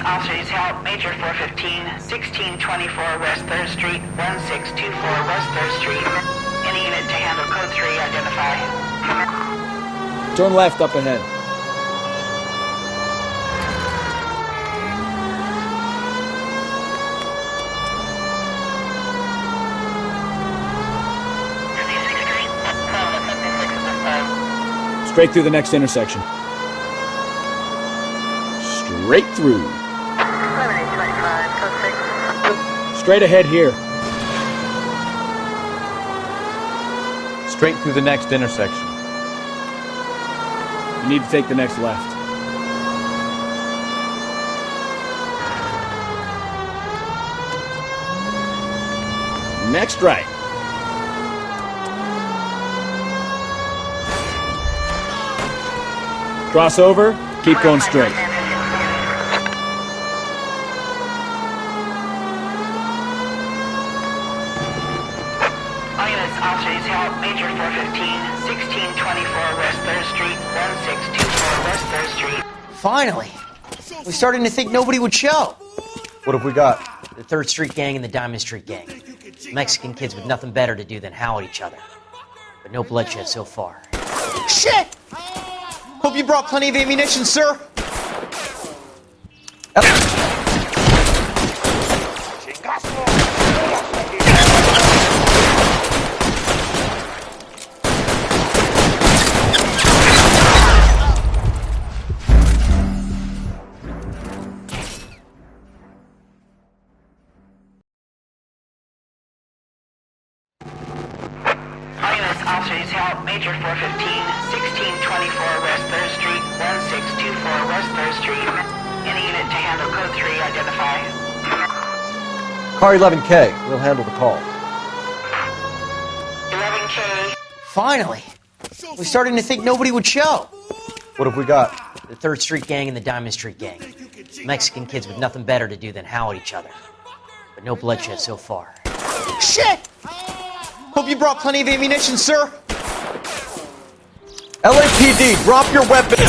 Officer needs help. Major 415, 1624 West 3rd Street, 1624 West 3rd Street. Any unit to handle code 3, identify. Turn left up ahead. Straight through the next intersection. Straight through. Straight ahead here. Straight through the next intersection. You need to take the next left. Next right. Crossover, keep going straight. All units, officers help. Major 415, 1624 West 3rd Street, 1624 West 3rd Street. Finally! We're starting to think nobody would show. What have we got? The 3rd Street Gang and the Diamond Street Gang. Mexican kids with nothing better to do than howl at each other. But no bloodshed so far. Shit! Hope you brought plenty of ammunition, sir. All units, officers help. Major 415, 1624 West 3rd Street, 1624 West 3rd Street. Any unit to handle code 3, identify. Car 11K, we'll handle the call. 11K. Finally! We're starting to think nobody would show. What have we got? The 3rd Street Gang and the Diamond Street Gang. Mexican kids with nothing better to do than howl at each other. But no bloodshed so far. Shit! Hope you brought plenty of ammunition, sir. LAPD, drop your weapons!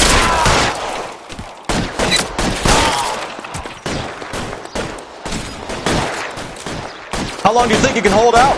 How long do you think you can hold out?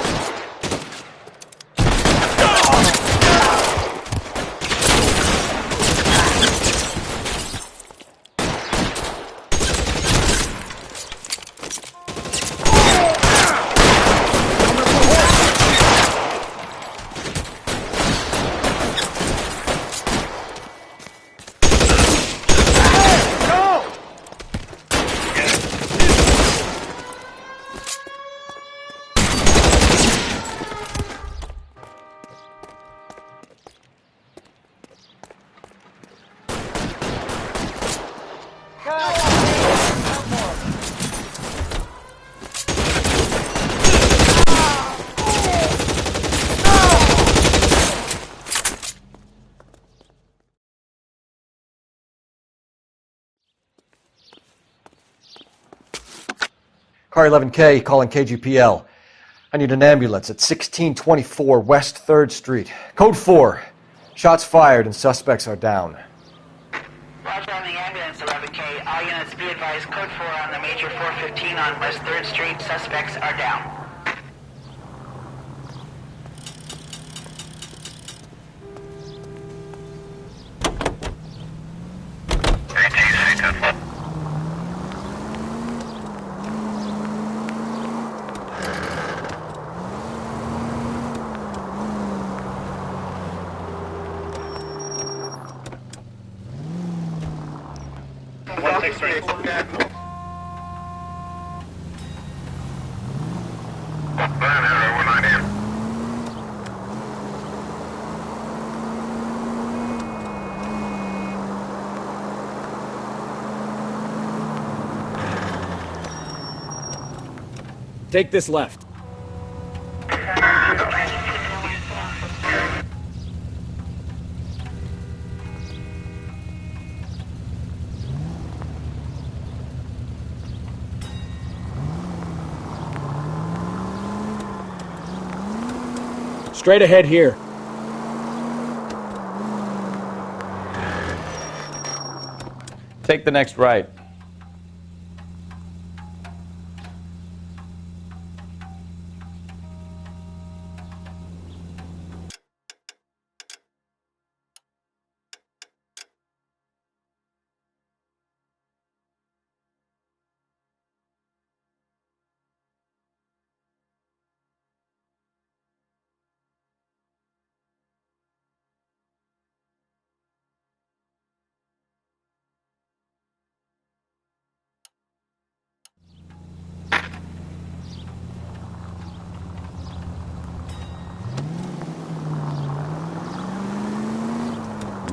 Car 11K, calling KGPL. I need an ambulance at 1624 West 3rd Street. Code 4. Shots fired and suspects are down. Roger on the ambulance, 11K. All units be advised, code 4 on the Major 415 on West 3rd Street. Suspects are down. Take this left. Straight ahead here. Take the next right.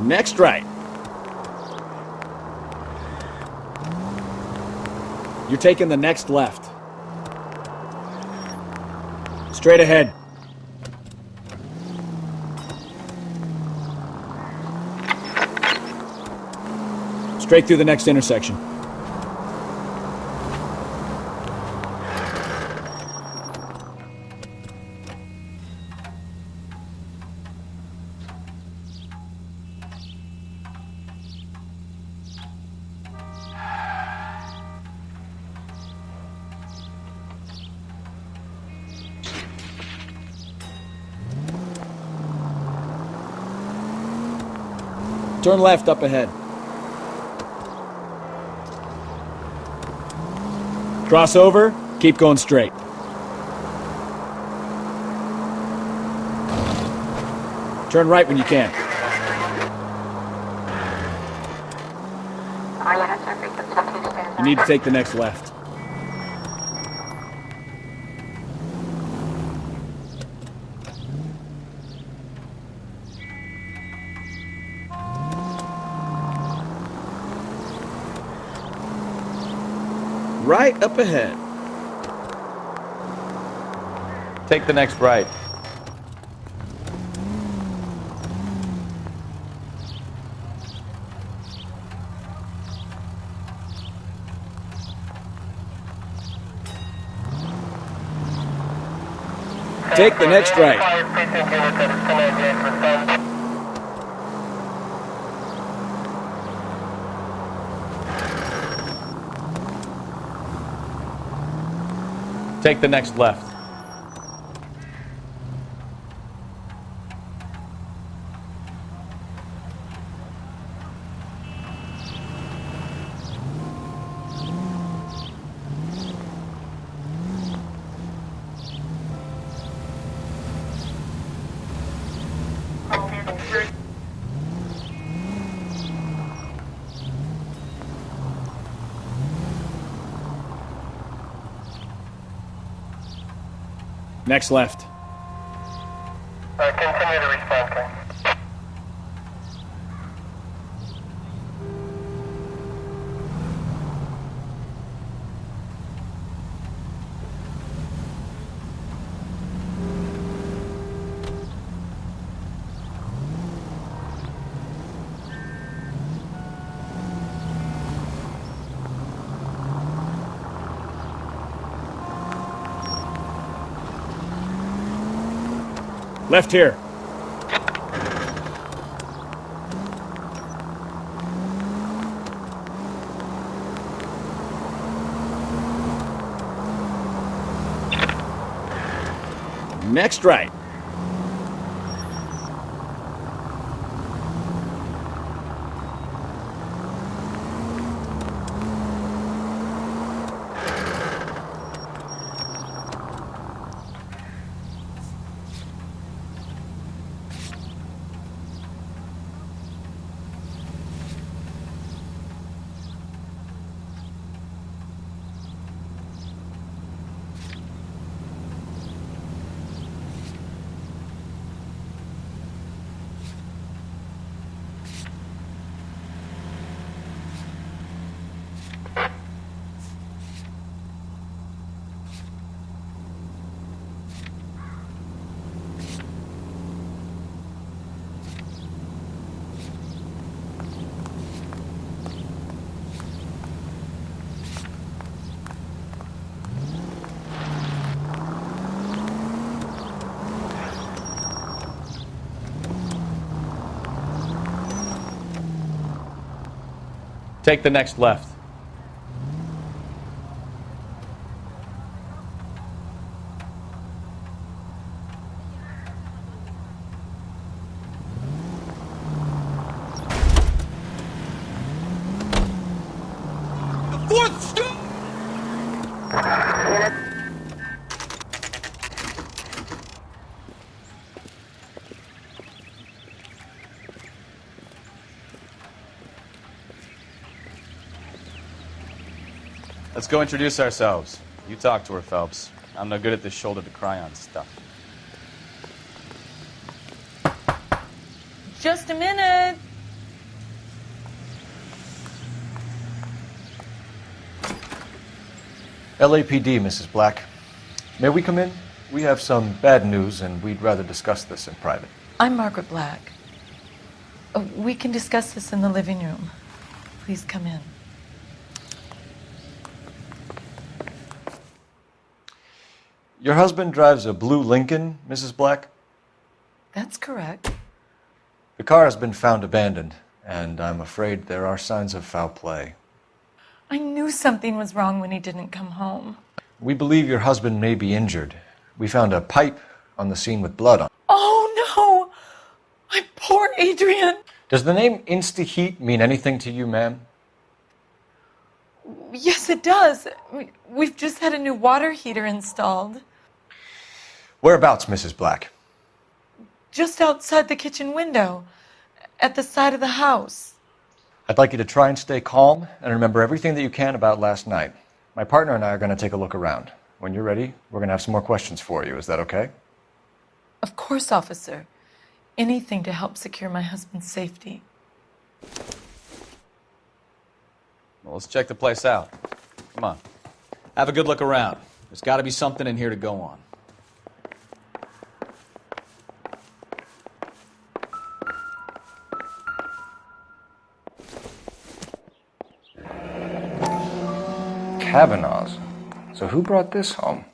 Next right. You're taking the next left. Straight ahead. Straight through the next intersection. Turn left up ahead. Cross over, keep going straight. Turn right when you can. You need to take the next left. Right up ahead. Take the next right. Take the next right. Take the next left. Next left. Continue to respond, King. Left here. Next right. Take the next left. Let's go introduce ourselves. You talk to her, Phelps. I'm no good at this shoulder to cry on stuff. Just a minute. LAPD, Mrs. Black. May we come in? We have some bad news, and we'd rather discuss this in private. I'm Margaret Black. We can discuss this in the living room. Please come in. Your husband drives a blue Lincoln, Mrs. Black? That's correct. The car has been found abandoned, and I'm afraid there are signs of foul play. I knew something was wrong when he didn't come home. We believe your husband may be injured. We found a pipe on the scene with blood on it. Oh, no! My poor Adrian! Does the name Insta-Heat mean anything to you, ma'am? Yes, it does. We've just had a new water heater installed. Whereabouts, Mrs. Black? Just outside the kitchen window, at the side of the house. I'd like you to try and stay calm and remember everything that you can about last night. My partner and I are going to take a look around. When you're ready, we're going to have some more questions for you. Is that okay? Of course, officer. Anything to help secure my husband's safety. Well, let's check the place out. Come on. Have a good look around. There's got to be something in here to go on. Kavanaugh's. So who brought this home?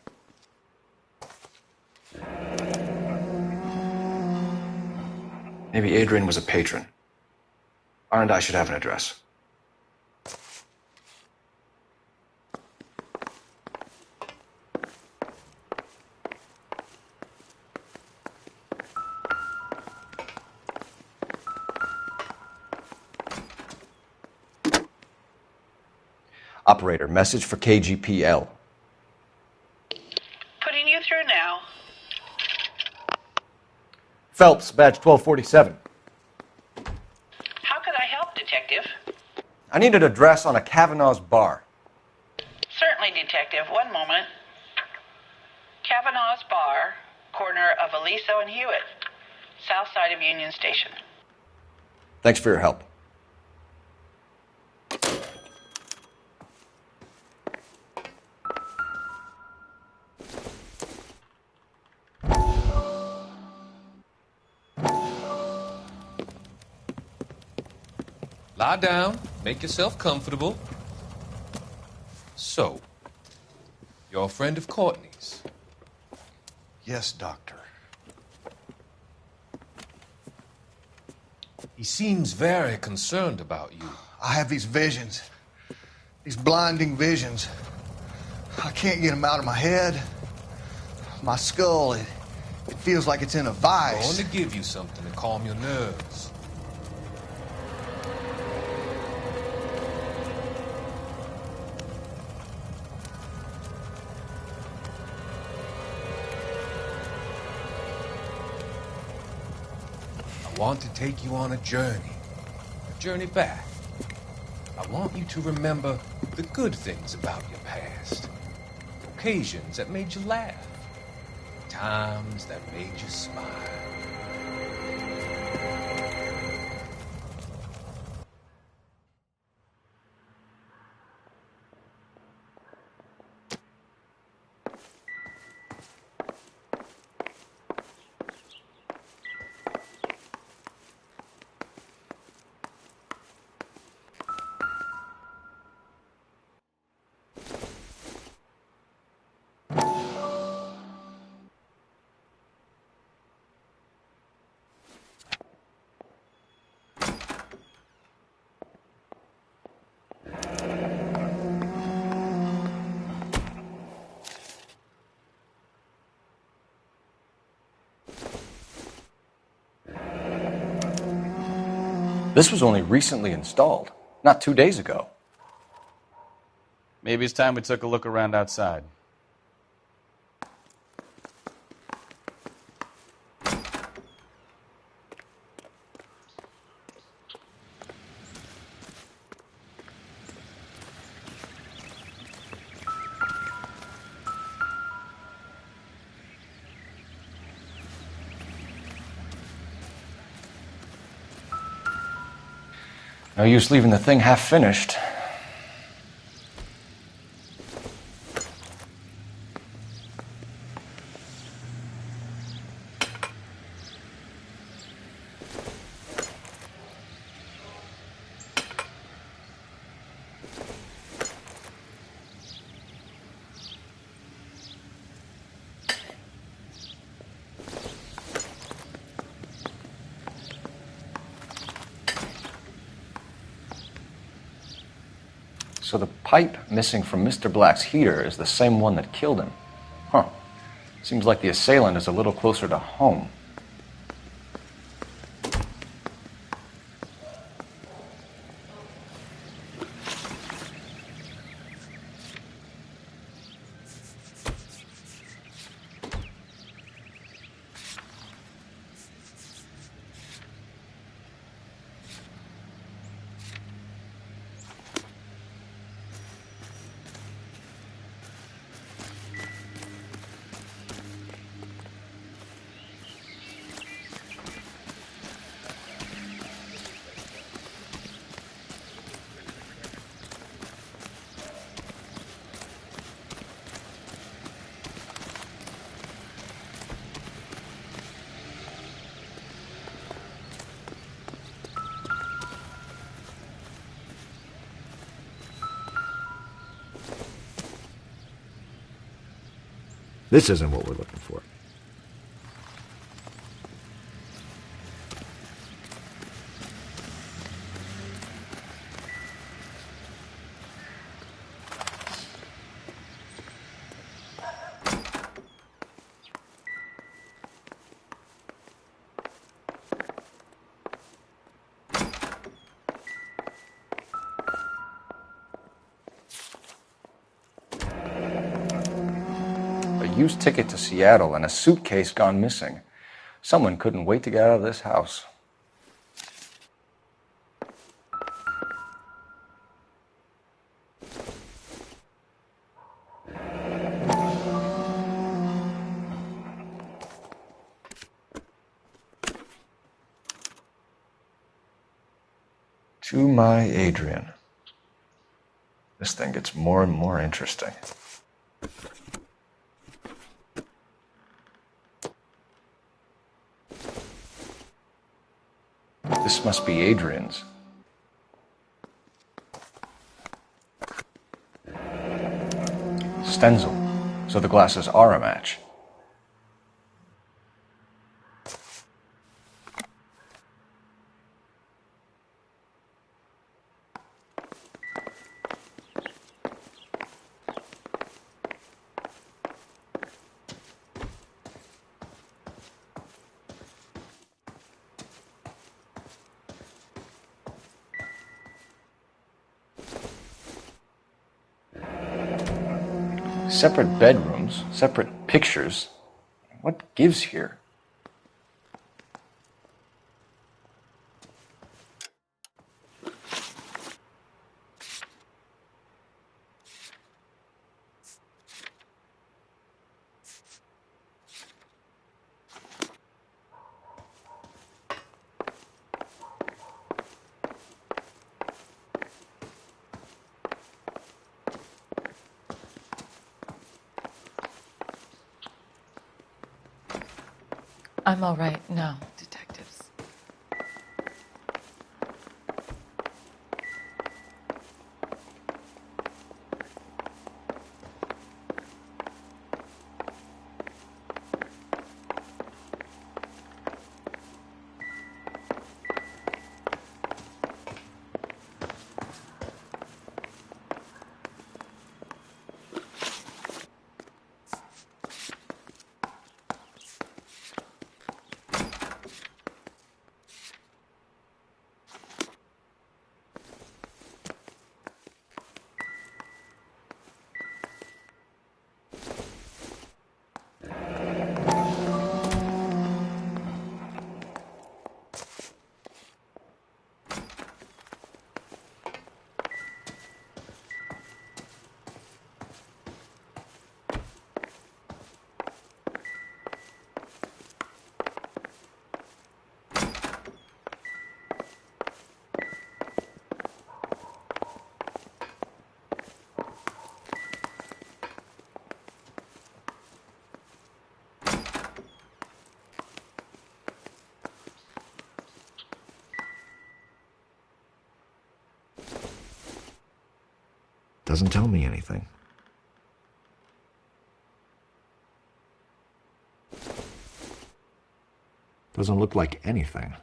Maybe Adrian was a patron. R&I should have an address. Operator, message for KGPL. Putting you through now. Phelps, badge 1247. How could I help, Detective? I need an address on a Kavanaugh's bar. Certainly, Detective. One moment. Kavanaugh's Bar, corner of Aliso and Hewitt, south side of Union Station. Thanks for your help. Lie down. Make yourself comfortable. So, you're a friend of Courtney's? Yes, Doctor. He seems very concerned about you. I have these visions. These blinding visions. I can't get them out of my head. My skull, it feels like it's in a vice. I want to give you something to calm your nerves. I want to take you on a journey back. I want you to remember the good things about your past, occasions that made you laugh, times that made you smile. This was only recently installed, not 2 days ago. Maybe it's time we took a look around outside. No use leaving the thing half finished. So the pipe missing from Mr. Black's heater is the same one that killed him. Huh. Seems like the assailant is a little closer to home. This isn't what we're looking for. Used ticket to Seattle and a suitcase gone missing. Someone couldn't wait to get out of this house. To my Adrian. This thing gets more and more interesting. This must be Adrian's. Stenzel. So the glasses are a match. Separate bedrooms, separate pictures. What gives here? I'm all right now, detectives. Doesn't tell me anything. Doesn't look like anything.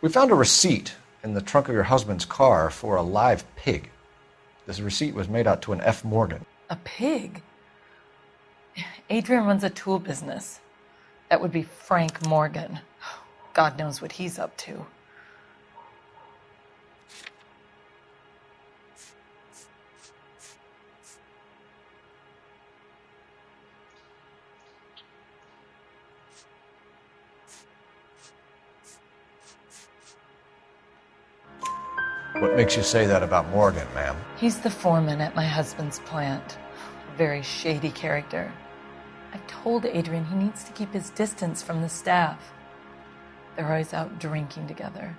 We found a receipt in the trunk of your husband's car for a live pig. This receipt was made out to an F. Morgan. A pig? Adrian runs a tool business. That would be Frank Morgan. God knows what he's up to. What makes you say that about Morgan, ma'am? He's the foreman at my husband's plant. A very shady character. I've told Adrian he needs to keep his distance from the staff. They're always out drinking together.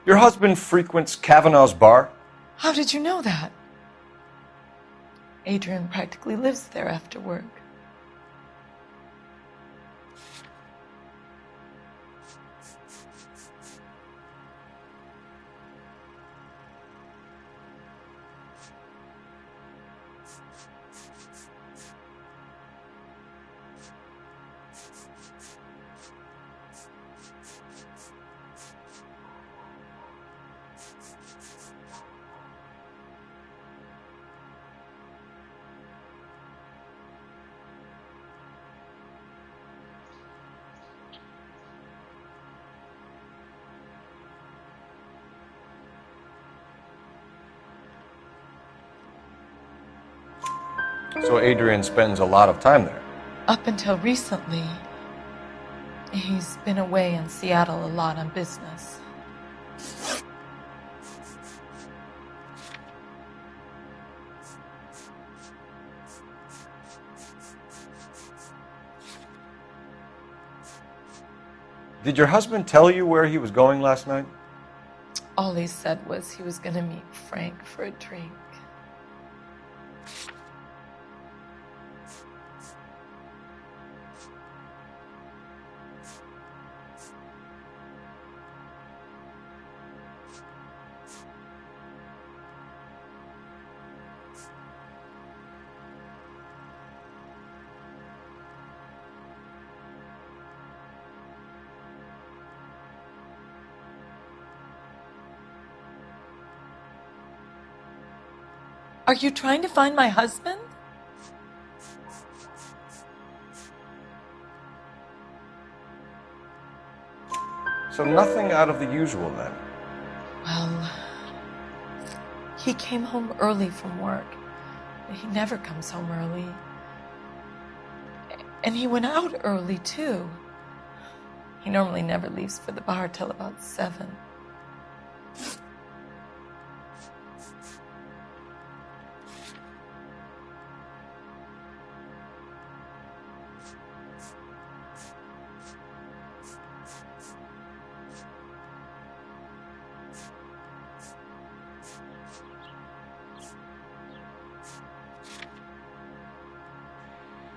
Your husband frequents Kavanaugh's bar? How did you know that? Adrian practically lives there after work. So Adrian spends a lot of time there. Up until recently, he's been away in Seattle a lot on business. Did your husband tell you where he was going last night? All he said was he was going to meet Frank for a drink. Are you trying to find my husband? So nothing out of the usual then. Well, he came home early from work. He never comes home early. And he went out early, too. He normally never leaves for the bar till about 7.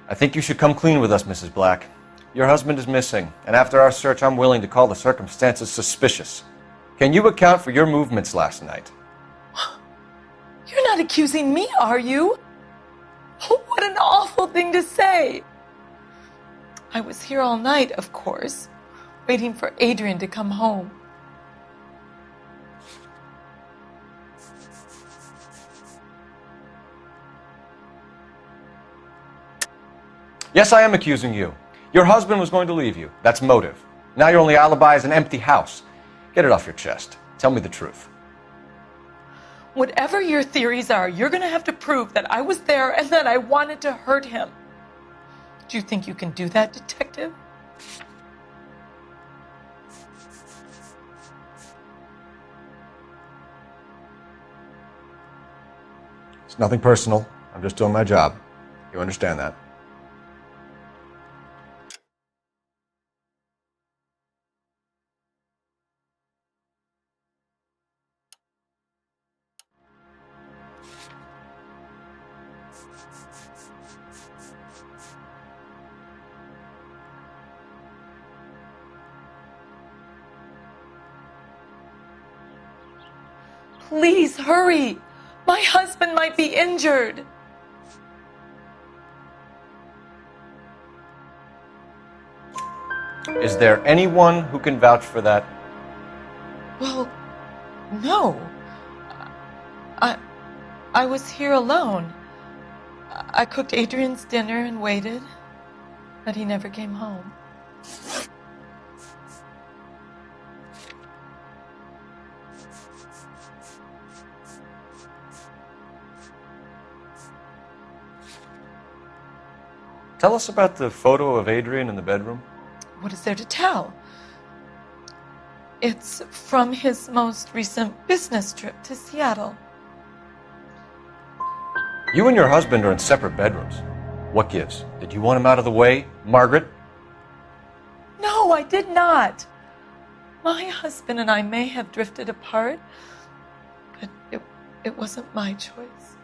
I think you should come clean with us, Mrs. Black. Your husband is missing, and after our search, I'm willing to call the circumstances suspicious. Can you account for your movements last night? You're not accusing me, are you? What an awful thing to say. I was here all night, of course, waiting for Adrian to come home. Yes, I am accusing you. Your husband was going to leave you. That's motive. Now your only alibi is an empty house. Get it off your chest. Tell me the truth. Whatever your theories are, you're going to have to prove that I was there and that I wanted to hurt him. Do you think you can do that, Detective? It's nothing personal. I'm just doing my job. You understand that? Please hurry. My husband might be injured. Is there anyone who can vouch for that? Well, no. I was here alone. I cooked Adrian's dinner and waited, but he never came home. Tell us about the photo of Adrian in the bedroom. What is there to tell? It's from his most recent business trip to Seattle. You and your husband are in separate bedrooms. What gives? Did you want him out of the way, Margaret? No, I did not. My husband and I may have drifted apart, but it wasn't my choice.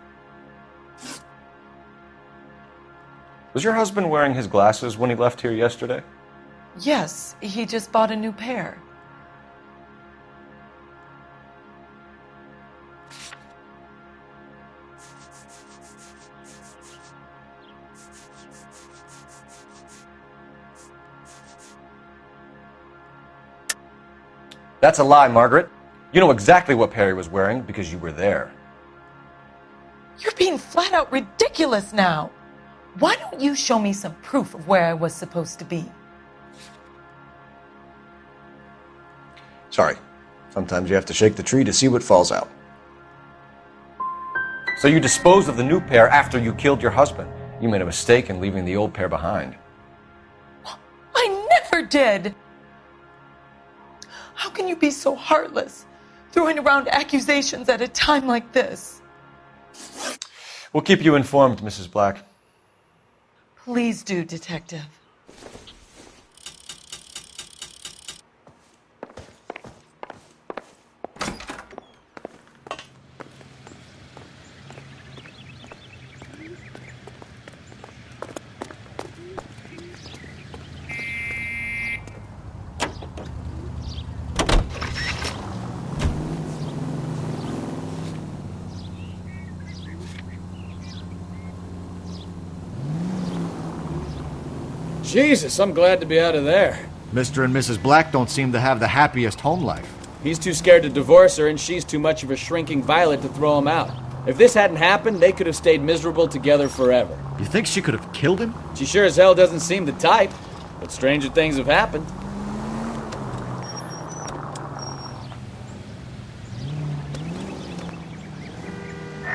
Was your husband wearing his glasses when he left here yesterday? Yes, he just bought a new pair. That's a lie, Margaret. You know exactly what pair he was wearing because you were there. You're being flat out ridiculous now. Why don't you show me some proof of where I was supposed to be? Sorry. Sometimes you have to shake the tree to see what falls out. So you disposed of the new pair after you killed your husband. You made a mistake in leaving the old pair behind. I never did. How can you be so heartless, throwing around accusations at a time like this? We'll keep you informed, Mrs. Black. Please do, Detective. Jesus, I'm glad to be out of there. Mr. and Mrs. Black don't seem to have the happiest home life. He's too scared to divorce her, and she's too much of a shrinking violet to throw him out. If this hadn't happened, they could have stayed miserable together forever. You think she could have killed him? She sure as hell doesn't seem the type, but stranger things have happened.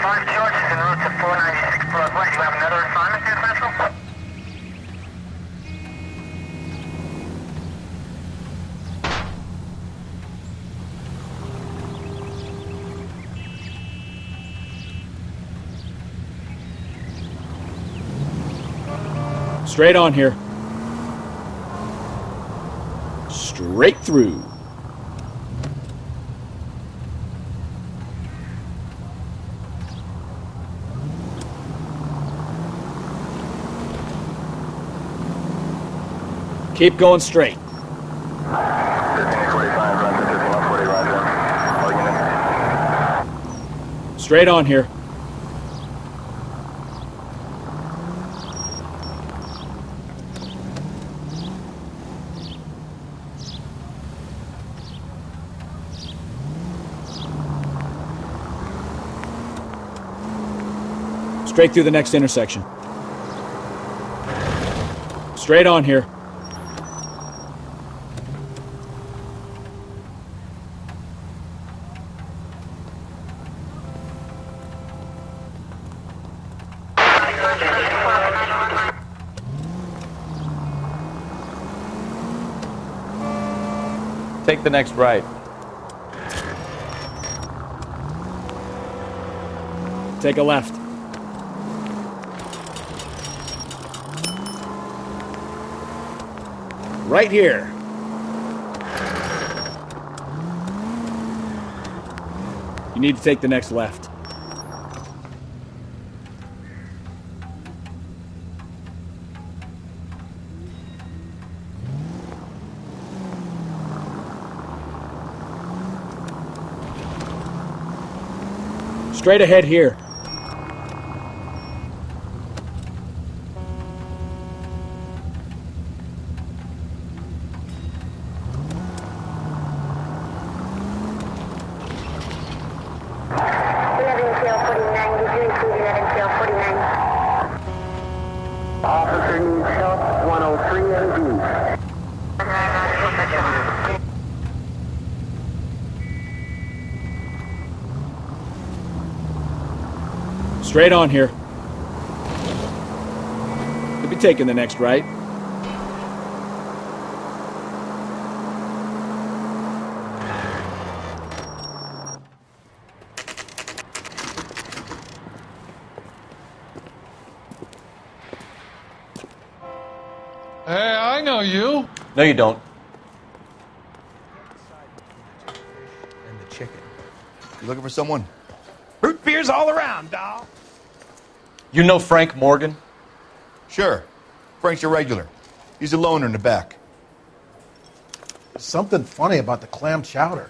Five George is en route to 496 Broadway. You have another assignment here, Central? Straight on here. Straight through. Keep going straight. Straight on here. Straight through the next intersection. Straight on here. Take the next right. Take a left. Right here. You need to take the next left. Straight ahead here. Officer needs help, 103 AD. Straight on here. Could be taking the next right. Hey, I know you. No, you don't. And the chicken. You looking for someone? Root beers all around, doll. You know Frank Morgan? Sure. Frank's your regular. He's a loner in the back. There's something funny about the clam chowder.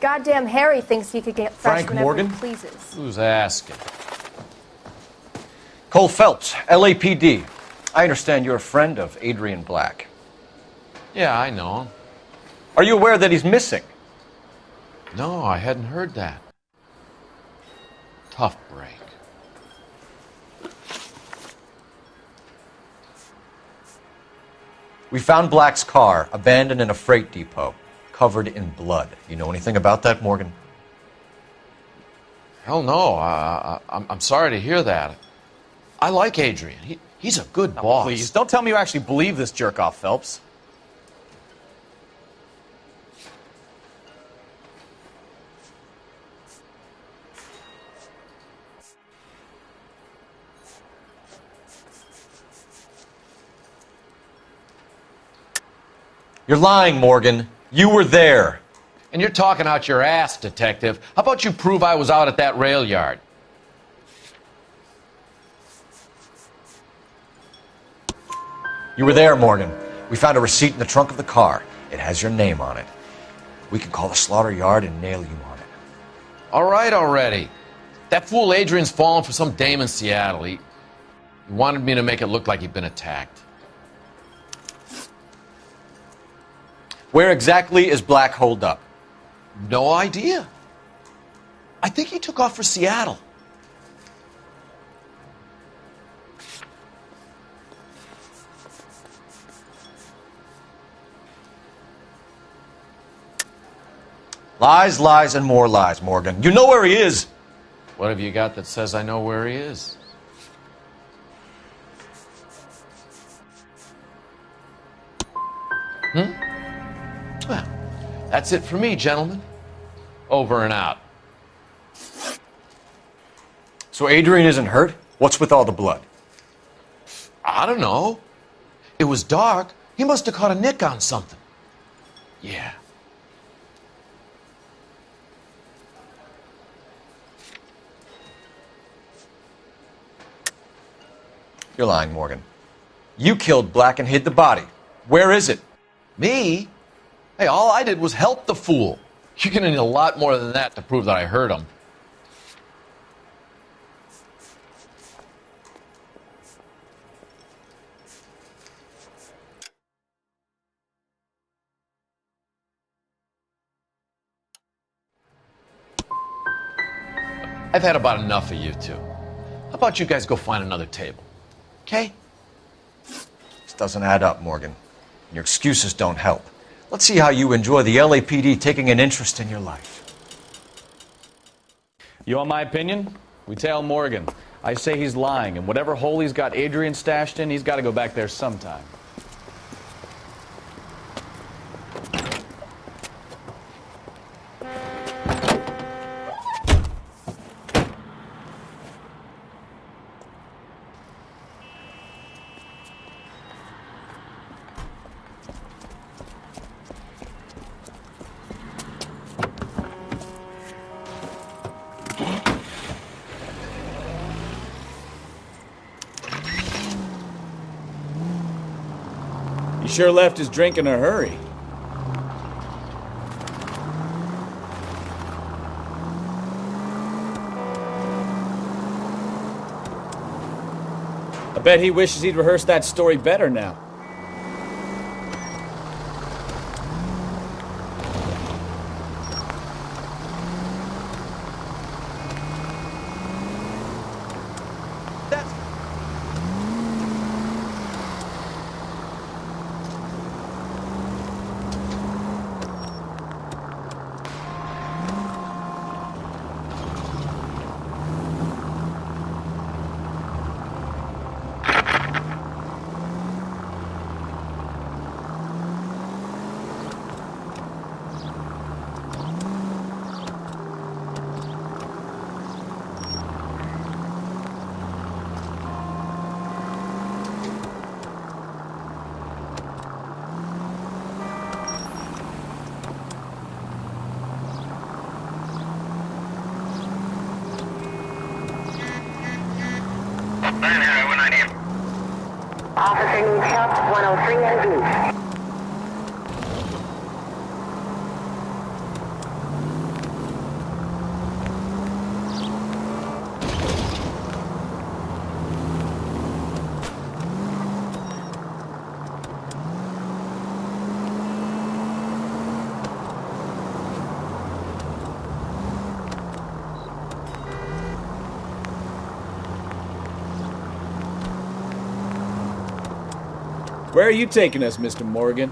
Goddamn Harry thinks he could get fresh Frank whenever Morgan? he pleases. Who's asking? Cole Phelps, LAPD. I understand you're a friend of Adrian Black. Yeah, I know him. Are you aware that he's missing? No, I hadn't heard that. Tough break. We found Black's car abandoned in a freight depot, covered in blood. You know anything about that, Morgan? Hell no. I'm sorry to hear that. I like Adrian. He's a good boss. Please, don't tell me you actually believe this jerk-off, Phelps. You're lying, Morgan. You were there. And you're talking out your ass, detective. How about you prove I was out at that rail yard? You were there, Morgan. We found a receipt in the trunk of the car. It has your name on it. We can call the slaughter yard and nail you on it. All right already. That fool Adrian's fallen for some dame in Seattle. He wanted me to make it look like he'd been attacked. Where exactly is Black holed up? No idea. I think he took off for Seattle. Lies, lies, and more lies, Morgan. You know where he is. What have you got that says I know where he is? Well, that's it for me, gentlemen. Over and out. So Adrian isn't hurt? What's with all the blood? I don't know. It was dark. He must have caught a nick on something. Yeah. You're lying, Morgan. You killed Black and hid the body. Where is it? Me? Hey, all I did was help the fool. You're gonna need a lot more than that to prove that I hurt him. I've had about enough of you two. How about you guys go find another table? Okay? This doesn't add up, Morgan. Your excuses don't help. Let's see how you enjoy the LAPD taking an interest in your life. You want my opinion? We tail Morgan. I say he's lying, and whatever hole he's got Adrian stashed in, he's got to go back there sometime. He sure left his drink in a hurry. I bet he wishes he'd rehearsed that story better now. Officer needs help, 103 and B. Where are you taking us, Mr. Morgan?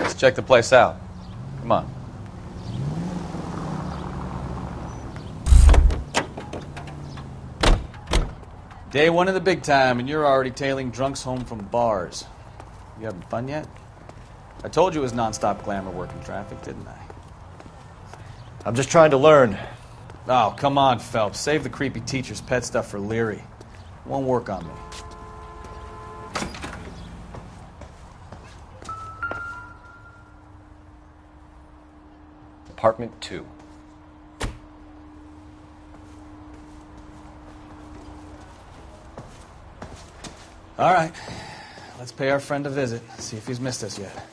Let's check the place out. Come on. Day one of the big time, and you're already tailing drunks home from bars. You having fun yet? I told you it was non-stop glamour working traffic, didn't I? I'm just trying to learn. Oh, come on, Phelps. Save the creepy teacher's pet stuff for Leary. It won't work on me. Apartment 2. All right. Let's pay our friend a visit. See if he's missed us yet.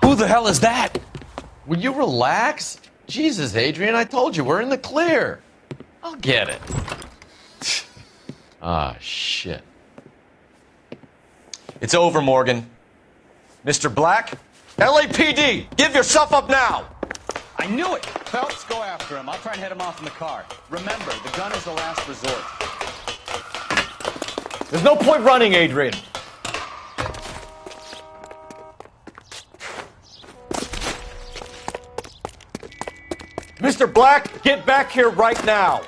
Who the hell is that? Will you relax? Jesus, Adrian, I told you, we're in the clear. I'll get it. Ah, shit. It's over, Morgan. Mr. Black, LAPD, give yourself up now! I knew it! Phelps, go after him. I'll try and head him off in the car. Remember, the gun is the last resort. There's no point running, Adrian. Mr. Black, get back here right now.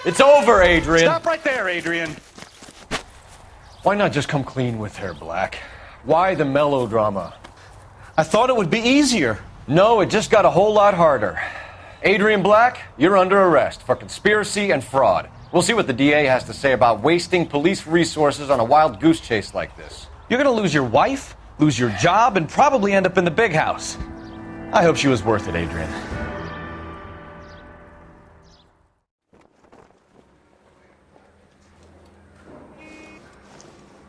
It's over, Adrian. Stop right there, Adrian. Why not just come clean with her, Black? Why the melodrama? I thought it would be easier. No, it just got a whole lot harder. Adrian Black, you're under arrest for conspiracy and fraud. We'll see what the DA has to say about wasting police resources on a wild goose chase like this. You're gonna lose your wife, lose your job, and probably end up in the big house. I hope she was worth it, Adrian.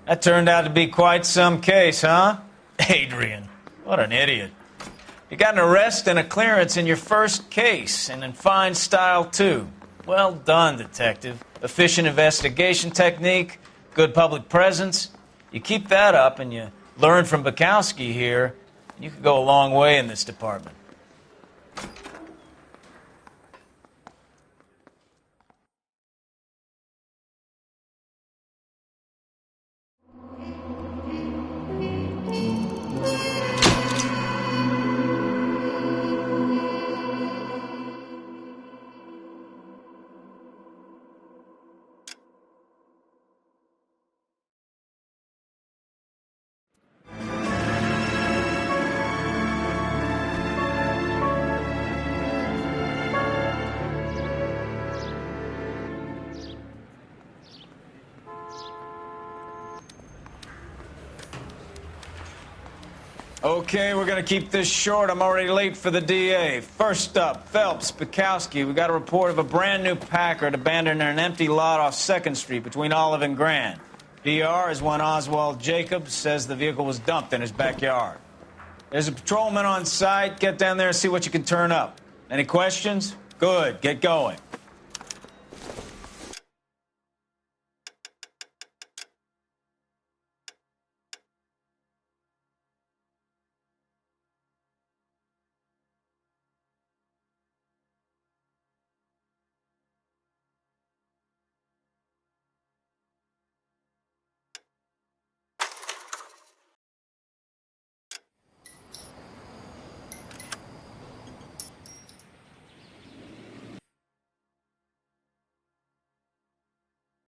That turned out to be quite some case, huh? Adrian, what an idiot. You got an arrest and a clearance in your first case, and in fine style, too. Well done, detective. Efficient investigation technique, good public presence. You keep that up and you learn from Bukowski here, you could go a long way in this department. Okay, we're gonna keep this short. I'm already late for the DA. First up, Phelps, Bukowski. We got a report of a brand new Packard abandoned in an empty lot off 2nd Street between Olive and Grand. DR is one Oswald Jacobs, says the vehicle was dumped in his backyard. There's a patrolman on site. Get down there and see what you can turn up. Any questions? Good, get going.